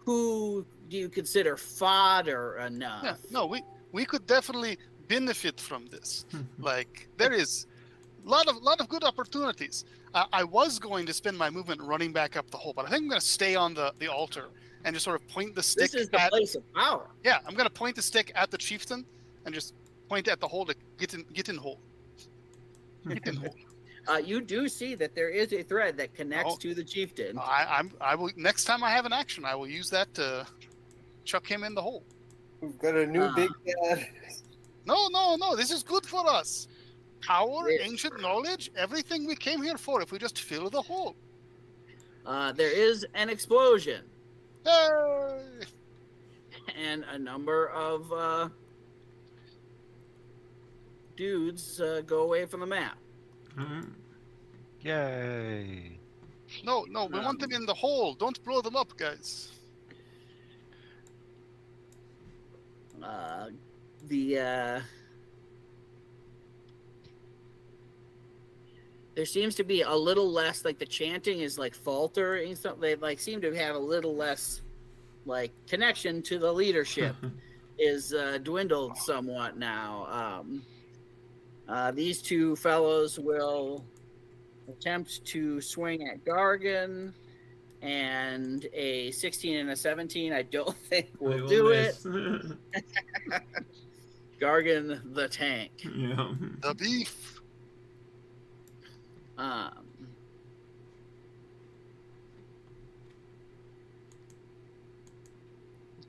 who do you consider fodder enough? Yeah, no, we could definitely benefit from this. There is a lot of good opportunities. I was going to spend my movement running back up the hole, but I think I'm going to stay on the altar and just sort of point the stick. This is the place of power. Yeah, I'm going to point the stick at the chieftain and just point at the hole to get in hole. Get in hole. You do see that there is a thread that connects to the chieftain. I will next time I have an action, I will use that to chuck him in the hole. We've got a new big dad. No. This is good for us. Power, ancient knowledge, everything we came here for. If we just fill the hole. There is an explosion. Hey! And a number of dudes go away from the map. Yay! No, we want them in the hole. Don't blow them up, guys. There seems to be a little less, the chanting is faltering. They seem to have a little less connection to the leadership is dwindled somewhat now. These two fellows will attempt to swing at Gargan, and a 16 and a 17 I don't think will do it. Gargan the tank. Yeah. The beef.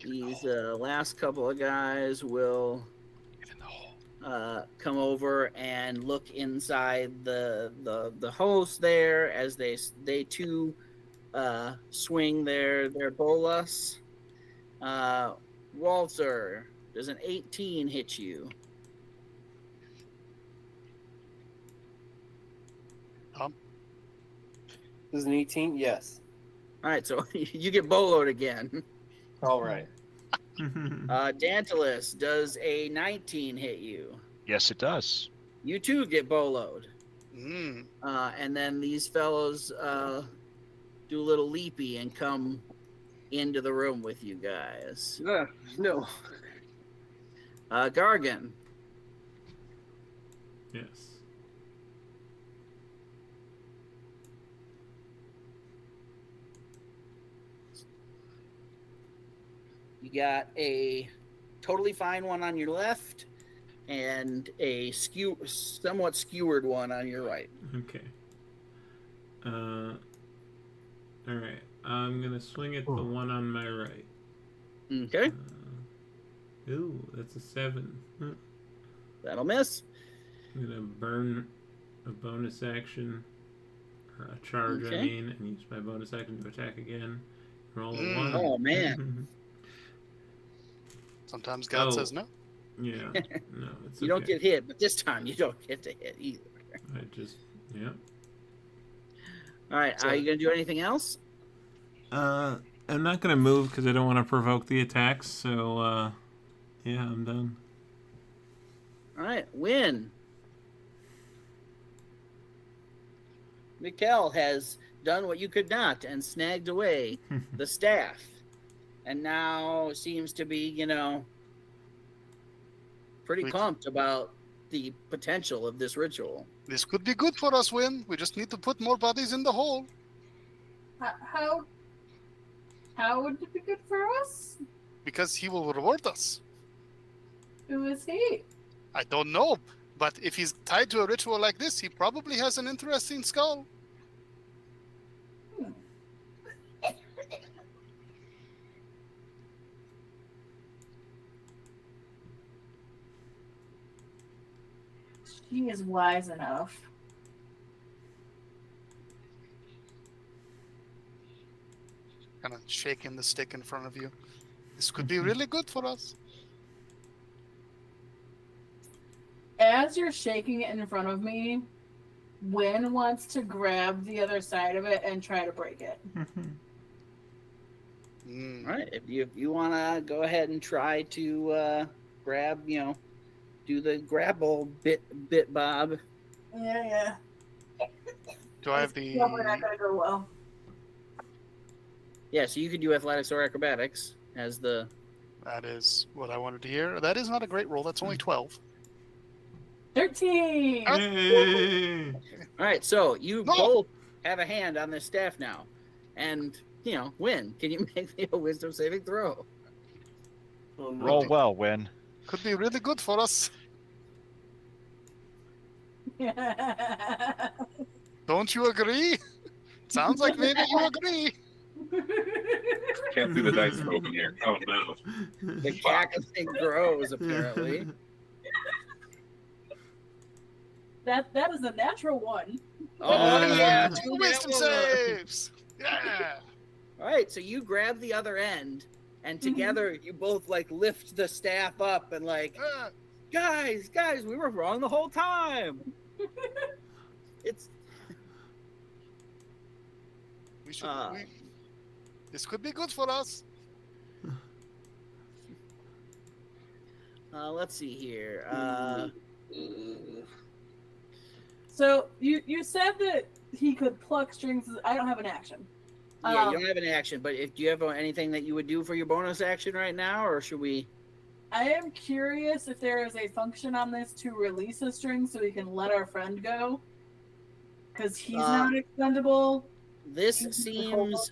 These last couple of guys will come over and look inside the host there as they too swing their bolas. Walter, does an 18 hit you? Does an 18? Yes. All right, so you get boloed again. All right. Dantalus, does a 19 hit you? Yes, it does. You too get boloed. Mm. And then these fellows do a little leapy and come into the room with you guys. No. Gargan. Yes. You got a totally fine one on your left and a somewhat skewered one on your right. Okay. All right. I'm gonna swing at the one on my right. Okay, Ooh, that's a 7. that'll miss. I'm gonna burn a bonus action, or a charge, I Okay. mean, and use my bonus action to attack again. Roll a 1. Oh, man. Sometimes God Oh. says no. Yeah. No, it's You don't get hit, but this time you don't get to hit either. I just, yeah. All right, So- are you going to do anything else? I'm not gonna move because I don't want to provoke the attacks. So, yeah, I'm done. All right, win. Mikkel has done what you could not and snagged away the staff. And now seems to be, pretty Wait. pumped about the potential of this ritual. This could be good for us, Win. We just need to put more bodies in the hole. How would it be good for us? Because he will reward us. Who is he? I don't know, but if he's tied to a ritual like this, he probably has an interesting skull. He is wise enough. Kind of shaking the stick in front of you. This could be really good for us. As you're shaking it in front of me, Win wants to grab the other side of it and try to break it. Mm. All right, if you want to go ahead and try to grab, do the grapple bit Bob. Yeah. Do I have the... Probably not gonna go well. Yeah, so you could do athletics or acrobatics as the... That is what I wanted to hear. That is not a great roll. That's only 12. 13! Hey! All right, so you No! both have a hand on this staff now. And, Win. Can you make me a wisdom saving throw? Oh, no. Roll well, Win. Could be really good for us. Don't you agree? Sounds like maybe you agree. Can't see the dice open here. Oh no. The cackling grows, apparently. That is a natural one. Oh, yeah. Two wisdom saves. Yeah. All right, so you grab the other end, and together you both, lift the staff up and, guys, we were wrong the whole time. It's... We should. This could be good for us. Let's see here. So you said that he could pluck strings. I don't have an action. Yeah, you don't have an action, but do you have anything that you would do for your bonus action right now, or should we? I am curious if there is a function on this to release a string so we can let our friend go. Because he's not expendable. This seems.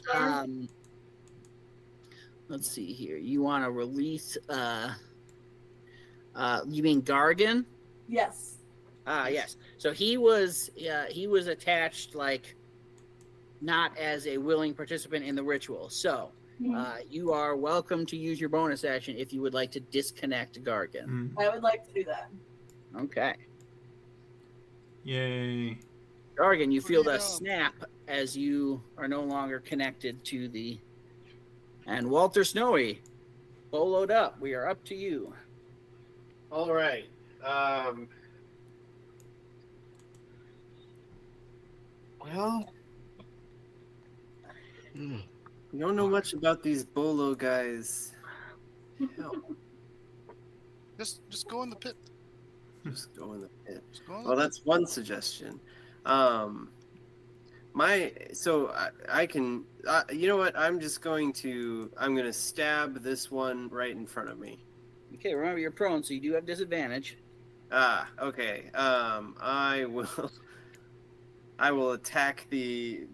Let's see here. You want to release? You mean Gargan? Yes. Yes. So he was attached not as a willing participant in the ritual. So you are welcome to use your bonus action if you would like to disconnect Gargan. I would like to do that. Okay. Yay. Gargan, you feel the snap as you are no longer connected to the... And Walter Snowy, boloed up. We are up to you. All right. Well, You don't know much about these Bolo guys. Hell, Just go in the pit. just go in the pit. Just go in the Well, pit. that's one suggestion. I can. You know what? I'm gonna stab this one right in front of me. Okay, remember you're prone, so you do have disadvantage. Okay. I will attack the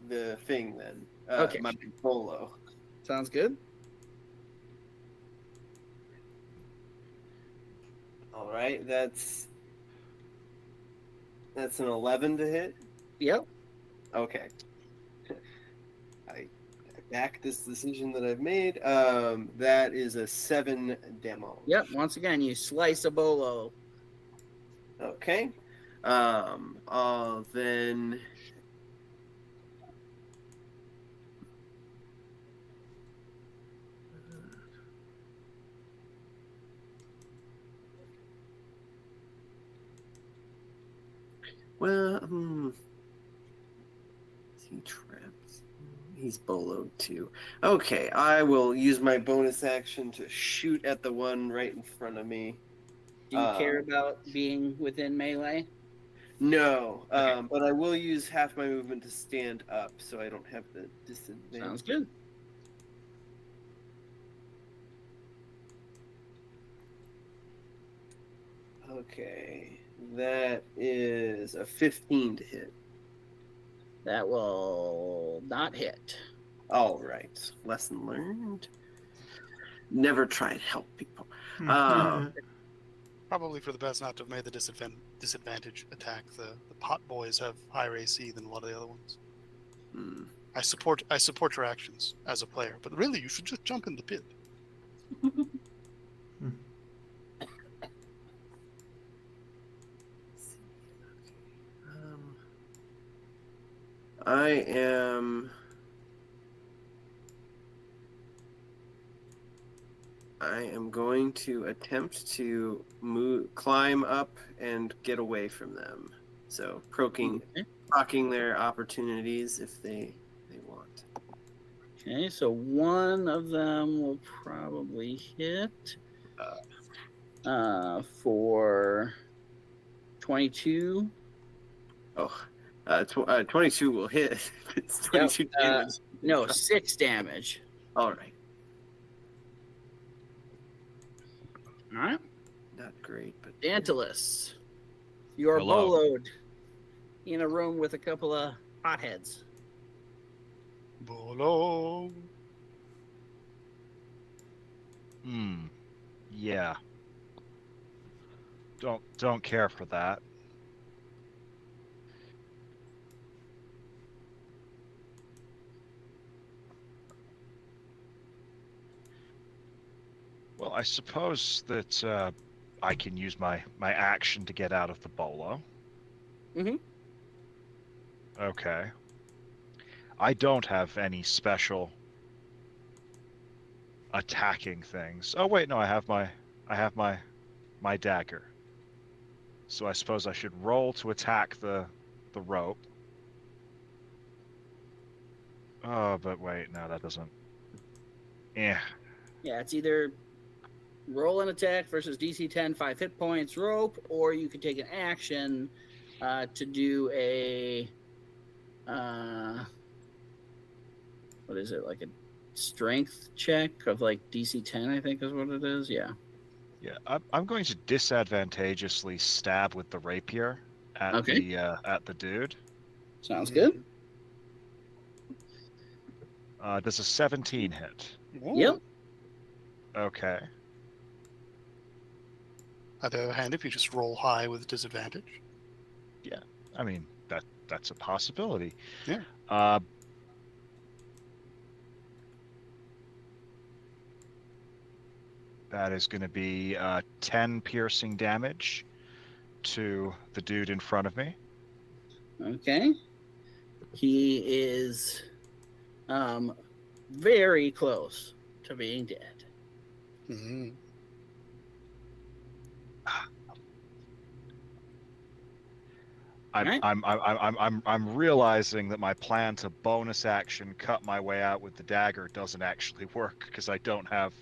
thing then. Okay. My Bolo. Sounds good. All right, that's an 11 to hit. Yep. Okay. I back this decision that I've made. That is a 7 demo. Yep. Once again, you slice a bolo. Okay. I'll then. Well, he traps. He's boloed too. Okay, I will use my bonus action to shoot at the one right in front of me. Do you care about being within melee? No, Okay. but I will use half my movement to stand up, so I don't have the disadvantage. Sounds good. Okay, that is a 15 to hit. That will not hit. All right, lesson learned. Never try and help people. Probably for the best not to have made the disadvantage attack. The pot boys have higher AC than a lot of the other ones. I support your actions as a player, but really you should just jump in the pit. I am going to attempt to climb up and get away from them. So procking their opportunities if they want. Okay, so one of them will probably hit for 22. 22 will hit. It's 22 damage. No, 6 damage. All right. All right. Not great, but Dantalus, you're Hello. boloed in a room with a couple of hotheads. Bolo. Yeah. Don't care for that. Well, I suppose that I can use my action to get out of the bolo. Mm-hmm. Okay. I don't have any special attacking things. Oh wait, no, I have my dagger. So I suppose I should roll to attack the rope. Oh, but wait, no, that doesn't. Yeah. Yeah, it's either roll an attack versus DC 10, 5 hit points, rope, or you could take an action to do a what is it, like a strength check of like DC 10, I think is what it is. Yeah. Yeah, I'm going to disadvantageously stab with the rapier at the dude. Sounds good. Does a 17 hit? Yep. Okay. On the other hand, if you just roll high with disadvantage. Yeah, I mean that's a possibility. Yeah. That is going to be 10 piercing damage to the dude in front of me. Okay. He is very close to being dead. Mm-hmm. I'm realizing that my plan to bonus action cut my way out with the dagger doesn't actually work because I don't have.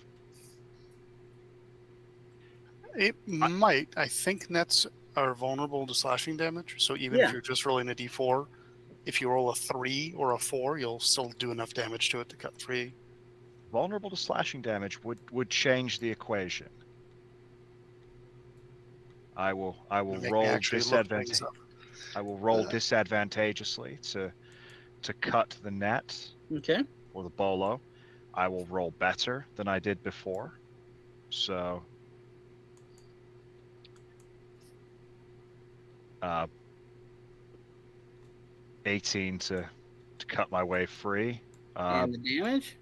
It might. I think nets are vulnerable to slashing damage. So even if you're just rolling a d4, if you roll a 3 or a 4, you'll still do enough damage to it to cut 3. Vulnerable to slashing damage would change the equation. I will roll disadvantage. I will roll disadvantageously to cut the net. Okay. Or the bolo. I will roll better than I did before. So 18 to cut my way free. And the damage?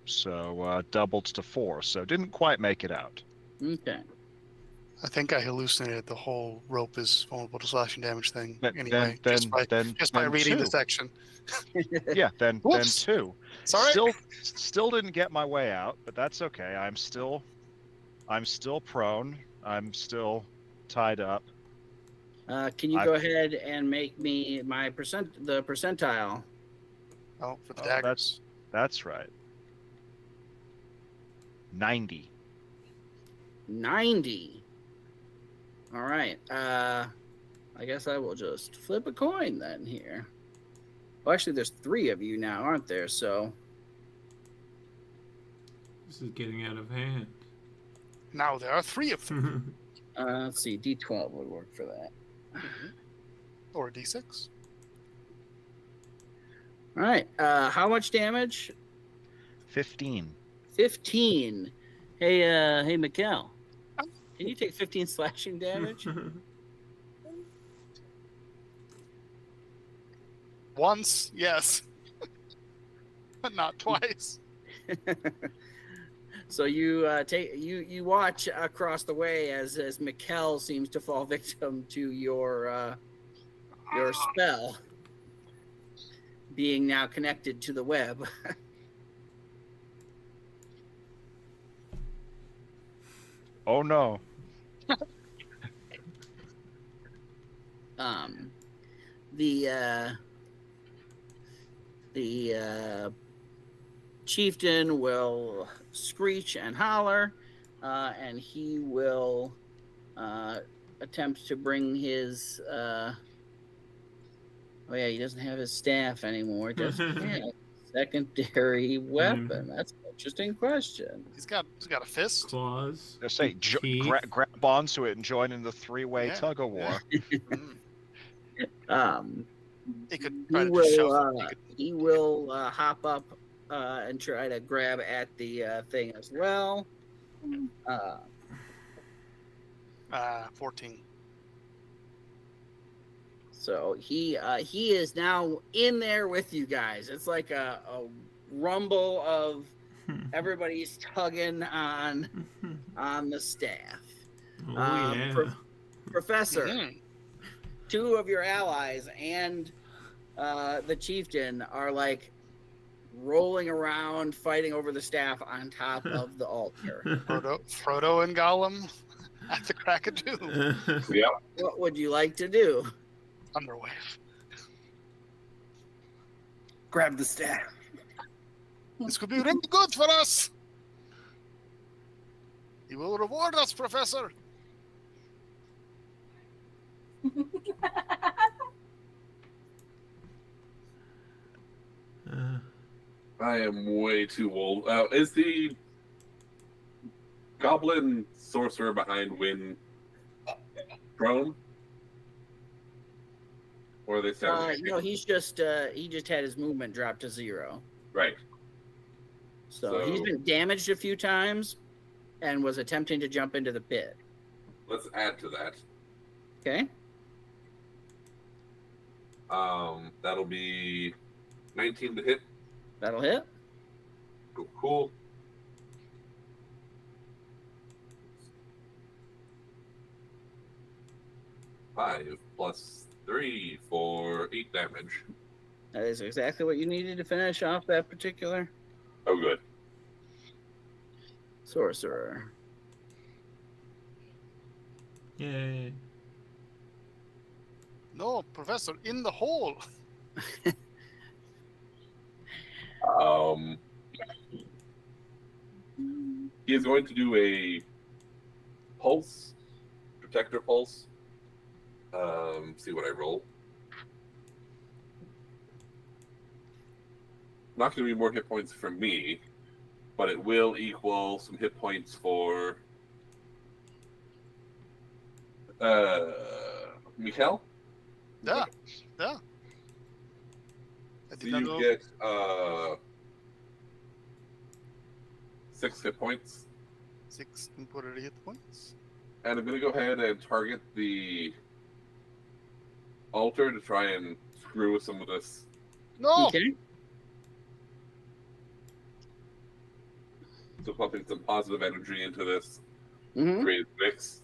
So doubled to 4. So didn't quite make it out. Okay. I think I hallucinated the whole rope is vulnerable to slashing damage thing. Then, just by reading 2. the section. Yeah, then 2. Sorry. Still didn't get my way out, but that's okay. I'm still prone. I'm still tied up. Can you go ahead and make me the percentile? Oh, for the daggers. That's right. 90. 90. All right. I guess I will just flip a coin then here. Well, actually, there's 3 of you now, aren't there? So this is getting out of hand. Now there are 3 of them. Let's see. D12 would work for that. Or a D6. All right. How much damage? 15. 15. Hey, Mikkel. Can you take 15 slashing damage? Once, yes. But not twice. So you you watch across the way as Mikkel seems to fall victim to your spell, being now connected to the web. Oh no. The chieftain will screech and holler, and he will attempt to bring his. Oh yeah, he doesn't have his staff anymore. Does he have a secondary weapon? That's an interesting question. He's got a fist. Claws. Just say grab onto it and join in the 3-way tug of war. He could try to just shove it. He will hop up and try to grab at the thing as well. 14. So he is now in there with you guys. It's like a rumble of everybody's tugging on the staff. Professor, 2 of your allies and the chieftain are like rolling around fighting over the staff on top of the altar. Frodo and Gollum at the crack of doom. Yep. What would you like to do? Thunderwave. Grab the staff. This could be really good for us. You will reward us, Professor. I am way too old. Is the goblin sorcerer behind Wynn prone? Or are they standing? No, he just had his movement dropped to 0. Right. So he's been damaged a few times and was attempting to jump into the pit. Let's add to that. Okay. That'll be 19 to hit. That'll hit. Cool. Five plus 3 for 8 damage. That is exactly what you needed to finish off that particular. Oh, good. sorcerer. Yay. No, Professor, in the hole. He is going to do a pulse, protector pulse. See what I roll. Not going to be more hit points for me, but it will equal some hit points for Mikhail. Yeah, yeah. I So did not you know. get 6 hit points. 6 temporary hit points. And I'm going to go ahead and target the altar to try and screw with some of this. No! Okay. So pumping some positive energy into this Mm-hmm. creative mix.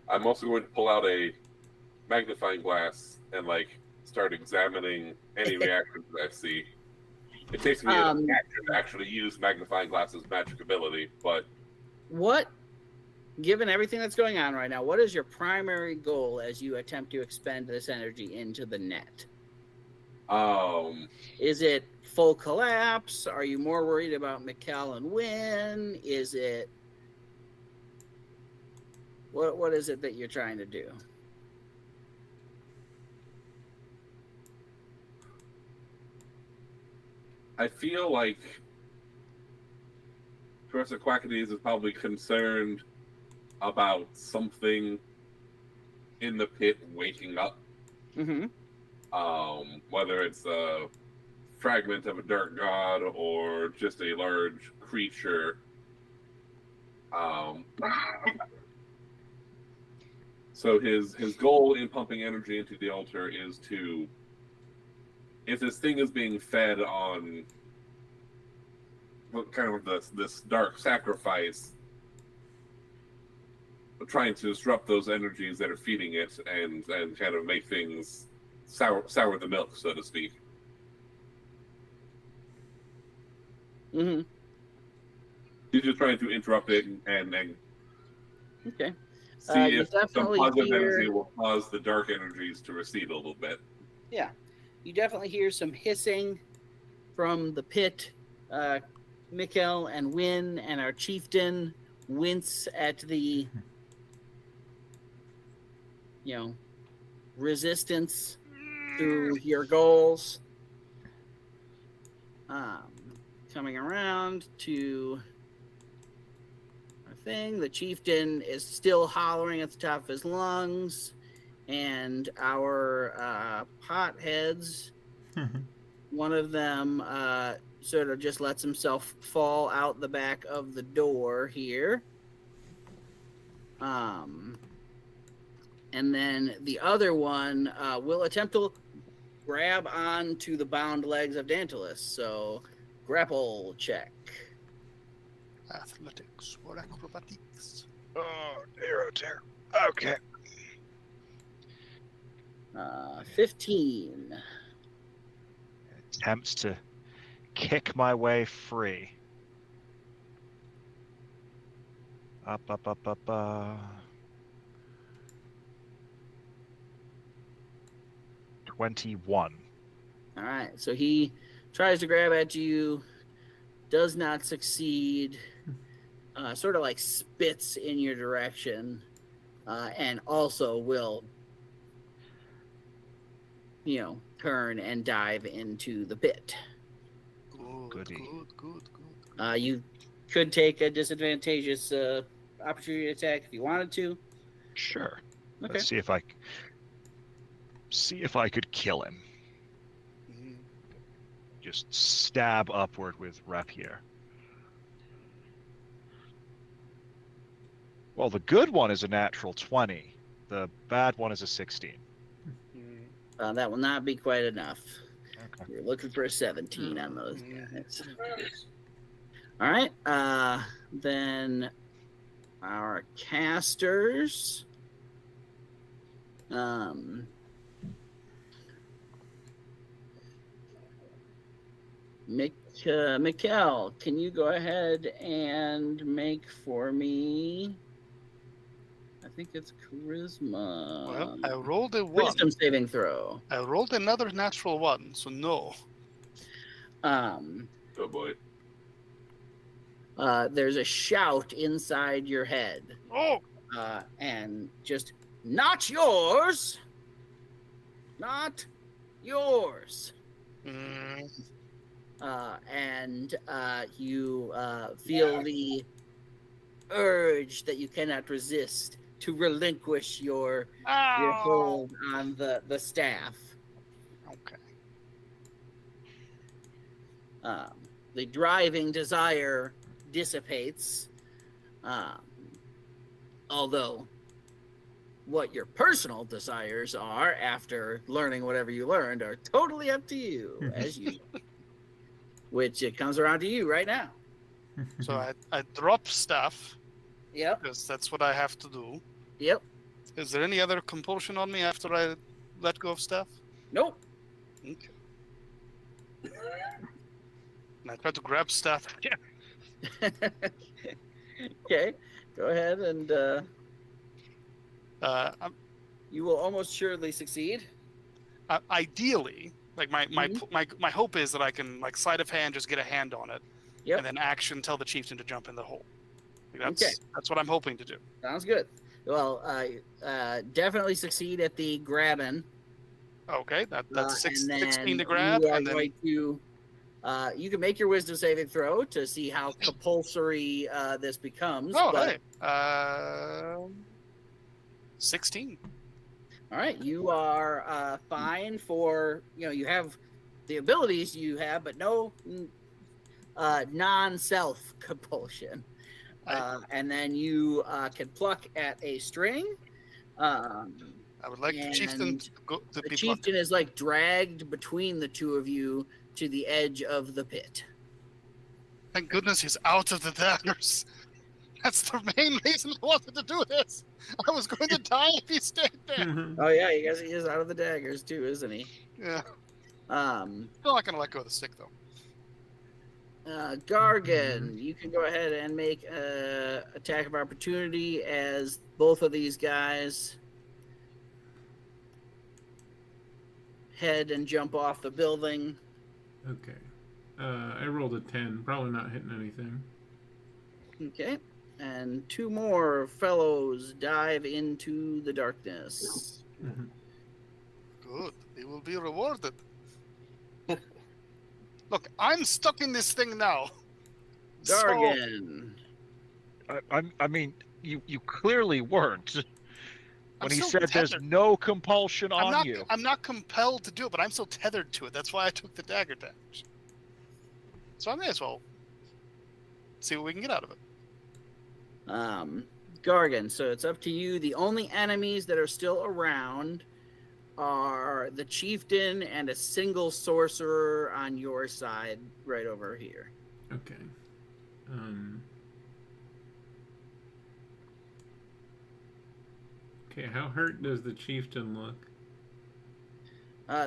I'm also going to pull out a magnifying glass and start examining any reactions that I see. It takes me an action to actually use magnifying glass's magic ability, but What, given everything that's going on right now, what is your primary goal as you attempt to expend this energy into the net? Is it full collapse? Are you more worried about Mikhail and Wynn? Is it what is it that you're trying to do? I feel like Professor Quackadees is probably concerned about something in the pit waking up. Mm-hmm. Whether it's a fragment of a dark god or just a large creature. So his goal in pumping energy into the altar is to, if this thing is being fed on kind of this dark sacrifice, trying to disrupt those energies that are feeding it and kind of make things sour the milk, so to speak. Mm-hmm. He's just trying to interrupt it and Okay. see You if some definitely positive hear- energy will cause the dark energies to recede a little bit. Yeah. You definitely hear some hissing from the pit. Mikhail and Wynn and our chieftain wince at the, resistance to your goals. Coming around to our thing, the chieftain is still hollering at the top of his lungs, and our potheads, one of them sort of just lets himself fall out the back of the door here. And then the other one will attempt to grab onto the bound legs of Dantalus. So, grapple check. Athletics or acrobatics. Oh, arrow tear. Okay. 15. Attempts to kick my way free. Up. 21. All right, so he tries to grab at you, does not succeed, sort of like spits in your direction, and also will, turn and dive into the pit. Goody. Good. You could take a disadvantageous opportunity attack if you wanted to. Sure. Okay. Let's see if I could kill him. Mhm. Just stab upward with rapier. Well, the good one is a natural 20. The bad one is a 16. That will not be quite enough. Okay. You're looking for a 17 on those guys. Yes. All right. Then our casters. Mikkel, can you go ahead and make for me? I think it's charisma. Well, I rolled a 1. Wisdom saving throw. I rolled another natural 1, so no. Oh boy. There's a shout inside your head. Oh! And just, not yours! Not yours! Mm. And you feel the urge that you cannot resist to relinquish your hold on the staff. Okay. The driving desire dissipates, although what your personal desires are after learning whatever you learned are totally up to you, as you, which it comes around to you right now. So I drop stuff. Yep. Because that's what I have to do. Yep. Is there any other compulsion on me after I let go of stuff? Nope. Okay. And I try to grab stuff. Yeah. Okay. Go ahead and I'm, you will almost surely succeed. ideally, like my hope is that I can like sleight of hand just get a hand on it, Yep. and then action tell the chieftain to jump in the hole. Like, Okay. That's what I'm hoping to do. Sounds good. Well, definitely succeed at the grabbing. Okay, that's and then 16 to grab, You are and then going to. You can make your wisdom saving throw to see how compulsory this becomes. oh but, hey, 16. All right, you are fine for you have the abilities you have, but no non-self compulsion. And then you can pluck at a string. I would like the chieftain to go. To The be chieftain is like dragged between the two of you to the edge of the pit. Thank goodness he's out of the daggers. That's the main reason I wanted to do this. I was going to die if he stayed there. Oh yeah, you guys, he is out of the daggers too, isn't he? Yeah. Um, Still not gonna let go of the stick though. Gargan, you can go ahead and make a attack of opportunity as both of these guys head and jump off the building. Okay. I rolled a 10. Probably not hitting anything. Okay. And two more fellows dive into the darkness. Mhm. Good. They will be rewarded. Look, I'm stuck in this thing now. Gargan. I mean, you clearly weren't. When he still said there's tethered. no compulsion on you. I'm not compelled to do it, but I'm still tethered to it. That's why I took the dagger damage. So I may as well see what we can get out of it. Gargan, so it's up to you. The only enemies that are still around are the chieftain and a single sorcerer on your side right over here. Okay. Okay, how hurt does the chieftain look?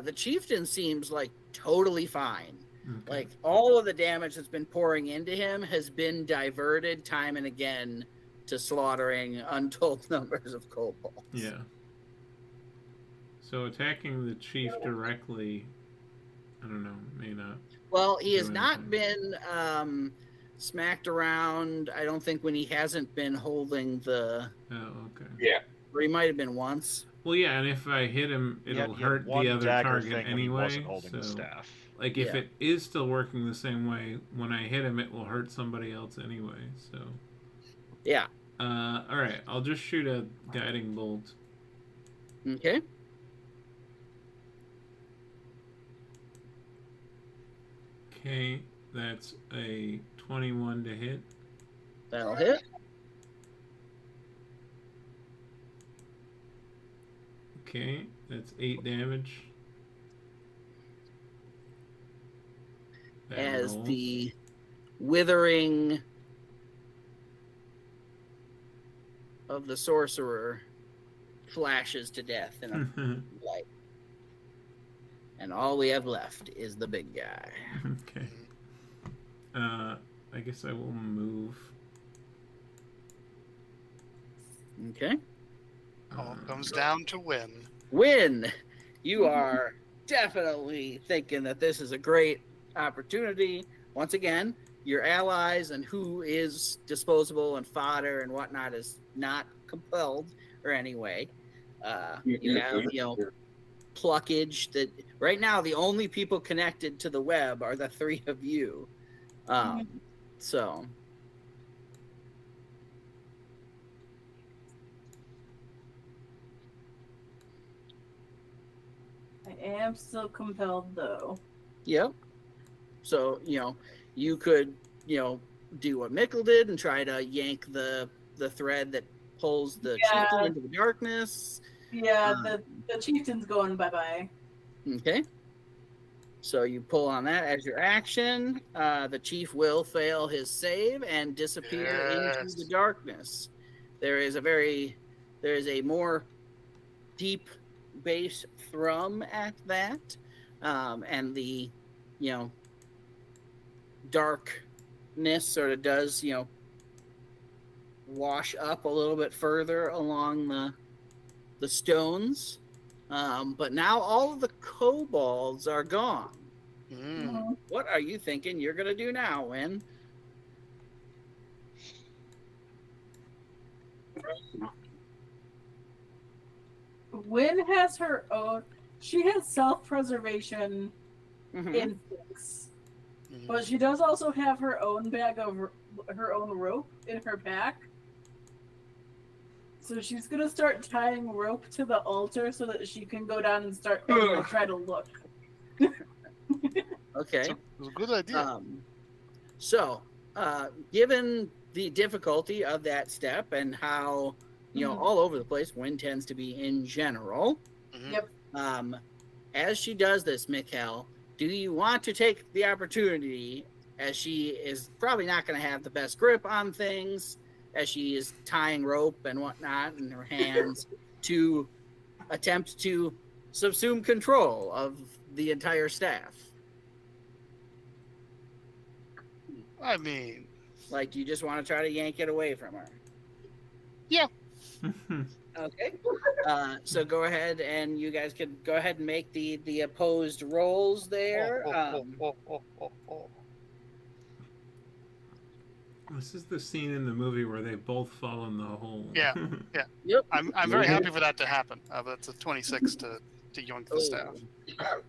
The chieftain seems like totally fine. Okay. Like all of the damage that's been pouring into him has been diverted time and again to slaughtering untold numbers of kobolds. Yeah. So attacking the chief directly, I don't know, may not. Well, he has do not anything. been smacked around. I don't think when he hasn't been holding the. Oh, okay. Yeah. Or he might have been once. Well, yeah, and if I hit him, it'll He had hurt one the other dagger target thing when he anyway. wasn't holding the So, staff. like, if Yeah. it is still working the same way, when I hit him, it will hurt somebody else anyway. So, Yeah. all right, I'll just shoot a guiding bolt. Okay. Okay, that's a 21 to hit. That'll hit. Okay, that's 8 damage. That As rolls. the withering of the sorcerer flashes to death in a light. And all we have left is the big guy. Okay. I guess I will move. Okay. All comes down to win. Win. You are definitely thinking that this is a great opportunity. Once again, your allies and who is disposable and fodder and whatnot is not compelled or anyway. You have, pluckage that right now the only people connected to the web are the three of you. So I am still compelled though. yep. So, you could, do what Mikkel did and try to yank the thread that pulls the chieftain into the darkness. Yeah, the chieftain's going bye-bye. Okay. So you pull on that as your action. The chief will fail his save and disappear into the darkness. There is a more deep bass thrum at that. And the, darkness sort of does, wash up a little bit further along the stones. But now all of the kobolds are gone. What are you thinking you're going to do now, Win? Win has her own. She has self-preservation instincts, but she does also have her own bag of her own rope in her pack. So she's gonna start tying rope to the altar so that she can go down and start and try to look. Okay. It was a good idea. Given the difficulty of that step and how all over the place wind tends to be in general, Yep. as she does this, Mikkel, do you want to take the opportunity, as she is probably not going to have the best grip on things, as she is tying rope and whatnot in her hands, to attempt to subsume control of the entire staff? I mean, like, do you just want to try to yank it away from her? Yeah. Okay. So go ahead and you guys can go ahead and make the opposed rolls there. This is the scene in the movie where they both fall in the hole. Yeah. Yep. I'm very happy for that to happen. But it's a 26 to yoink the staff.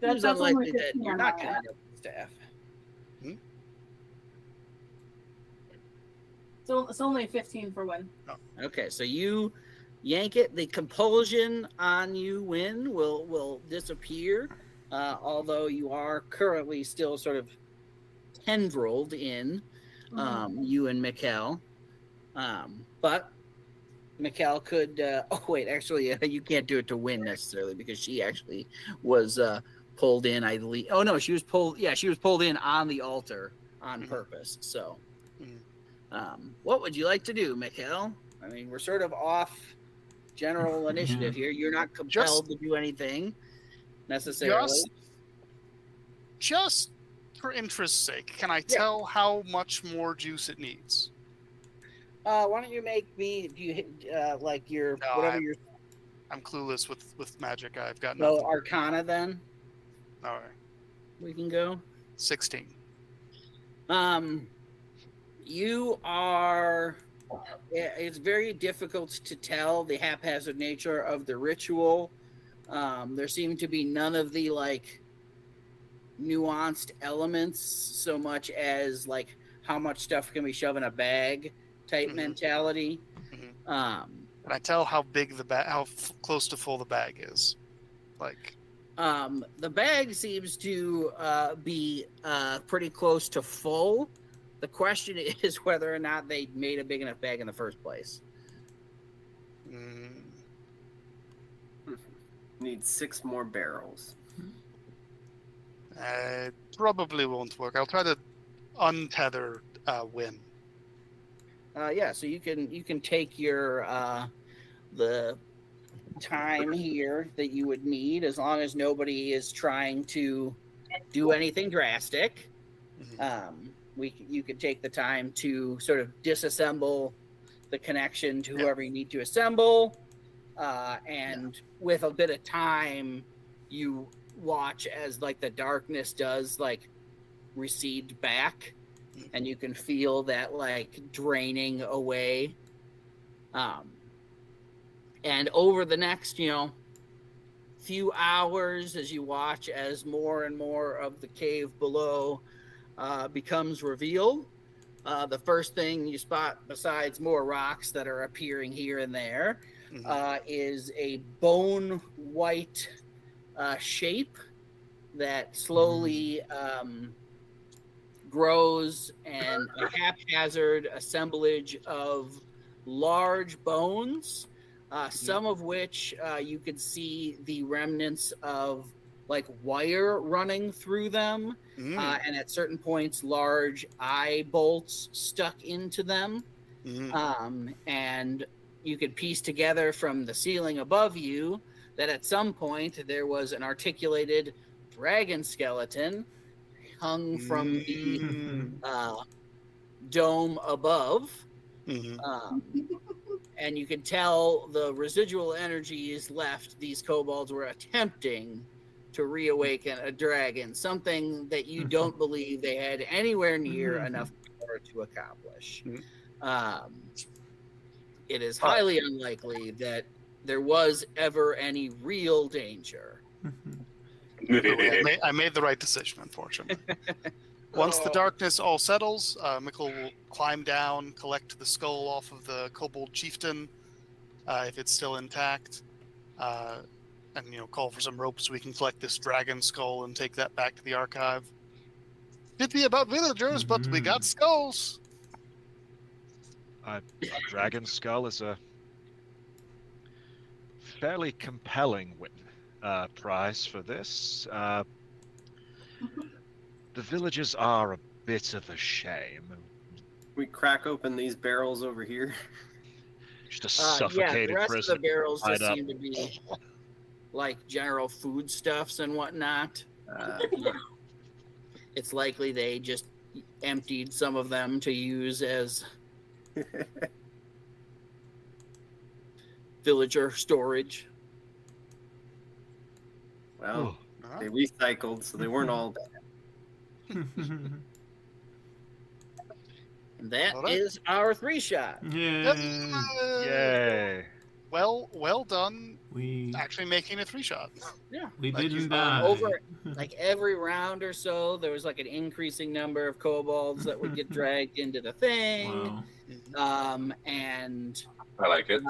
Seems unlikely that you're not going to end up with the staff. So it's only 15 for Win. Okay, so you yank it. The compulsion on you, Win, will disappear, although you are currently still sort of tendrilled in, you and Mikkel. But Mikkel could... actually, you can't do it to Win necessarily because she actually was pulled in, I believe. Oh, no, she was pulled... Yeah, she was pulled in on the altar on purpose, so... what would you like to do, Mikkel? I mean, we're sort of off general initiative here. You're not compelled to do anything necessarily. Just for interest's sake, can I tell how much more juice it needs? Why don't you make me? Do you like your whatever your? I'm clueless with magic. I've got nothing. Arcana then. All right. We can go. 16. You are... It's very difficult to tell the haphazard nature of the ritual. There seem to be none of the, nuanced elements so much as, how much stuff can we shove in a bag type mentality. Can I tell how big the bag, how close to full the bag is? The bag seems to be pretty close to full. The question is whether or not they made a big enough bag in the first place. Need 6 more barrels. Probably won't work. I'll try to untether Win. So you can take your the time here that you would need, as long as nobody is trying to do anything drastic. you could take the time to sort of disassemble the connection to whoever you need to assemble, and with a bit of time, you watch as like the darkness does like recede back, and you can feel that like draining away. And over the next, few hours, as you watch as more and more of the cave below becomes revealed, the first thing you spot, besides more rocks that are appearing here and there, is a bone white shape that slowly grows, and a haphazard assemblage of large bones, some of which you could see the remnants of like wire running through them, and at certain points large eye bolts stuck into them. And you could piece together from the ceiling above you that at some point there was an articulated dragon skeleton hung from the dome above. And you could tell the residual energies left, these kobolds were attempting to reawaken a dragon, something that you don't believe they had anywhere near enough power to accomplish. It is highly unlikely that there was ever any real danger. I made the right decision, unfortunately. Once the darkness all settles, Mikkel will climb down, collect the skull off of the kobold chieftain, if it's still intact, and call for some rope so we can collect this dragon skull and take that back to the archive. Pity about villagers, but we got skulls. A dragon skull is a fairly compelling prize for this. The villagers are a bit of a shame. We crack open these barrels over here. Just a suffocated the rest prisoner. of the barrels just seem to be like general foodstuffs and whatnot. It's likely they just emptied some of them to use as villager storage. Well, they recycled, so they weren't all bad. And that is our 3-shot. Yay! Well done. We actually making a 3-shot. Yeah, we didn't die. Over like every round or so, there was like an increasing number of kobolds that would get dragged into the thing. Wow. And I like it.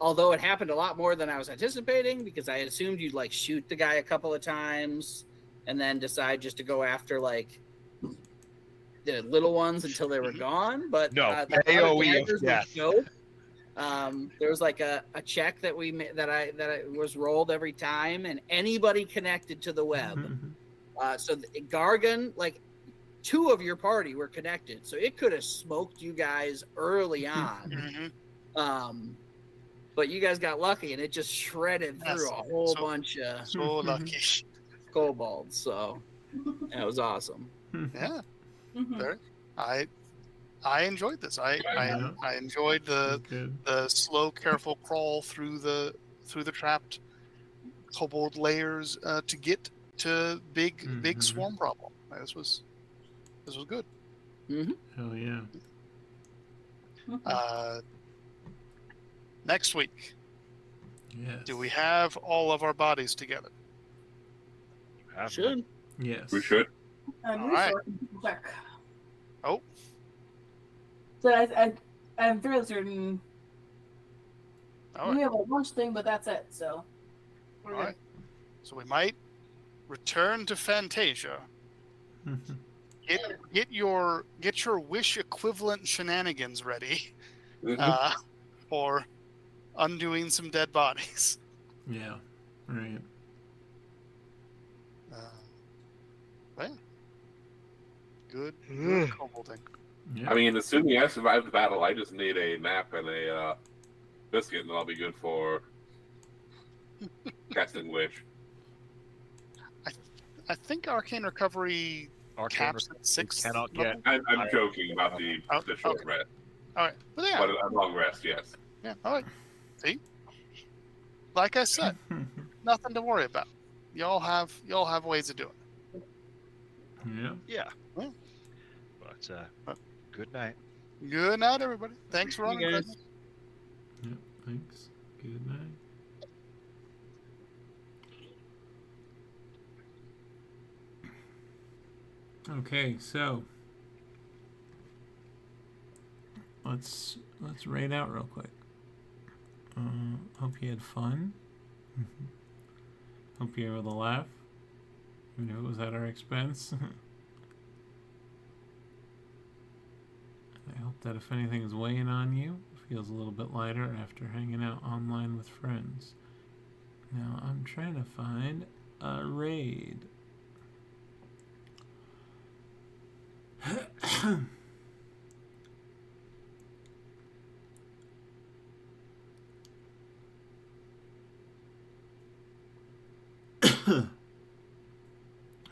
Although it happened a lot more than I was anticipating, because I assumed you'd like shoot the guy a couple of times and then decide just to go after like the little ones until they were gone. But no, the AOE of death. There was like a check that I was rolled every time, and anybody connected to the web. So Gargan, like 2 of your party were connected, so it could have smoked you guys early on. But you guys got lucky, and it just shredded through a whole bunch of lucky kobolds. So that was awesome. Yeah, I enjoyed this. I enjoyed the slow, careful crawl through the trapped kobold layers to get to big swarm problem. This was good. Hell yeah. Next week, Yes. do we have all of our bodies together? Should. Yes. We should. All right. Check. Oh. So I'm fairly certain we have a lunch thing, but that's it. So. All right. So we might return to Fantasia. Get your wish equivalent shenanigans ready, for undoing some dead bodies. Yeah. Right. Good kobolding. Yeah. I mean, assuming I survive the battle, I just need a nap and a biscuit, and I'll be good for casting Wish. I think Arcane Recovery Arcane caps at 6. cannot get. I'm joking about the short okay. rest, All right, but yeah, but a long rest, yes. yeah. All right. See, like I said, nothing to worry about. Y'all have ways of doing it. Yeah. Yeah. Yeah. But good night. Good night, everybody. Thanks for You running, guys. Chris. Yep. Thanks. Good night. Okay, so let's raid out real quick. Hope you had fun. Hope you were able to laugh. Even if it was at our expense. I hope that if anything is weighing on you, it feels a little bit lighter after hanging out online with friends. Now I'm trying to find a raid.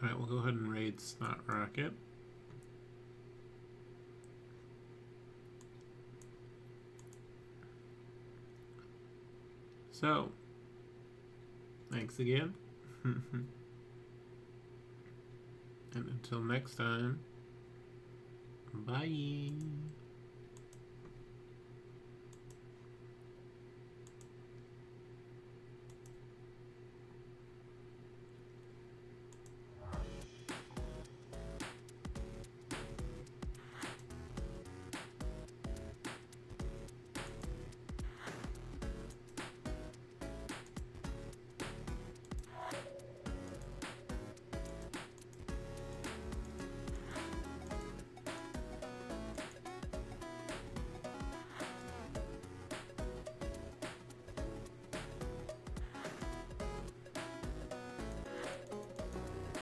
Alright, we'll go ahead and raid Snot Rocket. So, thanks again. And until next time, bye.